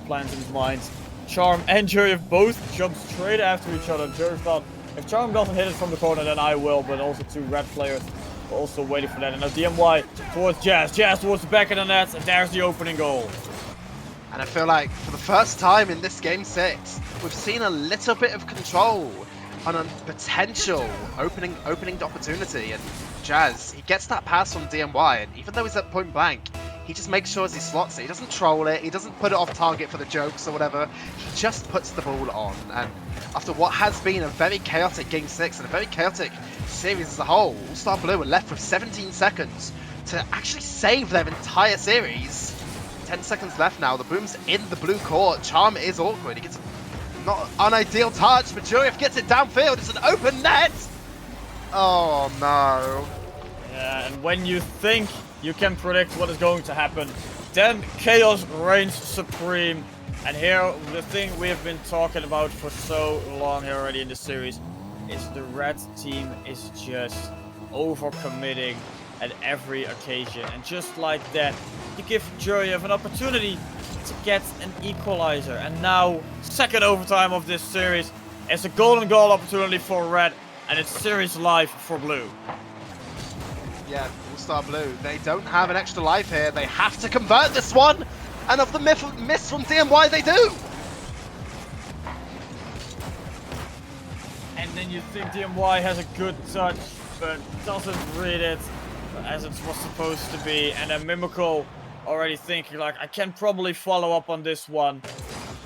plans in his mind. Charm and Jury have both jumped straight after each other. Jury thought, if Charm doesn't hit it from the corner, then I will. But also two red players were also waiting for that. And now DMY towards Jazz. Jazz towards the back of the net, and there's the opening goal. And I feel like for the first time in this Game 6, we've seen a little bit of control on a potential opening opportunity. And Jazz, he gets that pass from DMY, and even though he's at point blank, he just makes sure as he slots it. He doesn't troll it, he doesn't put it off target for the jokes or whatever. He just puts the ball on. And after what has been a very chaotic Game 6 and a very chaotic series as a whole, All-Star Blue are left with 17 seconds to actually save their entire series. 10 seconds left now. The boom's in the blue court. Charm is awkward. He gets a not unideal touch, but Juriev gets it downfield. It's an open net. Oh no. Yeah, and when you think you can predict what is going to happen, then chaos reigns supreme. And here, the thing we have been talking about for so long here already in the series is the red team is just overcommitting at every occasion. And just like that, you give Juriev an opportunity to get an equalizer. And now, second overtime of this series, it's a golden goal opportunity for red, and it's series life for blue. Yeah, All-Star Blue, they don't have an extra life here. They have to convert this one. And of the miss from DMY, they do. And then you think DMY has a good touch, but doesn't read it as it was supposed to be. And then Mimical already thinking like, I can probably follow up on this one.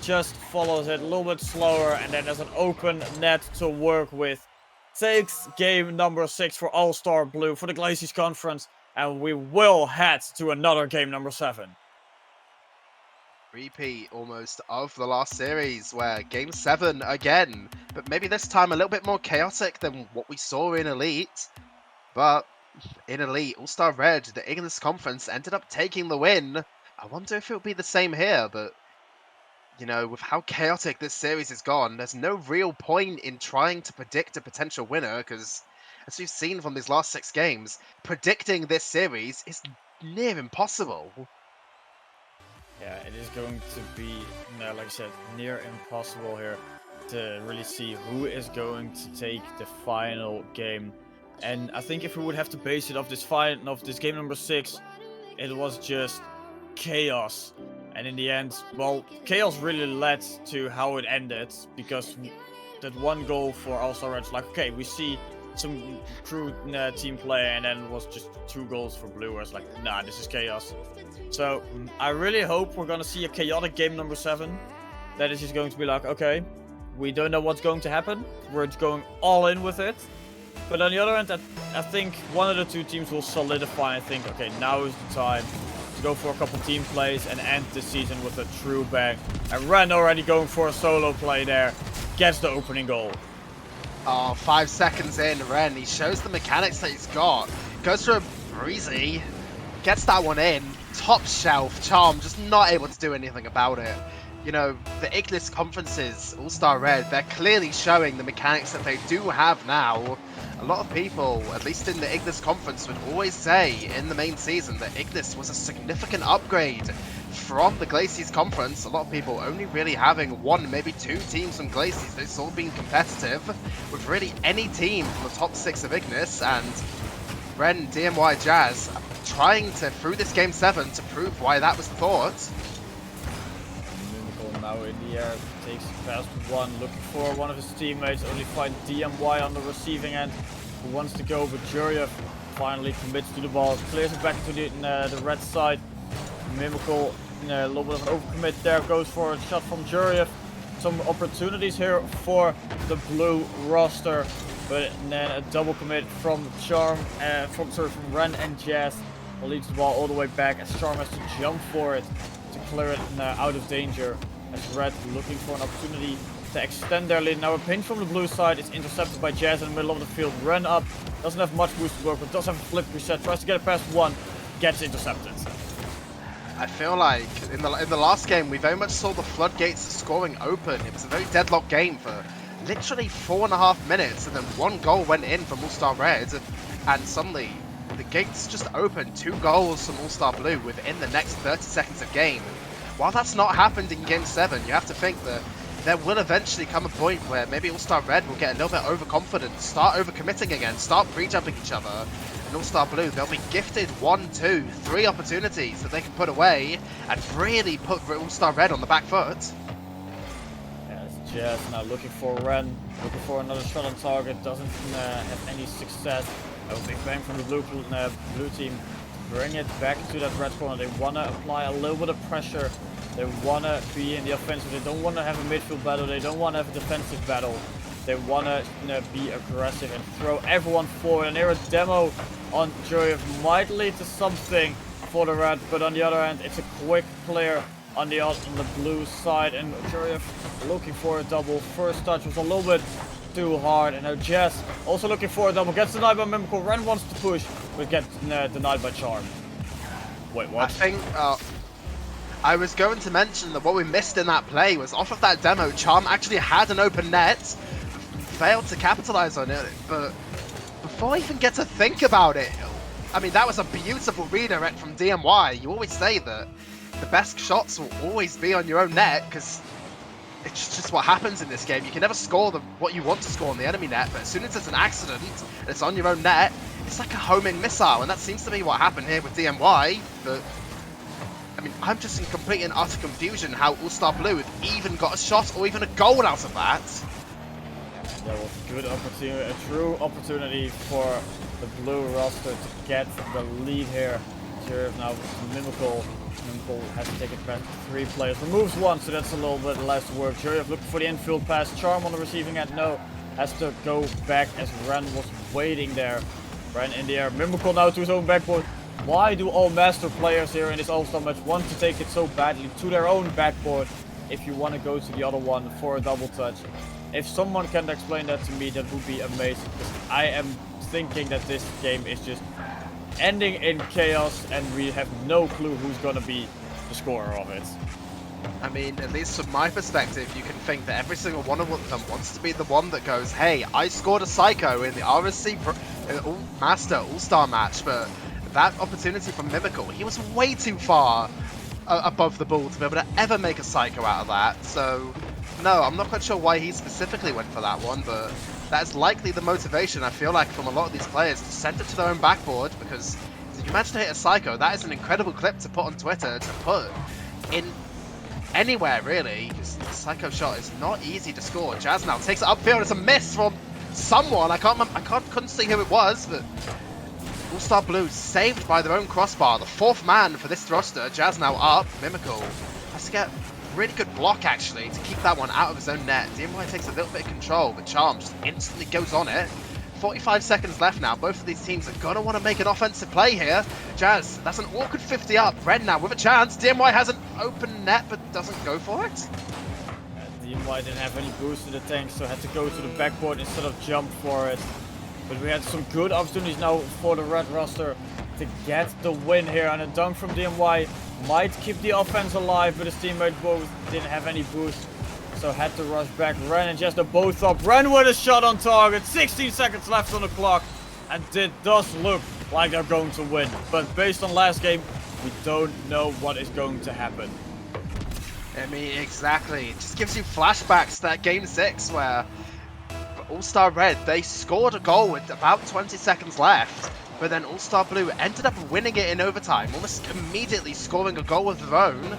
Just follows it a little bit slower, and then there's an open net to work with. Takes game number 6 for All-Star Blue for the Glaciers Conference, and we will head to another game number 7. Repeat almost of the last series, where Game 7 again but maybe this time a little bit more chaotic than what we saw in Elite. But in Elite, All-Star Red, the Ignis Conference ended up taking the win. I wonder if it'll be the same here, but you know, with how chaotic this series has gone, there's no real point in trying to predict a potential winner, because as we've seen from these last 6 games, predicting this series is near impossible. Yeah, it is going to be, like I said, near impossible here to really see who is going to take the final game. And I think if we would have to base it off this game number 6, it was just chaos. And in the end, well, chaos really led to how it ended, because that one goal for All-Star Red's like, okay, we see some crew team play, and then it was just 2 goals for Blue, where it's like, nah, this is chaos. So I really hope we're gonna see a chaotic game number 7. That is just going to be like, okay, we don't know what's going to happen. We're just going all in with it. But on the other end, I think one of the 2 teams will solidify and think, okay, now is the time to go for a couple team plays and end the season with a true bang. And Ren already going for a solo play there, gets the opening goal. Oh, 5 seconds in, Ren, he shows the mechanics that he's got. Goes for a breezy, gets that one in. Top shelf, Charm just not able to do anything about it. You know, the Ignis Conferences, All-Star Red, they're clearly showing the mechanics that they do have now. A lot of people, at least in the Ignis Conference, would always say in the main season that Ignis was a significant upgrade from the Glaciers Conference. A lot of people only really having 1, maybe 2 teams from Glaciers. It's all been competitive with really any team from the top 6 of Ignis, and Ren, DMY, Jazz trying to, through this game 7, to prove why that was the thought. Mimical now in the air, takes past 1, looking for one of his teammates, only find DMY on the receiving end, who wants to go, but Juryev finally commits to the ball, clears it back to the red side. Mimical, a little bit of an overcommit there, goes for a shot from Juryev. Some opportunities here for the blue roster, but then a double commit from Charm, from Ren and Jazz. Will leads the ball all the way back as Charm has to jump for it to clear it out of danger. As Red looking for an opportunity to extend their lead. Now a pinch from the blue side is intercepted by Jazz in the middle of the field. Ren up, doesn't have much boost to work with, does have a flip reset, tries to get it past 1, gets intercepted. I feel like in the last game we very much saw the floodgates of scoring open. It was a very deadlocked game for literally 4.5 minutes, and then 1 goal went in from All-Star Red, and suddenly the gates just opened. 2 goals from All-Star Blue within the next 30 seconds of game. While that's not happened in game 7, you have to think that there will eventually come a point where maybe All-Star Red will get a little bit overconfident, start overcommitting again, start pre-jumping each other. And All-Star Blue, they'll be gifted 1, 2, 3 opportunities that they can put away and really put All-Star Red on the back foot. As Jazz now looking for Ren, looking for another shot on target, doesn't have any success. A big bang from the blue team. Bring it back to that red corner. They want to apply a little bit of pressure. They want to be in the offensive. They don't want to have a midfield battle. They don't want to have a defensive battle. They want to be aggressive and throw everyone forward. And here a demo on Juryev might lead to something for the red, but on the other hand, it's a quick clear on the blue side. And Juryev looking for a double. First touch was a little bit too hard, and now Jess also looking for a double, gets denied by Mimical. Ren wants to push, but gets denied by Charm. Wait, what? I think I was going to mention that what we missed in that play was off of that demo, Charm actually had an open net, failed to capitalize on it, but before I even get to think about it, I mean, that was a beautiful redirect from DMY. You always say that the best shots will always be on your own net, because it's just what happens in this game. You can never score what you want to score on the enemy net, but as soon as it's an accident and it's on your own net, it's like a homing missile, and that seems to be what happened here with DMY. But I mean, I'm just in complete and utter confusion how All-Star Blue even got a shot or even a goal out of that. That was a good opportunity, a true opportunity for the blue roster to get the lead here. Juryev now with Mimical. Mimical has to take it back to 3 players. Removes 1, so that's a little bit less work. Juryev looking for the infield pass. Charm on the receiving end, no. Has to go back as Ren was waiting there. Ren in the air. Mimical now to his own backboard. Why do all master players here in this All-Star match want to take it so badly to their own backboard if you want to go to the other one for a double touch? If someone can explain that to me, that would be amazing. Because I am thinking that this game is just ending in chaos and we have no clue who's gonna be the scorer of it. I mean, at least from my perspective, you can think that every single one of them wants to be the one that goes, hey, I scored a Psycho in the RSC Master All-Star match, but that opportunity from Mimical, he was way too far above the ball to be able to ever make a Psycho out of that. So, no, I'm not quite sure why he specifically went for that one, but that's likely the motivation, I feel like, from a lot of these players to send it to their own backboard, because if you manage to hit a Psycho, that is an incredible clip to put on Twitter, to put in anywhere, really, because the Psycho shot is not easy to score. Jazz now takes it upfield. It's a miss from someone. Couldn't see who it was, but All-Star Blue saved by their own crossbar. The fourth man for this thruster. Jazz now up. Mimical has to get really good block, actually, to keep that one out of his own net. DMY takes a little bit of control, but Charm just instantly goes on it. 45 seconds left now. Both of these teams are going to want to make an offensive play here. Jazz, that's an awkward 50 up. Red now with a chance. DMY has an open net, but doesn't go for it. DMY didn't have any boost in the tank, so had to go to the backboard instead of jump for it. But we had some good opportunities now for the red roster to get the win here. And a dunk from DMY might keep the offense alive, but his teammates both didn't have any boost. So had to rush back. Ren and Jester both up. Ren with a shot on target. 16 seconds left on the clock. And it does look like they're going to win. But based on last game, we don't know what is going to happen. I mean, exactly. It just gives you flashbacks to that game 6 where All-Star Red, they scored a goal with about 20 seconds left. But then All-Star Blue ended up winning it in overtime, almost immediately scoring a goal of their own.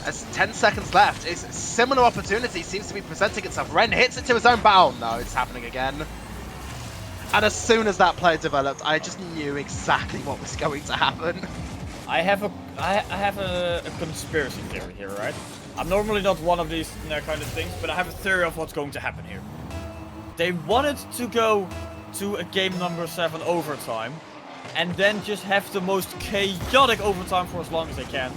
As 10 seconds left, a similar opportunity seems to be presenting itself. Ren hits it to his own bow. No, it's happening again. And as soon as that play developed, I just knew exactly what was going to happen. I have a conspiracy theory here, right? I'm normally not one of these kind of things, but I have a theory of what's going to happen here. They wanted to go to a game number 7 overtime, and then just have the most chaotic overtime for as long as they can.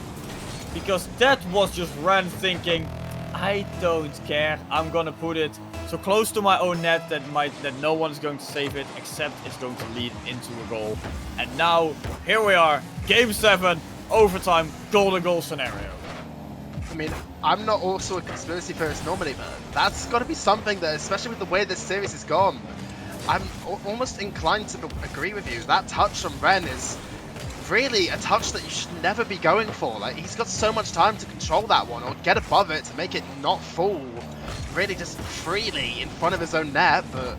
Because that was just Ren thinking, I don't care, I'm gonna put it so close to my own net that no one is going to save it, except it's going to lead into a goal. And now, here we are, game 7, overtime, golden goal scenario. I mean, I'm not also a conspiracy theorist normally, but that's got to be something that, especially with the way this series has gone, I'm almost inclined to agree with you. That touch from Ren is really a touch that you should never be going for. Like, he's got so much time to control that one or get above it to make it not fall really just freely in front of his own net. But,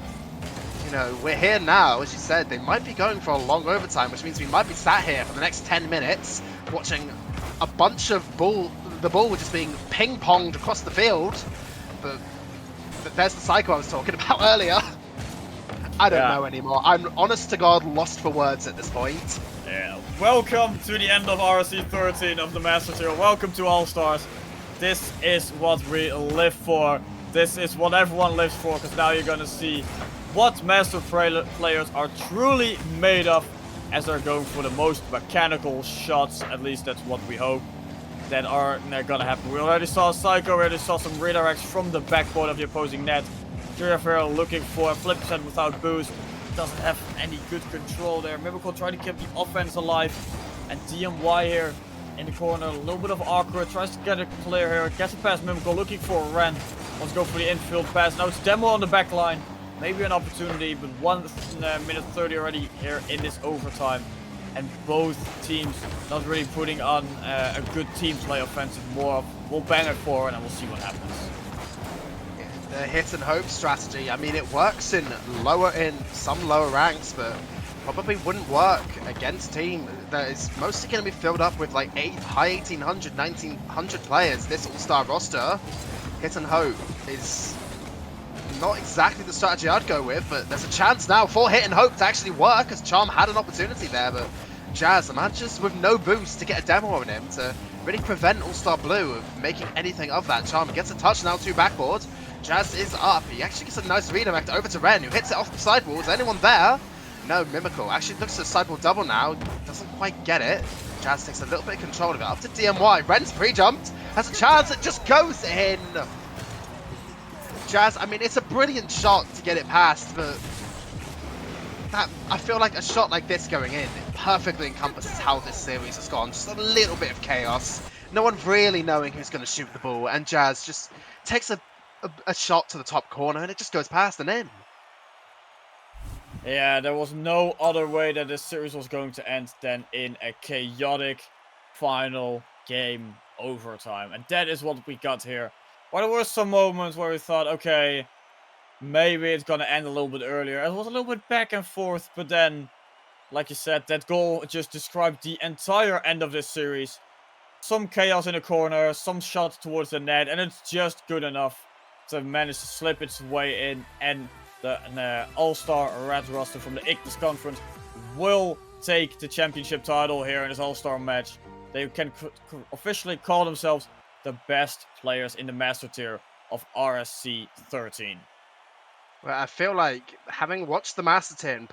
you know, we're here now, as you said. They might be going for a long overtime, which means we might be sat here for the next 10 minutes watching a bunch of the ball just being ping-ponged across the field. But there's the Psycho I was talking about earlier. I don't know anymore. I'm honest to God lost for words at this point. Yeah, welcome to the end of RSC13 of the Master Tier. Welcome to All-Stars. This is what we live for. This is what everyone lives for, because now you're gonna see what Master players are truly made of, as they're going for the most mechanical shots. At least that's what we hope that are gonna happen. We already saw Psycho, already saw some redirects from the backboard of the opposing net. Apparel looking for a flip set without boost. Doesn't have any good control there. Mimical trying to keep the offense alive. And DMY here in the corner. A little bit of awkward. Tries to get it clear here. Gets it past Mimical. Looking for a Ren. Wants to go for the infield pass. Now it's Demo on the back line. Maybe an opportunity. But 1 minute 30 already here in this overtime. And both teams not really putting on a good team play offensive. More of, we'll bang it forward and we'll see what happens. The hit and hope strategy, I mean, it works in some lower ranks, but probably wouldn't work against a team that is mostly going to be filled up with like high 1800, 1900 players. This all-star roster, hit and hope is not exactly the strategy I'd go with, but there's a chance now for hit and hope to actually work, as Charm had an opportunity there, but Jazz manages with no boost to get a demo on him to really prevent All-Star Blue of making anything of that. Charm gets a touch now to backboard. Jazz is up. He actually gets a nice redirect over to Ren, who hits it off the sidewall. Is anyone there? No, Mimical. Actually looks at the sidewall double now. Doesn't quite get it. Jazz takes a little bit of control of it. Up to DMY. Ren's pre-jumped. Has a chance. It just goes in. Jazz, I mean, it's a brilliant shot to get it past, but I feel like a shot like this going in, it perfectly encompasses how this series has gone. Just a little bit of chaos. No one really knowing who's going to shoot the ball, and Jazz just takes a shot to the top corner, and it just goes past and in. Yeah, there was no other way that this series was going to end than in a chaotic final game overtime. And that is what we got here. Well, there were some moments where we thought, okay, maybe it's going to end a little bit earlier. It was a little bit back and forth, but then, like you said, that goal just described the entire end of this series. Some chaos in the corner, some shots towards the net, and it's just good enough to manage to slip its way in. And the All-Star Red roster from the Ignis Conference will take the championship title here in this All-Star match. They can officially call themselves the best players in the Master Tier of RSC13. Well, I feel like, having watched the Master Tier and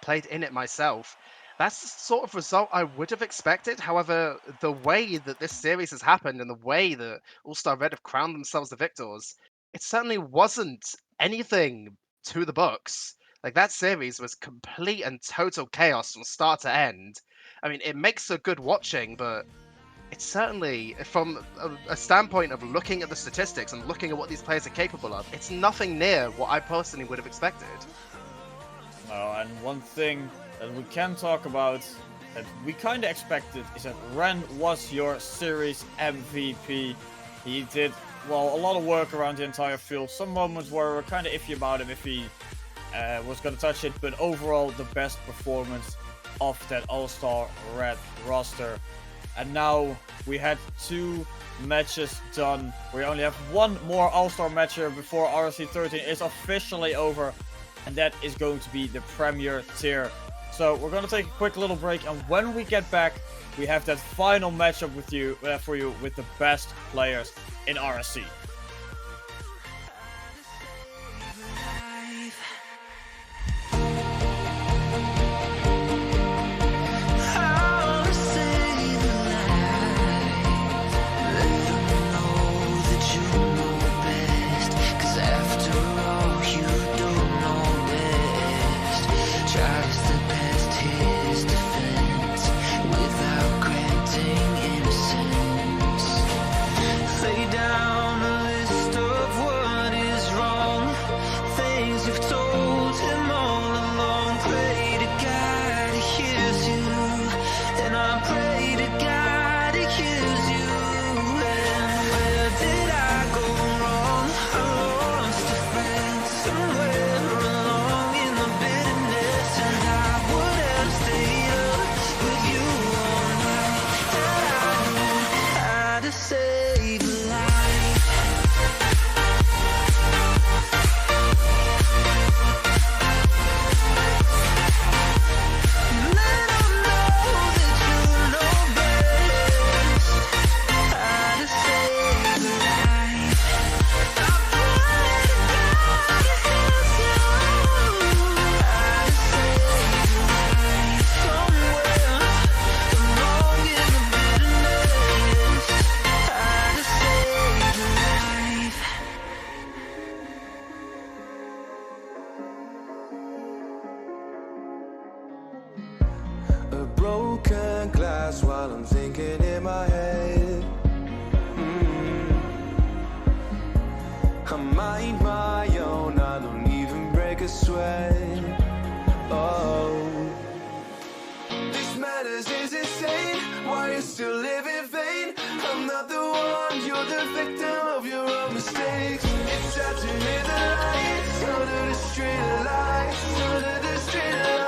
played in it myself, that's the sort of result I would have expected. However, the way that this series has happened and the way that All-Star Red have crowned themselves the victors, it certainly wasn't anything to the books. Like, that series was complete and total chaos from start to end. I mean, it makes for good watching, but it's certainly, from a standpoint of looking at the statistics and looking at what these players are capable of, it's nothing near what I personally would have expected. Oh, and one thing that we can talk about that we kind of expected is that Ren was your series MVP. He did, well, a lot of work around the entire field. Some moments where we were kind of iffy about him if he was going to touch it, but overall the best performance of that All-Star Red roster. And now we had 2 matches done. We only have one more All-Star match here before RSC13 is officially over, and that is going to be the Premier Tier. So we're going to take a quick little break, and when we get back, we have that final matchup with you for you with the best players in RSC. Broken glass while I'm thinking in my head. I mind my own, I don't even break a sweat. Oh, this madness is insane. Why you still live in vain? I'm not the one, you're the victim of your own mistakes. It's time to hear the lights under the street lights, under the street lights.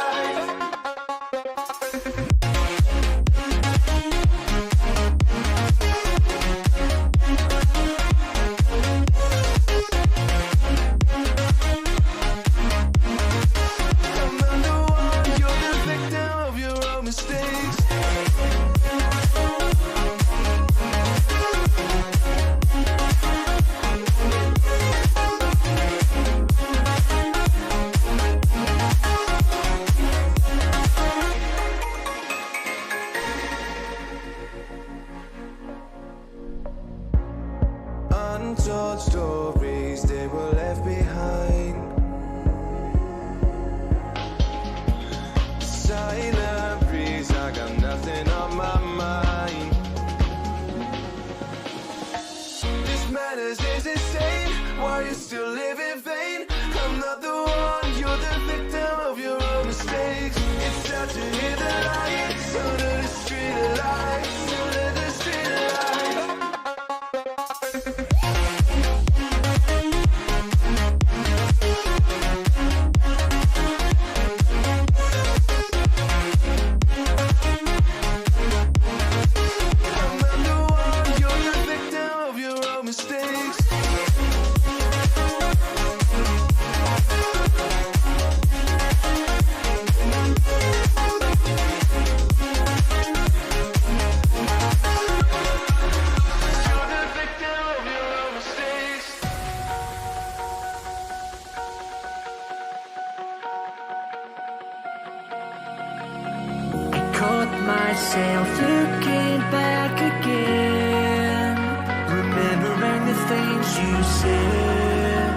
myself looking back again, remembering the things you said,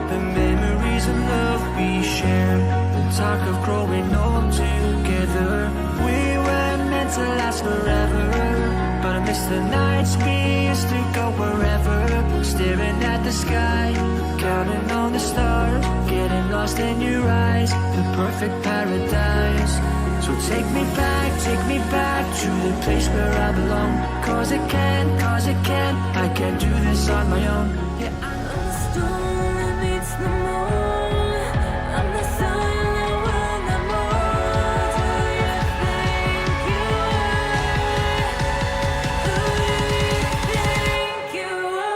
the memories of love we shared, the talk of growing old together. We were meant to last forever, but I miss the nights we used to go wherever, staring at the sky, counting on the stars, getting lost in your eyes, the perfect paradise. So take me back to the place where I belong. Cause I can't do this on my own. Yeah, I'm the storm that meets the moon. I'm the sun that will not move. Do you think you are? Who do you think you are?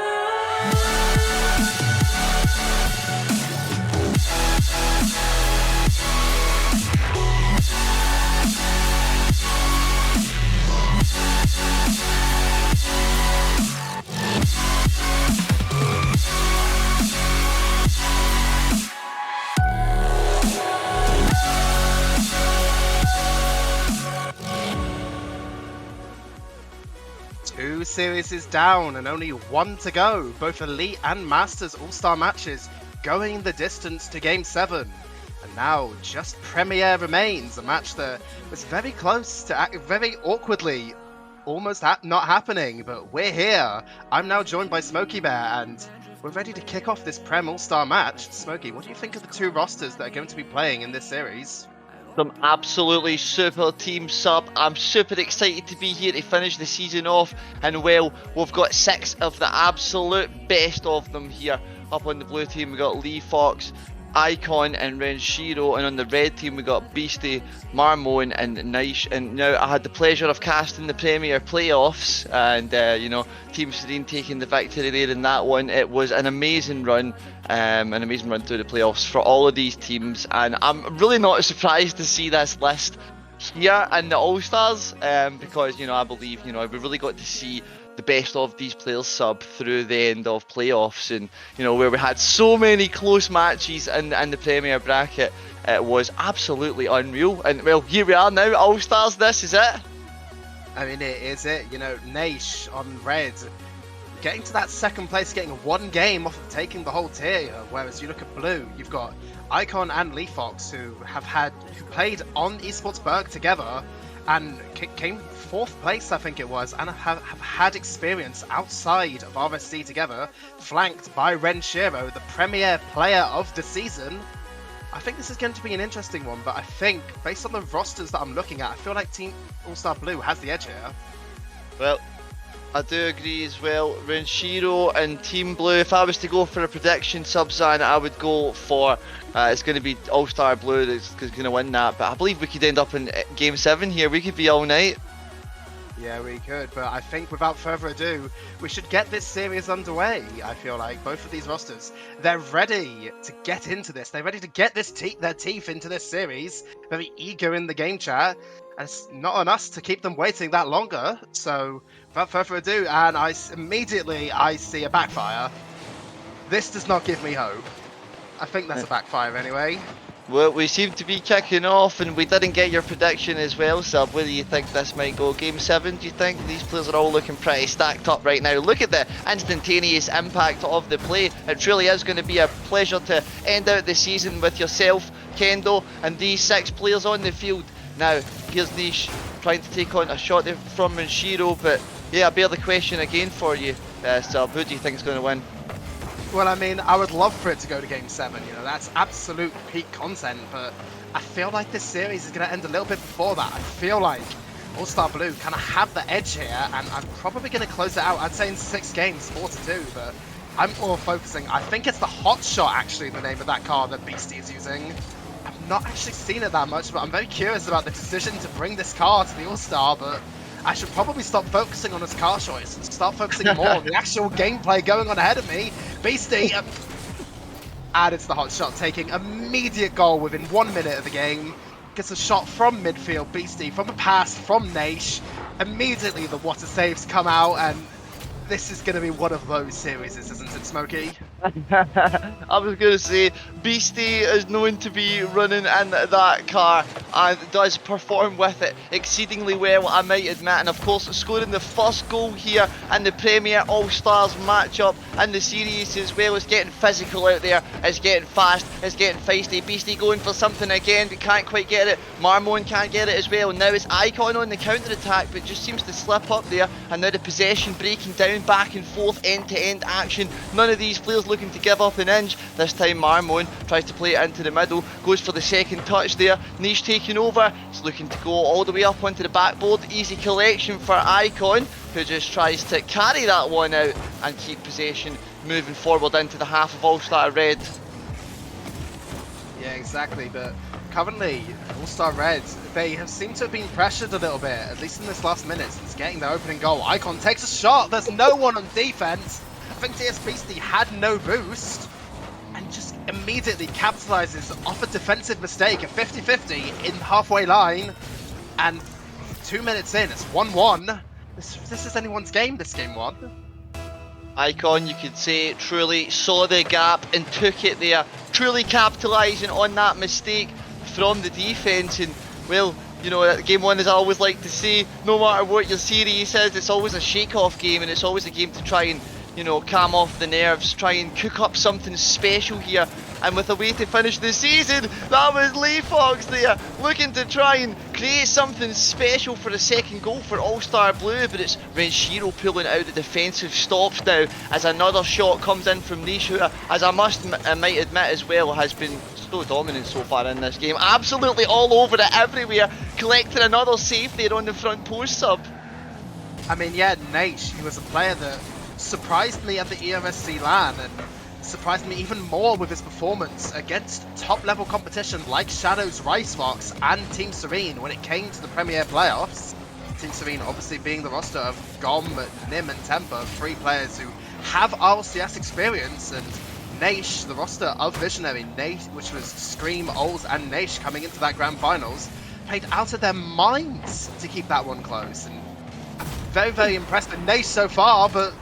2 series is down and only 1 to go. Both Elite and Masters All-Star matches going the distance to Game 7. And now just Premier remains, a match that was very close to very awkwardly almost not happening, but we're here. I'm now joined by Smokey Bear and we're ready to kick off this Prem All-Star match. Smokey, what do you think of the 2 rosters that are going to be playing in this series? Some absolutely super team sub. I'm super excited to be here to finish the season off, and well, we've got 6 of the absolute best of them here. Up on the blue team we got Lee Fox, Icon and Renshiro, and on the red team we got Beastie, Marmon and Nish. And now I had the pleasure of casting the Premier playoffs, and you know, Team Serene taking the victory there in that one. It was an amazing run through the playoffs for all of these teams, and I'm really not surprised to see this list here in the All-Stars, because, you know, I believe, you know, we really got to see the best of these players sub through the end of playoffs, and you know, where we had so many close matches in the Premier bracket. It was absolutely unreal, and well, here we are now, All-Stars. This is it. I mean, it is it. You know, Naish on red, getting to that second place, getting 1 game off of taking the whole tier, whereas you look at blue, you've got Icon and Lee Fox who played on Esports Berg together and came 4th place, I think it was, and have had experience outside of RSC together, flanked by Renshiro, the premier player of the season. I think this is going to be an interesting one, but I think, based on the rosters that I'm looking at, I feel like Team All-Star Blue has the edge here. Well, I do agree as well. Renshiro and Team Blue, if I was to go for a prediction, Sub-Zan, I would go for it's going to be All-Star Blue that's going to win that. But I believe we could end up in Game 7 here. We could be all night. Yeah, we could, but I think without further ado, we should get this series underway. I feel like both of these rosters, they're ready to get into this. They're ready to get their teeth into this series. Very eager in the game chat. And it's not on us to keep them waiting that longer. So, without further ado, and immediately I see a backfire. This does not give me hope. I think that's a backfire anyway. Well, we seem to be kicking off, and we didn't get your prediction as well, Sub. Where do you think this might go? Game 7, do you think? These players are all looking pretty stacked up right now. Look at the instantaneous impact of the play. It truly is going to be a pleasure to end out the season with yourself, Kendo, and these 6 players on the field. Now, here's Nish trying to take on a shot from Renshiro, but yeah, I bear the question again for you, Sub. Who do you think is going to win? Well, I mean, I would love for it to go to Game 7, you know, that's absolute peak content, but I feel like this series is going to end a little bit before that. I feel like All-Star Blue kind of have the edge here, and I'm probably going to close it out, I'd say in 6 games, 4-2, but I'm more focusing. I think it's the Hot Shot, actually, the name of that card that Beastie is using. I've not actually seen it that much, but I'm very curious about the decision to bring this card to the All-Star, but I should probably stop focusing on his car choice and start focusing more on the actual gameplay going on ahead of me. Beastie, and it's the Hot Shot taking immediate goal within 1 minute of the game. Gets a shot from midfield, Beastie, from a pass from Naish. Immediately the water saves come out, and this is going to be one of those series, isn't it, Smokey? I was going to say, Beastie is known to be running in that car and does perform with it exceedingly well, I might admit. And of course, scoring the first goal here in the Premier All-Stars matchup in the series as well. It's getting physical out there, it's getting fast, it's getting feisty. Beastie going for something again, but can't quite get it. Marmon can't get it as well. Now it's Icon on the counter-attack, but just seems to slip up there. And now the possession breaking down, back and forth, end-to-end action. None of these players looking to give up an inch. This time Marmon tries to play it into the middle, goes for the second touch there. Niche taking over, he's looking to go all the way up onto the backboard. Easy collection for Icon, who just tries to carry that one out and keep possession moving forward into the half of All-Star Red. Yeah, exactly, but currently, All-Star Red, they have seemed to have been pressured a little bit, at least in this last minute, since getting their opening goal. Icon takes a shot, there's no one on defense. I think DS Beastie had no boost, and just immediately capitalizes off a defensive mistake, a 50-50 in halfway line, and 2 minutes in, it's 1-1. This is anyone's game, this game one. Icon, you could say, truly saw the gap and took it there, truly capitalising on that mistake from the defence. And well, you know, game one, as I always like to say, no matter what your series is, it's always a shake-off game, and it's always a game to try and, you know, calm off the nerves, try and cook up something special here. And with a way to finish the season, that was Lee Fox there, looking to try and create something special for the second goal for All-Star Blue, but it's Renshiro pulling out the defensive stops now as another shot comes in from Niche, who, as I might admit as well, has been so dominant so far in this game. Absolutely all over it, everywhere, collecting another save there on the front post sub. I mean, yeah, Nate, he was a player that surprised me at the RSC LAN, and surprised me even more with his performance against top-level competition like Shadow's Ricefox and Team Serene when it came to the Premier playoffs. Team Serene obviously being the roster of Gom, Nim and Temper, three players who have RCS experience, and Naish, the roster of Visionary, Naish, which was Scream, Ols and Naish coming into that grand finals, played out of their minds to keep that one close. And very, very impressed with Naish so far, but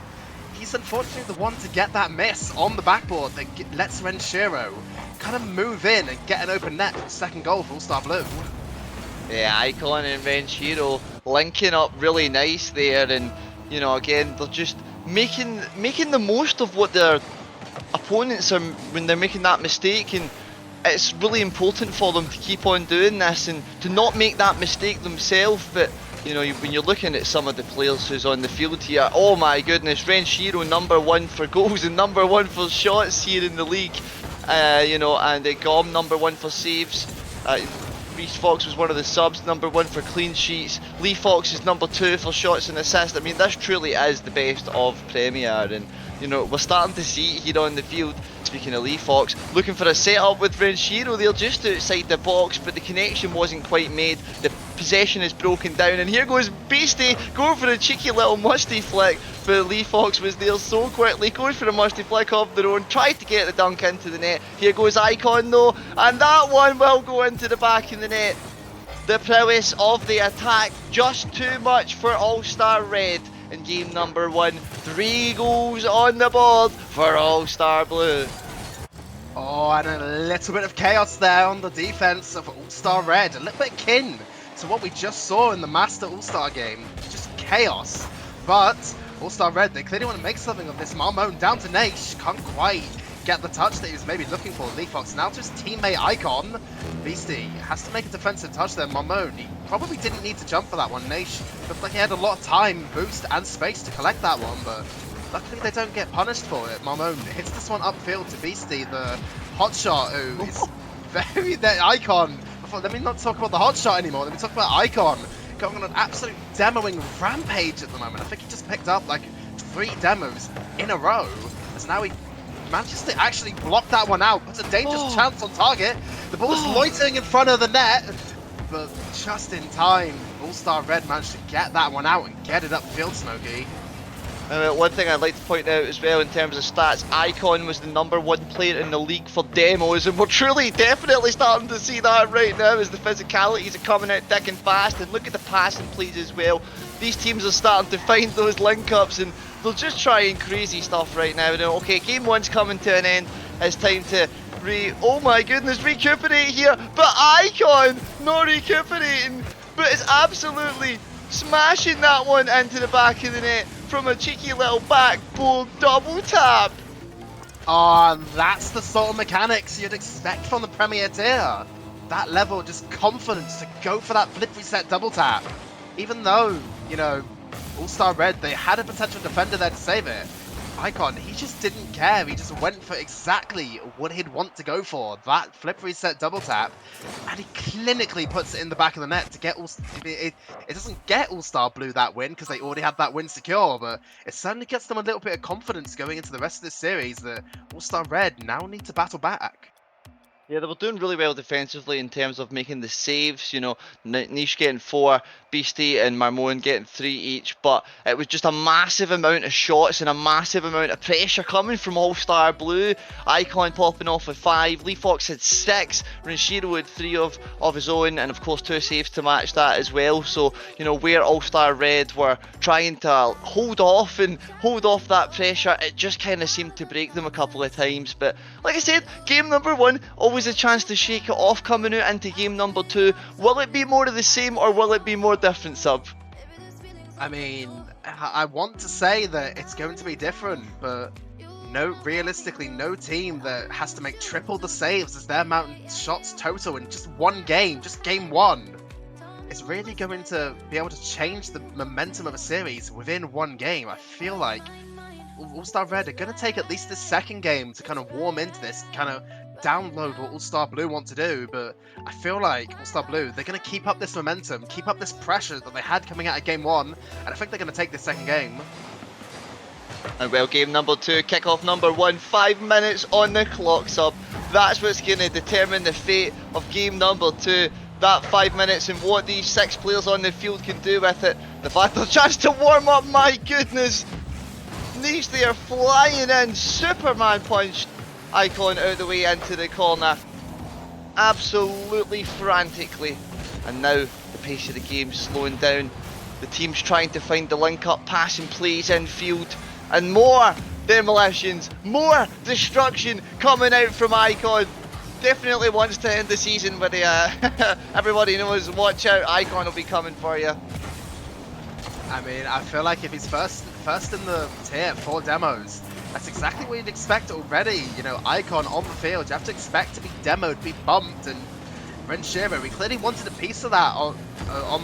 he's unfortunately the one to get that miss on the backboard that lets Renshiro kind of move in and get an open net for the second goal for All-Star Blue. Yeah, Icon and Renshiro linking up really nice there, and you know, again, they're just making the most of what their opponents are when they're making that mistake, and it's really important for them to keep on doing this and to not make that mistake themselves. But you know, when you're looking at some of the players who's on the field here, oh my goodness, Renshiro #1 for goals and #1 for shots here in the league, you know, and Gom #1 for saves. Reese Fox was one of the subs, #1 for clean sheets. Lee Fox is #2 for shots and assists. I mean, this truly is the best of Premier, and you know, we're starting to see it here on the field. Speaking of Lee Fox, looking for a setup with Renshiro, they're just outside the box, but the connection wasn't quite made. The possession is broken down, and here goes Beastie going for a cheeky little musty flick, but Lee Fox was there so quickly, goes for a musty flick of their own, tried to get the dunk into the net. Here goes Icon though, and that one will go into the back of the net. The prowess of the attack, just too much for All-Star Red in game #1. 3 goals on the board for All-Star Blue. Oh, and a little bit of chaos there on the defense of All-Star Red. A little bit akin to what we just saw in the Master All-Star game. Just chaos. But All-Star Red, they clearly want to make something of this. Marmon down to Naish. Can't quite get the touch that he was maybe looking for. Lee Fox now to his teammate Icon. Beastie has to make a defensive touch there. Marmon, he probably didn't need to jump for that one. Naish looked like he had a lot of time, boost and space to collect that one, but luckily they don't get punished for it. Marmon hits this one upfield to Beastie, the hotshot, who is very... Icon. Let me not talk about the hotshot anymore, let me talk about Icon. Going on an absolute demoing rampage at the moment. I think he just picked up like 3 demos in a row, as now he manages to actually block that one out, puts a dangerous chance on target. The ball is loitering in front of the net, but just in time, All-Star Red managed to get that one out and get it upfield, Smokey. One thing I'd like to point out as well in terms of stats, Icon was the #1 player in the league for demos, and we're truly definitely starting to see that right now as the physicalities are coming out thick and fast. And look at the passing plays as well. These teams are starting to find those link-ups, and they're just trying crazy stuff right now. Okay, game 1's coming to an end. It's time to oh my goodness, recuperate here, but Icon not recuperating, but it's absolutely smashing that one into the back of the net from a cheeky little backboard double tap. Oh, that's the sort of mechanics you'd expect from the Premier tier. That level, just confidence to go for that flip reset double tap. Even though, you know, All-Star Red, they had a potential defender there to save it. Icon, he just didn't care. He just went for exactly what he'd want to go for, that flip reset double tap, and he clinically puts it in the back of the net to get it doesn't get All-Star Blue that win because they already had that win secure, but it certainly gets them a little bit of confidence going into the rest of this series that All-Star Red now need to battle back. Yeah, they were doing really well defensively in terms of making the saves, you know, Niche getting 4, Beastie and Marmon getting 3 each, but it was just a massive amount of shots and a massive amount of pressure coming from All-Star Blue. Icon popping off with 5, Lee Fox had 6, Renshiro had 3 of his own, and of course 2 saves to match that as well. So, you know, where All-Star Red were trying to hold off that pressure, it just kind of seemed to break them a couple of times. But like I said, game number 1, always a chance to shake it off coming out into game number 2. Will it be more of the same or will it be more different, Sub? I mean, I want to say that it's going to be different, but realistically, no team that has to make triple the saves as their amount of shots total in just one game, just game 1, is really going to be able to change the momentum of a series within one game. I feel like All-Star Red are going to take at least the second game to kind of warm into this, kind of download what All-Star Blue want to do, but I feel like All-Star Blue, they're going to keep up this momentum, keep up this pressure that they had coming out of game 1, and I think they're going to take the second game. And well, game number 2, kickoff number 1, 5 minutes on the clock, Sub. That's what's going to determine the fate of game number 2. That 5 minutes and what these 6 players on the field can do with it. The fact there's a chance to warm up, my goodness. Niche there flying in, Superman punched Icon out the way into the corner, absolutely frantically, and now the pace of the game slowing down. The team's trying to find the link up, passing plays infield, and more demolitions, more destruction coming out from Icon. Definitely wants to end the season with everybody knows, watch out, Icon will be coming for you. I mean, I feel like if he's first in the tier for demos, that's exactly what you'd expect already. You know, Icon on the field, you have to expect to be demoed, be bumped, and Renshiro, he clearly wanted a piece of that on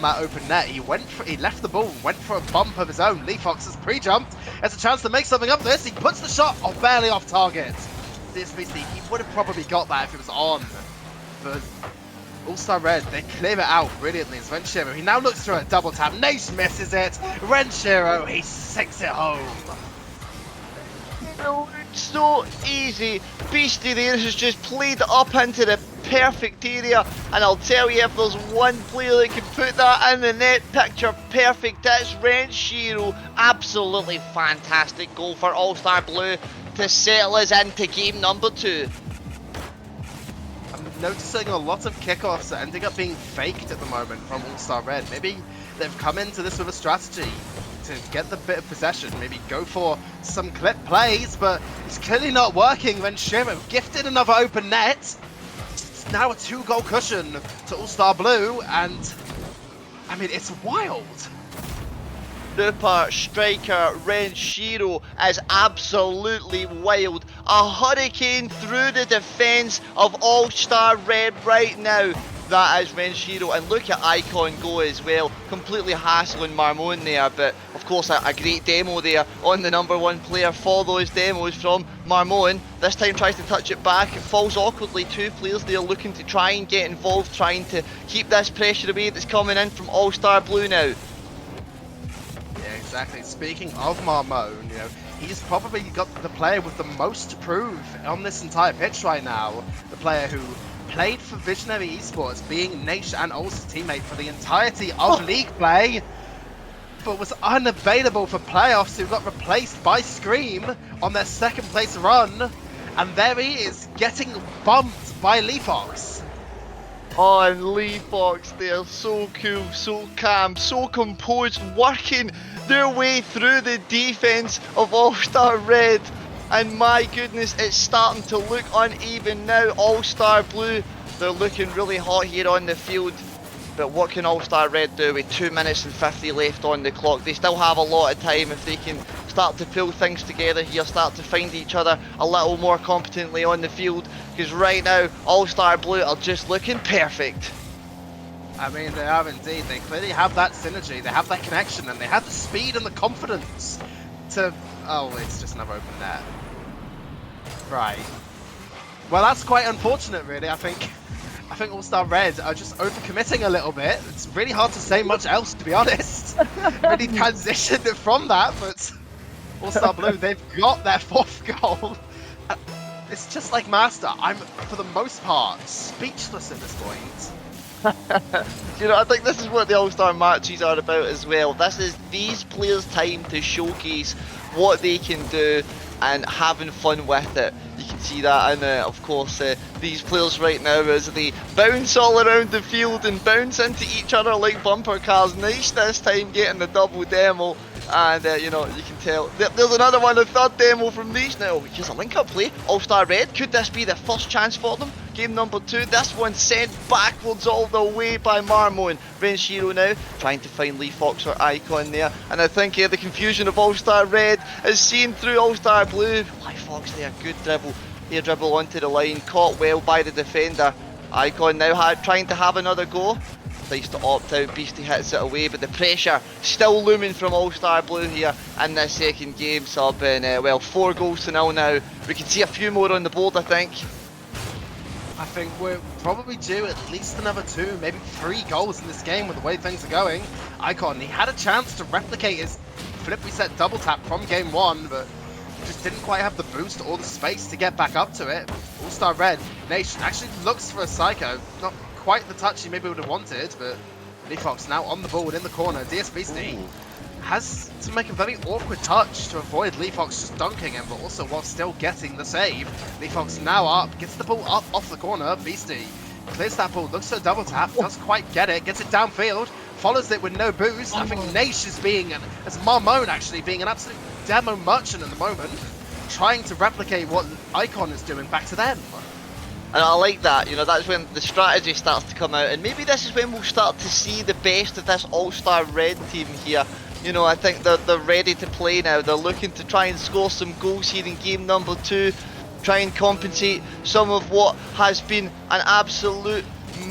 that open net. He left the ball, went for a bump of his own. Lee Fox has pre-jumped, has a chance to make something of this. He puts the shot, barely off target. He would have probably got that if it was on, but All-Star Red, they clear it out brilliantly. It's Renshiro, he now looks for a double tap. Nash misses it. Renshiro, he sinks it home. So easy. Beastie there has just played up into the perfect area, and I'll tell you, if there's one player that can put that in the net picture perfect, it's Renshiro. Absolutely fantastic goal for All-Star Blue to settle us into game number 2. I'm noticing a lot of kickoffs that ending up being faked at the moment from All-Star Red. Maybe they've come into this with a strategy to get the bit of possession, maybe go for some clip plays, but it's clearly not working. Renshiro gifted another open net. It's now a 2-goal cushion to All-Star Blue, and I mean, it's wild. Super striker Renshiro is absolutely wild. A hurricane through the defence of All-Star Red right now. That is Renshiro, and look at Icon go as well, completely hassling Marmon there, but of course a great demo there on the #1 player for those demos from Marmon. This time tries to touch it back, it falls awkwardly. 2 players there looking to try and get involved, trying to keep this pressure away that's coming in from All-Star Blue now. Yeah, exactly. Speaking of Marmon, you know, he's probably got the player with the most to prove on this entire pitch right now. The player who played for Visionary Esports, being Nash and Ul's teammate for the entirety of League play. but was unavailable for playoffs, who got replaced by Scream on their second place run. And there he is, getting bumped by Leafox. Oh, and Leafox, they are so cool, so calm, so composed, working their way through the defense of All-Star Red. And my goodness, it's starting to look uneven now. All-Star Blue, they're looking really hot here on the field. But what can All-Star Red do with 2 minutes and 50 left on the clock? They still have a lot of time if they can start to pull things together here, start to find each other a little more competently on the field. Because right now, All-Star Blue are just looking perfect. I mean, they are indeed. They clearly have that synergy, they have that connection, and they have the speed and the confidence to... Oh, it's just another open net. Right. Well, that's quite unfortunate, really. I think All-Star Red are just overcommitting a little bit. It's really hard to say much else, to be honest. Really transitioned from that, but All-Star Blue, they've got their 4th goal. It's just like Master. I'm, for the most part, speechless at this point. You know, I think this is what the All-Star matches are about as well. This is these players' time to showcase what they can do and having fun with it. You can see that, and of course these players right now as they bounce all around the field and bounce into each other like bumper cars. Nice this time getting the double demo, and you know, you can tell there's another one, a third demo from these now. Here's a link up play. All-Star Red, could this be the first chance for them? Game number 2, this one sent backwards all the way by Marmon. Renshiro now trying to find Leafox or Icon there, and I think the confusion of All-Star Red is seen through All-Star Blue. Leafox there, good dribble. Here dribble onto the line, caught well by the defender. Icon now trying to have another go. Tries to opt out, Beastie hits it away, but the pressure still looming from All-Star Blue here in this second game. Sub, and well, 4 goals to 0 now. We can see a few more on the board, I think. I think we're probably due at least another 2, maybe 3 goals in this game with the way things are going. Icon, he had a chance to replicate his flip reset double tap from game 1, but just didn't quite have the boost or the space to get back up to it. All-Star Red, Nation actually looks for a Psycho. Not quite the touch he maybe would have wanted, but Leafox now on the board in the corner. DS Beastie has to make a very awkward touch to avoid Leafox just dunking him, but also while still getting the save. Leafox now up, gets the ball up off the corner. Beastie clears that ball, looks for a double tap, doesn't quite get it, gets it downfield, follows it with no boost. I think Naish is being, as Marmon actually, being an absolute demo merchant at the moment, trying to replicate what Icon is doing back to them. And I like that, you know, that's when the strategy starts to come out, and maybe this is when we'll start to see the best of this All-Star Red team here. You know, I think they're ready to play now. They're looking to try and score some goals here in game number 2, try and compensate some of what has been an absolute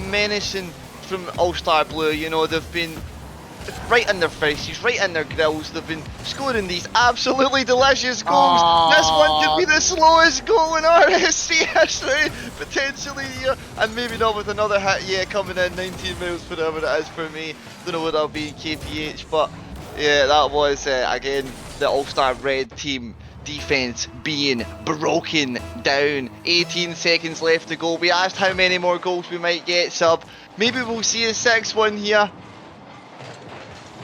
menacing from All-Star Blue. You know, they've been right in their faces, right in their grills. They've been scoring these absolutely delicious goals. This one could be the slowest goal in RSC history, potentially here, and maybe not with another hit. Yeah, coming in 19 miles per hour it is for me. Don't know what that'll be in KPH, but yeah, that was again the All-Star Red team defense being broken down. 18 seconds left to go. We asked how many more goals we might get, Sub. Maybe we'll see a 6-1 here.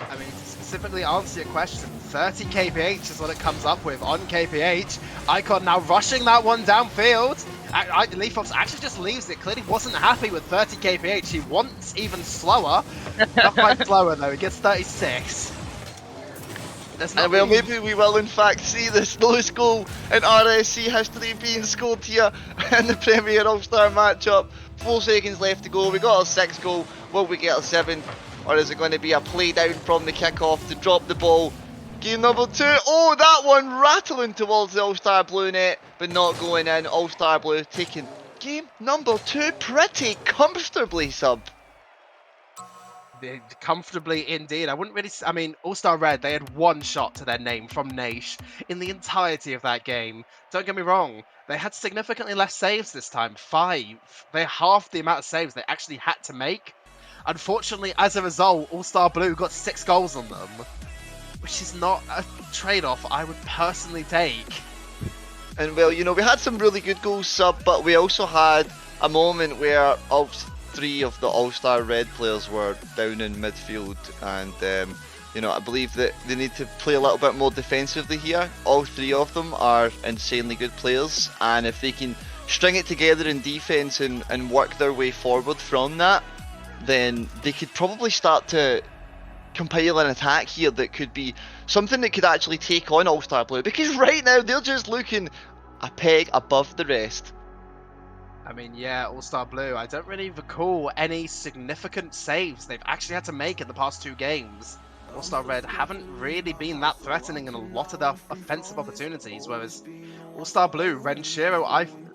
I mean, to specifically answer your question, 30 kph is what it comes up with on kph. Icon now rushing that one downfield. Leafox actually just leaves it. Clearly wasn't happy with 30 kph. He wants even slower. Not quite slower though. He gets 36. And well, maybe we will in fact see the slowest goal in RSC history being scored here in the Premier All-Star matchup. 4 seconds left to go. We got our 6th goal. Will we get a 7th? Or is it going to be a play down from the kickoff to drop the ball? Game number 2. Oh, that one rattling towards the All-Star Blue net, but not going in. All-Star Blue taking game number 2 pretty comfortably, Sub. Comfortably indeed. I wouldn't really... I mean, All-Star Red, they had 1 shot to their name from Naish in the entirety of that game. Don't get me wrong, they had significantly less saves this time. 5. They halved the amount of saves they actually had to make. Unfortunately, as a result, All-Star Blue got 6 goals on them, which is not a trade-off I would personally take. And well, you know, we had some really good goals, Sub, but we also had a moment where all 3 of the All-Star Red players were down in midfield, and You know, I believe that they need to play a little bit more defensively here. All three of them are insanely good players, and if they can string it together in defense and work their way forward from that, then they could probably start to compile an attack here that could be something that could actually take on All-Star Blue, because right now they're just looking a peg above the rest. I mean, yeah, All-Star Blue, I don't really recall any significant saves they've actually had to make in the past 2 games. All-Star Red haven't really been that threatening in a lot of their offensive opportunities, whereas All-Star Blue, Renshiro,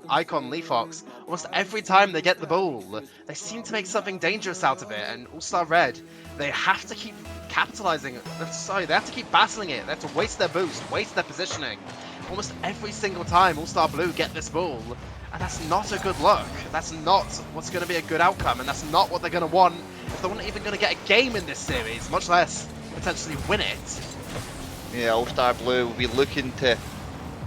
Icon, Leafox, almost every time they get the ball, they seem to make something dangerous out of it, and All-Star Red, they have to keep capitalizing, sorry, they have to keep battling it, they have to waste their boost, waste their positioning. Almost every single time All-Star Blue get this ball, and that's not a good look. That's not what's going to be a good outcome, and that's not what they're going to want if they're not even going to get a game in this series, much less potentially win it. Yeah, All-Star Blue will be looking to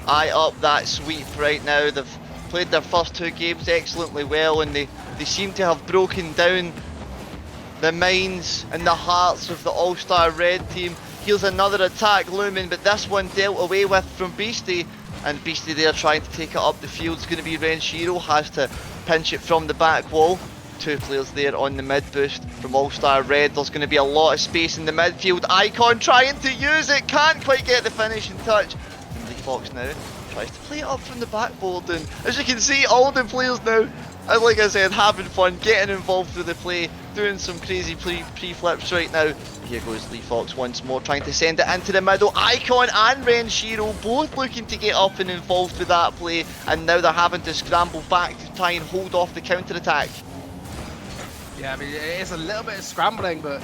eye up that sweep right now. They've played their first 2 games excellently well, and they seem to have broken down the minds and the hearts of the All-Star Red team. Here's another attack looming, but this one dealt away with from Beastie, and Beastie there trying to take it up the field. It's going to be Renshiro, has to pinch it from the back wall. 2 players there on the mid boost from All-Star Red. There's going to be a lot of space in the midfield. Icon trying to use it, can't quite get the finishing touch. And Leafox now tries to play it up from the backboard, and as you can see, all the players now, like I said, having fun, getting involved with the play, doing some crazy pre-flips right now. Here goes Leafox once more, trying to send it into the middle. Icon and Renshiro both looking to get up and involved with that play, and now they're having to scramble back to try and hold off the counter-attack. Yeah, I mean, it is a little bit of scrambling, but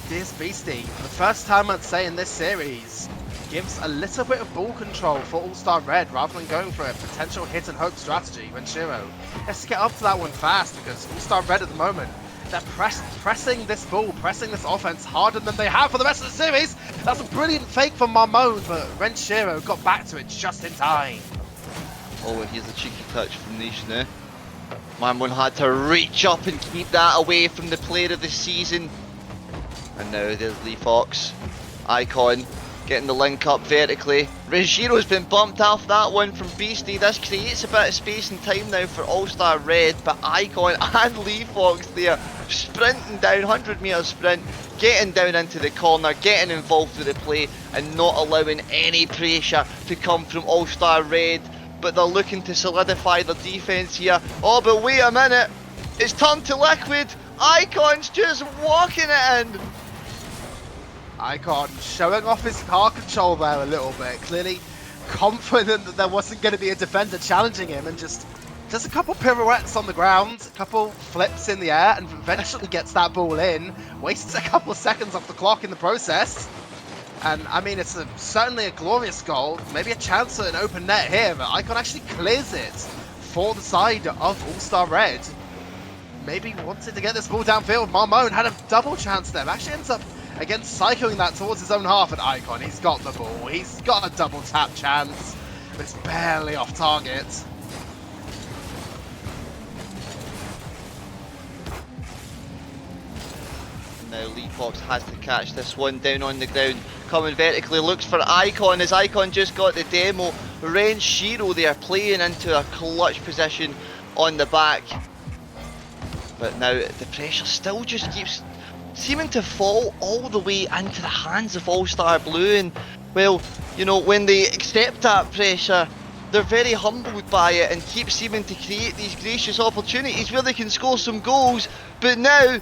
this Beastie, for the first time I'd say in this series, gives a little bit of ball control for All-Star Red rather than going for a potential hit and hope strategy. Renshiro has to get up to that one fast, because All-Star Red at the moment, they're pressing this ball, pressing this offense harder than they have for the rest of the series. That's a brilliant fake from Marmone, but Renshiro got back to it just in time. Oh, and here's a cheeky touch from Nish now. Marmone had to reach up and keep that away from the player of the season. And now there's Leafox. Icon getting the link up vertically. Renshiro's been bumped off that one from Beastie. This creates a bit of space and time now for All-Star Red, but Icon and Leafox there sprinting down, 100 meter sprint, getting down into the corner, getting involved with the play, and not allowing any pressure to come from All-Star Red. But they're looking to solidify their defense here. Oh, but wait a minute, it's turned to liquid. Icon's just walking it in. Icon showing off his car control there a little bit, clearly confident that there wasn't going to be a defender challenging him, and just does a couple pirouettes on the ground, a couple flips in the air, and eventually gets that ball in, wastes a couple of seconds off the clock in the process. And I mean, it's certainly a glorious goal, maybe a chance at an open net here, but Icon actually clears it for the side of All-Star Red. Maybe wanted to get this ball downfield. Marmone had a double chance there, actually ends up again cycling that towards his own half. And Icon, he's got the ball, he's got a double tap chance, but it's barely off target. Now Leafox has to catch this one down on the ground, coming vertically, looks for Icon, as Icon just got the demo. Renshiro there playing into a clutch position on the back, but now the pressure still just keeps seeming to fall all the way into the hands of All-Star Blue. And well, you know, when they accept that pressure, they're very humbled by it and keep seeming to create these gracious opportunities where they can score some goals. But now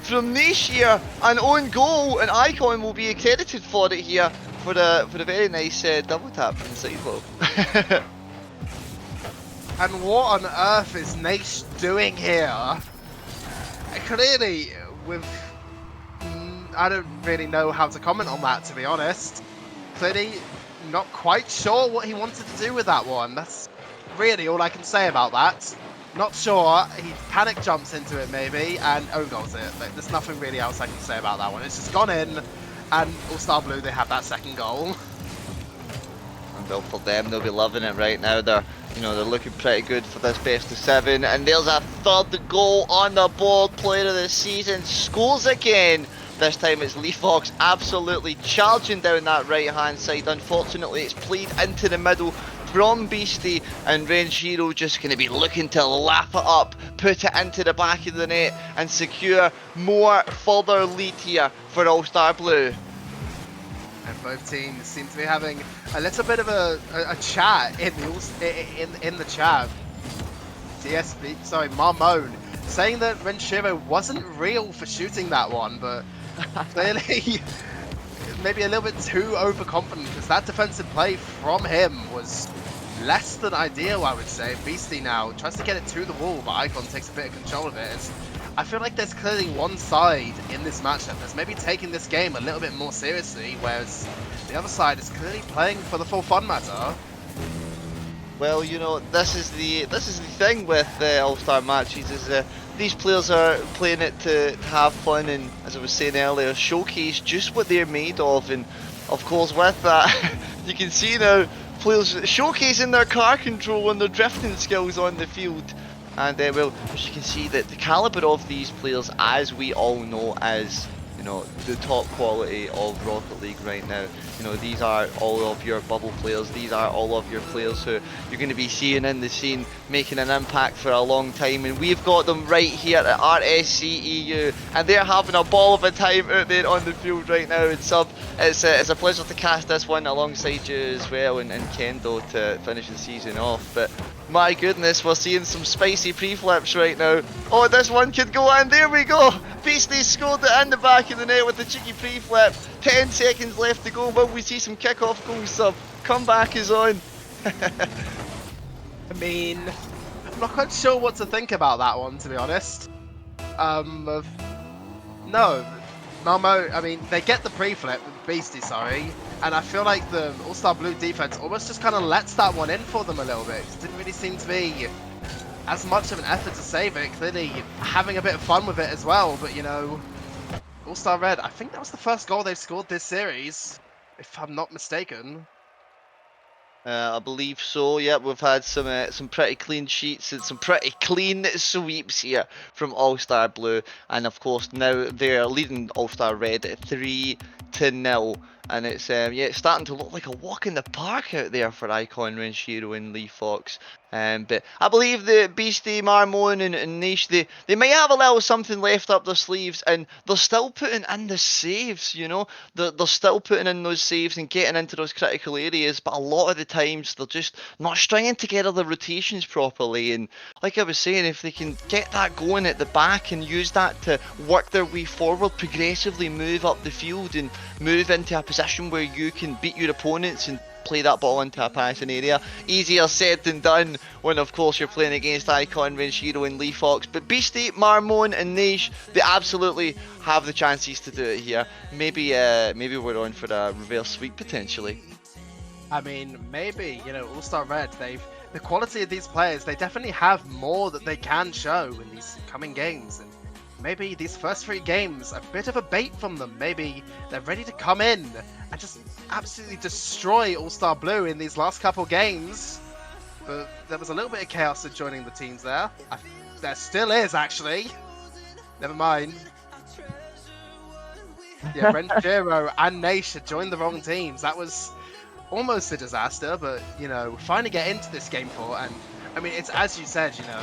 from this here, an own goal, and Icon will be accredited for it here for a very nice double tap from the sideball. And what on earth is Nash doing here? Clearly, with I don't really know how to comment on that, to be honest. Clearly, not quite sure what he wanted to do with that one. That's really all I can say about that. Not sure. He panic jumps into it maybe, and goals it. Like, there's nothing really else I can say about that one. It's just gone in, and All-Star Blue, they have that second goal. And well, for them, they'll be loving it right now. They're looking pretty good for this best of 7. And there's a third goal on the board. Player of the season scores again This time it's Leafox absolutely charging down that right hand side. Unfortunately, it's played into the middle from Beastie, and Renshiro just going to be looking to lap it up, put it into the back of the net and secure more further lead here for All Star Blue. And both teams seem to be having a little bit of a chat in the chat. TSB, sorry, Marmone, saying that Renshiro wasn't real for shooting that one, but clearly maybe a little bit too overconfident, because that defensive play from him was less than ideal, I would say. Beastie now tries to get it to the wall, but Icon takes a bit of control of it. I feel like there's clearly one side in this matchup that's maybe taking this game a little bit more seriously, whereas the other side is clearly playing for the full fun matter. Well, you know, this is the thing with All-Star matches, is these players are playing it to have fun and, as I was saying earlier, showcase just what they're made of. And of course with that, you can see now players showcasing their car control and their drifting skills on the field. And well, as you can see, that the caliber of these players, as we all know, is, you know, the top quality of Rocket League right now. You know, these are all of your bubble players, these are all of your players who you're going to be seeing in the scene, making an impact for a long time, and we've got them right here at RSC13, and they're having a ball of a time out there on the field right now. And Sub, it's a pleasure to cast this one alongside you as well, and Kendo to finish the season off. But my goodness, we're seeing some spicy pre-flips right now. Oh, this one could go, and there we go! Beastie scored it in the back of the net with the cheeky pre-flip. 10 seconds left to go. Will we see some kick-off goals, Sub? Comeback is on. I mean, I'm not quite sure what to think about that one, to be honest. No, Malmo, I mean, they get the pre-flip with Beastie, sorry, and I feel like the All-Star Blue defense almost just kind of lets that one in for them a little bit. It didn't really seem to be as much of an effort to save it, clearly having a bit of fun with it as well, but you know, All-Star Red, I think that was the first goal they've scored this series, if I'm not mistaken. I believe so. Yeah, we've had some pretty clean sheets and some pretty clean sweeps here from All-Star Blue, and of course now they're leading All-Star Red at 3-0, and it's yeah, it's starting to look like a walk in the park out there for Icon, Renshiro and Leafox. But I believe the Beastie, Marmon and Niche, they might have a little something left up their sleeves, and they're still putting in the saves, you know. They're still putting in those saves and getting into those critical areas, but a lot of the times they're just not stringing together the rotations properly. And like I was saying, if they can get that going at the back and use that to work their way forward, progressively move up the field and move into a position where you can beat your opponents and play that ball into a passing area. Easier said than done when of course you're playing against Icon, Renshiro and Leafox. But Beastie, Marmon and Niche, they absolutely have the chances to do it here. Maybe we're on for a reverse sweep potentially. I mean, maybe, you know, All-Star Red, the quality of these players, they definitely have more that they can show in these coming games, and maybe these first 3 games, a bit of a bait from them. Maybe they're ready to come in and just absolutely destroy All-Star Blue in these last couple games. But there was a little bit of chaos in joining the teams there. There still is, actually. Never mind. Yeah, Renshiro and Nation joined the wrong teams. That was almost a disaster, but, you know, finally get into this game 4, and I mean, it's as you said, you know,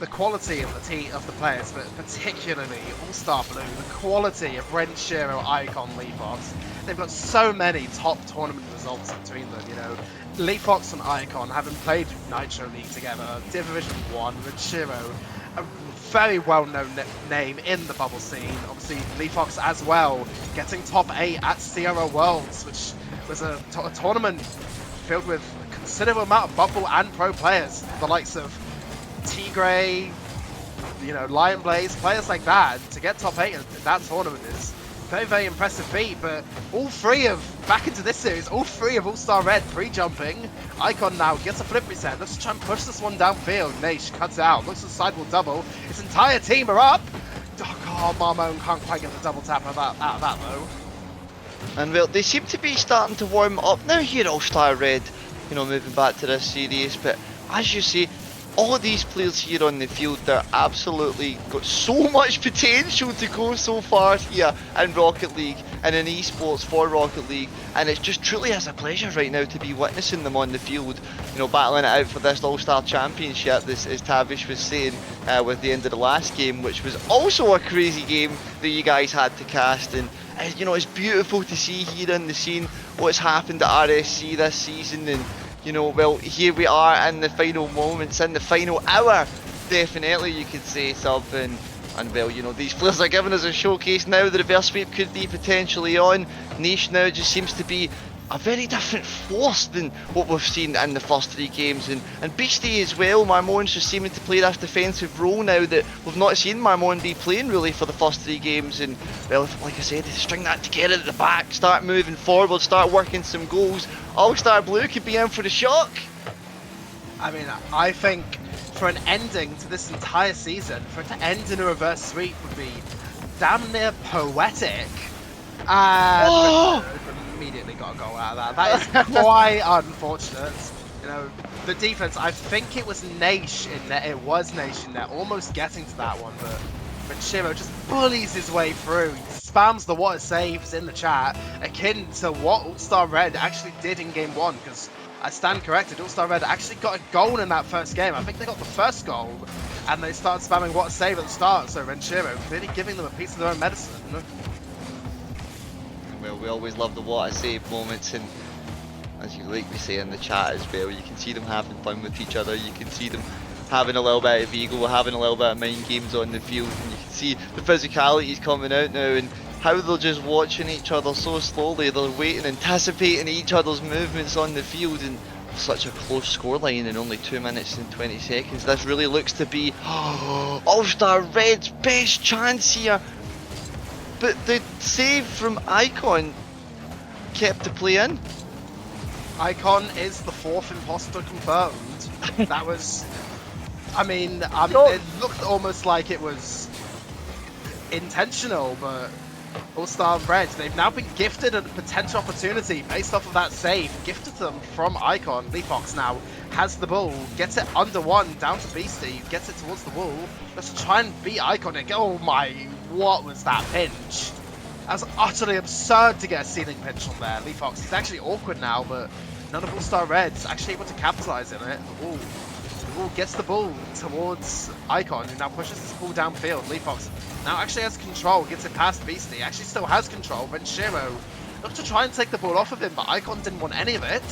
the quality of the players, but particularly All-Star Blue, the quality of Renshiro, Icon, Leafox. They've got so many top tournament results between them, you know. Leafox and Icon having played Nitro League together, Division 1, Renshiro, a very well-known name in the bubble scene. Obviously, Leafox as well, getting top 8 at Sierra Worlds, which was a tournament filled with a considerable amount of bubble and pro players, the likes of Tigray, you know, Lion Blaze, players like that. To get top 8 in that tournament is very, very impressive feat. But back into this series, all 3 of All-Star Red pre-jumping. Icon now gets a flip reset. Let's try and push this one downfield. Nash cuts out, looks at the sidewall double. His entire team are up. Oh god, Marmon can't quite get the double tap out of that though. And well, they seem to be starting to warm up now here, All-Star Red, you know, moving back to this series. But as you see, all of these players here on the field, they're absolutely got so much potential to go so far here in Rocket League and in esports for Rocket League, and it's just truly as a pleasure right now to be witnessing them on the field, you know, battling it out for this All-Star Championship. This, as Tavish was saying with the end of the last game, which was also a crazy game that you guys had to cast, and you know, it's beautiful to see here in the scene what's happened at RSC this season. And you know, well, here we are in the final moments, in the final hour, definitely you could say something. And well, you know, these players are giving us a showcase now. The reverse sweep could be potentially on. Niche now just seems to be a very different force than what we've seen in the first 3 games. And Beastie as well, Marmon's just seeming to play this defensive role now that we've not seen Marmon be playing really for the first 3 games. And well, like I said, string that together at the back, start moving forward, start working some goals. All-Star Blue could be in for the shock. I mean, I think for an ending to this entire season, for it to end in a reverse sweep would be damn near poetic. And immediately got a goal out of that. That is quite unfortunate. You know, the defense, I think it was Naish in there. It was Naish in there, almost getting to that one, but Shiro just bullies his way through. He spams the what saves in the chat, akin to what All-Star Red actually did in game 1, because I stand corrected, All-Star Red actually got a goal in that first game. I think they got the first goal, and they started spamming what save at the start, so Renshiro clearly giving them a piece of their own medicine. Well, we always love the water save moments, and as you like we say in the chat as well, you can see them having fun with each other, you can see them having a little bit of ego, having a little bit of mind games on the field, and you can see the physicalities coming out now, and how they're just watching each other so slowly, they're waiting, anticipating each other's movements on the field, and such a close scoreline in only 2 minutes and 20 seconds. This really looks to be All-Star Red's best chance here. But the save from Icon kept the play in. Icon is the 4th imposter confirmed. That was, I mean, it looked almost like it was intentional, but All-Star Red, they've now been gifted a potential opportunity based off of that save, gifted them from Icon. Leafox now has the ball, gets it under 1, down to Beastie, gets it towards the wall. Let's try and beat Icon and go, oh my, what was that pinch? That was utterly absurd to get a ceiling pinch on there. Leafox, he's actually awkward now, but none of All-Star Red's actually able to capitalize on it. The ball gets the ball towards Icon, who now pushes this ball downfield. Leafox now actually has control, gets it past Beastie, actually still has control. Renshiro looked to try and take the ball off of him, but Icon didn't want any of it.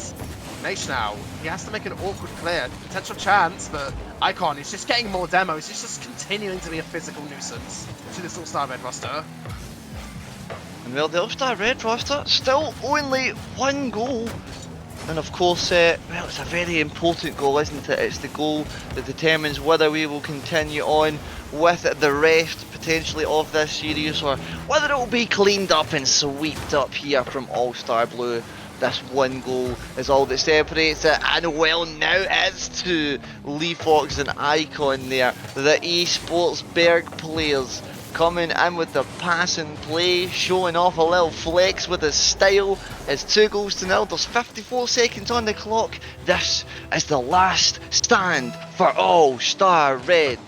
Naish now, he has to make an awkward clear. Potential chance, but Icon is just getting more demos. He's just continuing to be a physical nuisance to this All-Star Red roster. And well, the All-Star Red roster, still only 1 goal. And of course, well, it's a very important goal, isn't it? It's the goal that determines whether we will continue on with the rest, potentially, of this series, or whether it will be cleaned up and swept up here from All-Star Blue. This 1 goal is all that separates it, and well, now it's to Leafox and Icon there, the esports Berg players, coming in with the pass and play, showing off a little flex with his style. It's 2-0. There's 54 seconds on the clock. This is the last stand for All-Star Red.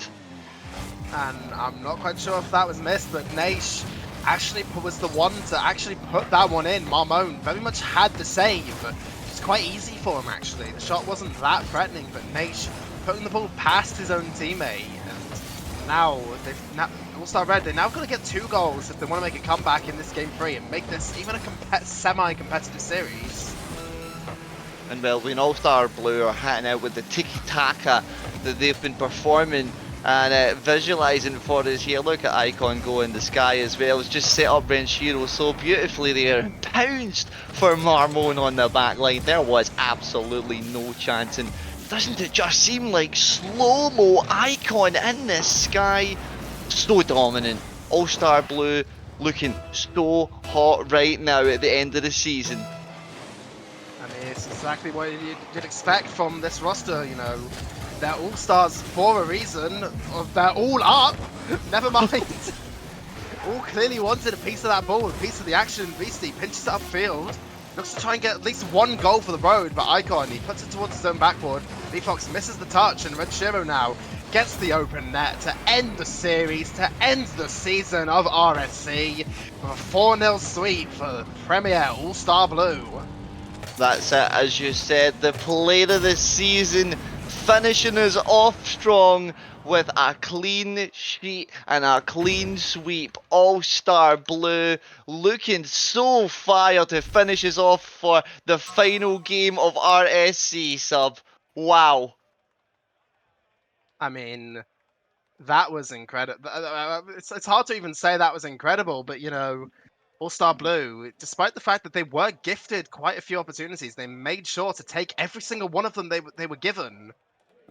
And I'm not quite sure if that was missed, but Naish actually was the one to actually put that one in. Marmon very much had the save. It's quite easy for him, actually. The shot wasn't that threatening, but Naish putting the ball past his own teammate. And now, All-Star Red, they're now going to get 2 goals if they want to make a comeback in this game 3 and make this even a semi-competitive series. And well, when All-Star Blue are hitting out with the tiki-taka that they've been performing and visualising for us here, look at Icon go in the sky as well. It's just set up Renshiro so beautifully there and pounced for Marmon on the back line. There was absolutely no chance, and doesn't it just seem like slow-mo Icon in the sky? So dominant. All-Star Blue looking so hot right now at the end of the season. I mean, it's exactly what you'd expect from this roster, you know. They're all-stars for a reason. They're all up. Never mind. All clearly wanted a piece of that ball, a piece of the action. Beastie pinches it upfield. Looks to try and get at least 1 goal for the road, but Icon, he puts it towards his own backboard. Fox misses the touch, and Red Shiro now gets the open net to end the series, to end the season of RSC with a 4-0 sweep for Premier All-Star Blue. That's it, as you said, the player of the season, finishing us off strong with a clean sheet and a clean sweep. All-Star Blue looking so fire to finish us off for the final game of RSC, sub. Wow. I mean, that was incredible. It's hard to even say that was incredible, but you know, All-Star Blue, despite the fact that they were gifted quite a few opportunities, they made sure to take every single one of them they were given.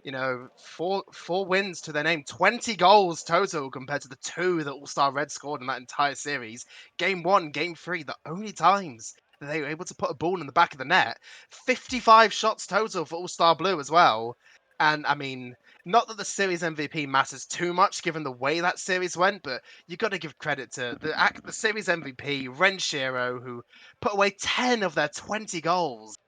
You know, four wins to their name, 20 goals total compared to the 2 that All-Star Red scored in that entire series. Game 1, Game 3, the only times that they were able to put a ball in the back of the net. 55 shots total for All-Star Blue as well. And I mean, not that the series MVP matters too much given the way that series went, but you got to give credit to the series MVP, Renshiro, who put away 10 of their 20 goals.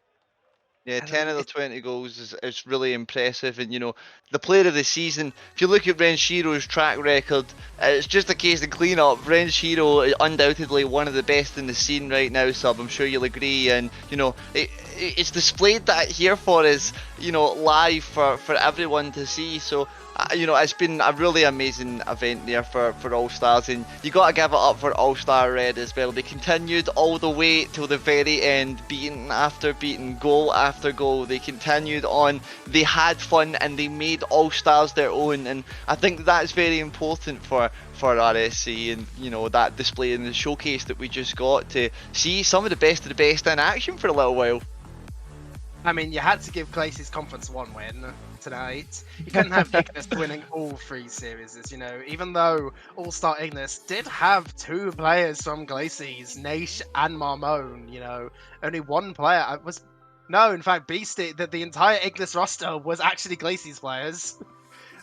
Yeah, And I 10 mean, of the 20 goals is really impressive. And, you know, the player of the season, if you look at Renshiro's track record, it's just a case of clean up. Renshiro is undoubtedly one of the best in the scene right now, sub. I'm sure you'll agree. And, you know, it's displayed that here for us, you know, live for everyone to see. So, you know, it's been a really amazing event there for All Stars, and you got to give it up for All Star Red as well. They continued all the way till the very end, beating after beating, goal after goal. They continued on, they had fun, and they made All Stars their own. And I think that's very important for RSC, and you know, that display in the showcase that we just got to see some of the best in action for a little while. I mean, you had to give Glaciers Conference 1 win tonight. You couldn't have Ignis winning all 3 series, you know, even though All-Star Ignis did have 2 players from Glaciers, Naish and Marmone, you know. Only 1 player was... No, in fact, Beastie, the entire Ignis roster was actually Glaciers players.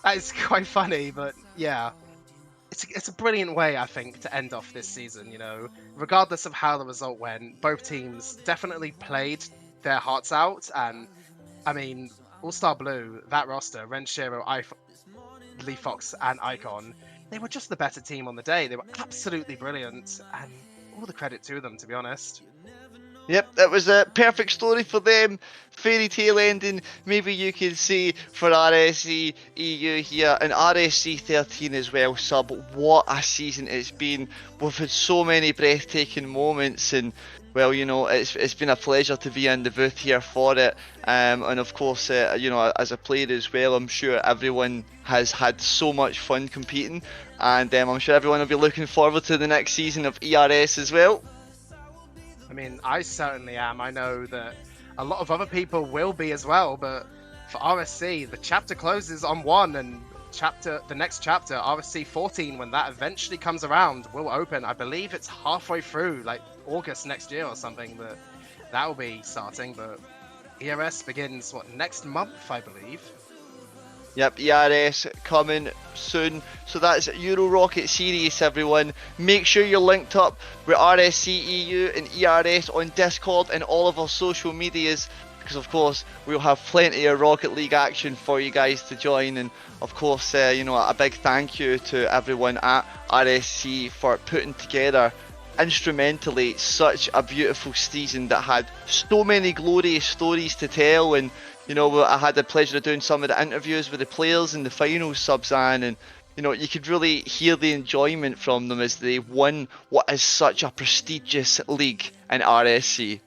That is quite funny, but yeah. It's a brilliant way, I think, to end off this season, you know. Regardless of how the result went, both teams definitely played their hearts out, and I mean, All-Star Blue, that roster, Renshiro, Lee Fox, and Icon, they were just the better team on the day. They were absolutely brilliant, and all the credit to them, to be honest. Yep, that was a perfect story for them. Fairy tale ending, maybe you could say, for RSC EU here, and RSC13 as well, sub. What a season it's been. We've had so many breathtaking moments, and well, you know, it's been a pleasure to be in the booth here for it. And of course, you know, as a player as well, I'm sure everyone has had so much fun competing, and I'm sure everyone will be looking forward to the next season of ERS as well. I mean, I certainly am. I know that a lot of other people will be as well, but for RSC, the chapter closes on 1, and the next chapter, RSC 14, when that eventually comes around, will open. I believe it's halfway through, like August next year or something, that will be starting, but ERS begins, what, next month, I believe? Yep, ERS coming soon. So that's Euro Rocket Series, everyone. Make sure you're linked up with RSC EU and ERS on Discord and all of our social medias, because of course we'll have plenty of Rocket League action for you guys to join. And of course, you know, a big thank you to everyone at RSC for putting together instrumentally such a beautiful season that had so many glorious stories to tell. And you know, I had the pleasure of doing some of the interviews with the players in the finals, Subzan, and you know, you could really hear the enjoyment from them as they won what is such a prestigious league in RSC.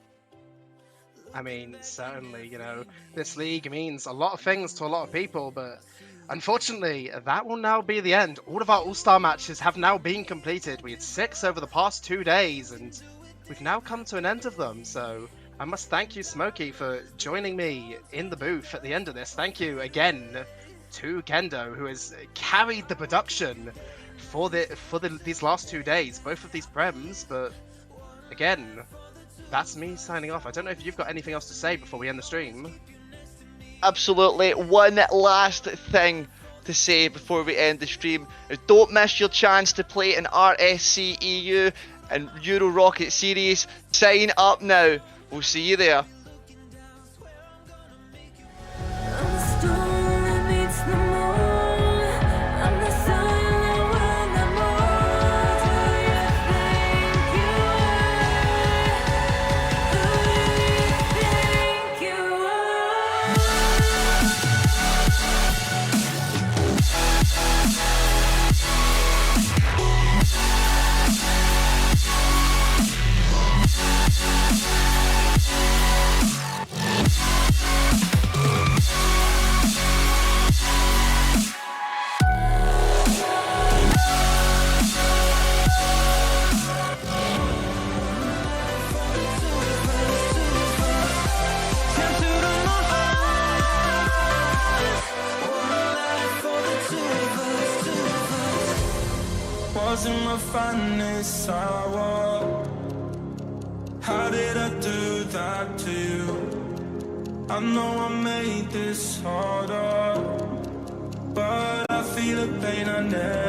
I mean, certainly, you know, this league means a lot of things to a lot of people, but unfortunately, that will now be the end. All of our All-Star matches have now been completed. We had 6 over the past 2 days, and we've now come to an end of them, so I must thank you, Smokey, for joining me in the booth at the end of this. Thank you again to Kendo, who has carried the production for these last 2 days, both of these prems. But again, that's me signing off. I don't know if you've got anything else to say before we end the stream. Absolutely. One last thing to say before we end the stream is don't miss your chance to play in RSC EU and Euro Rocket Series. Sign up now. We'll see you there. wasn't my finest hour. How did I do that to you? I know I made this harder, but I feel a pain I never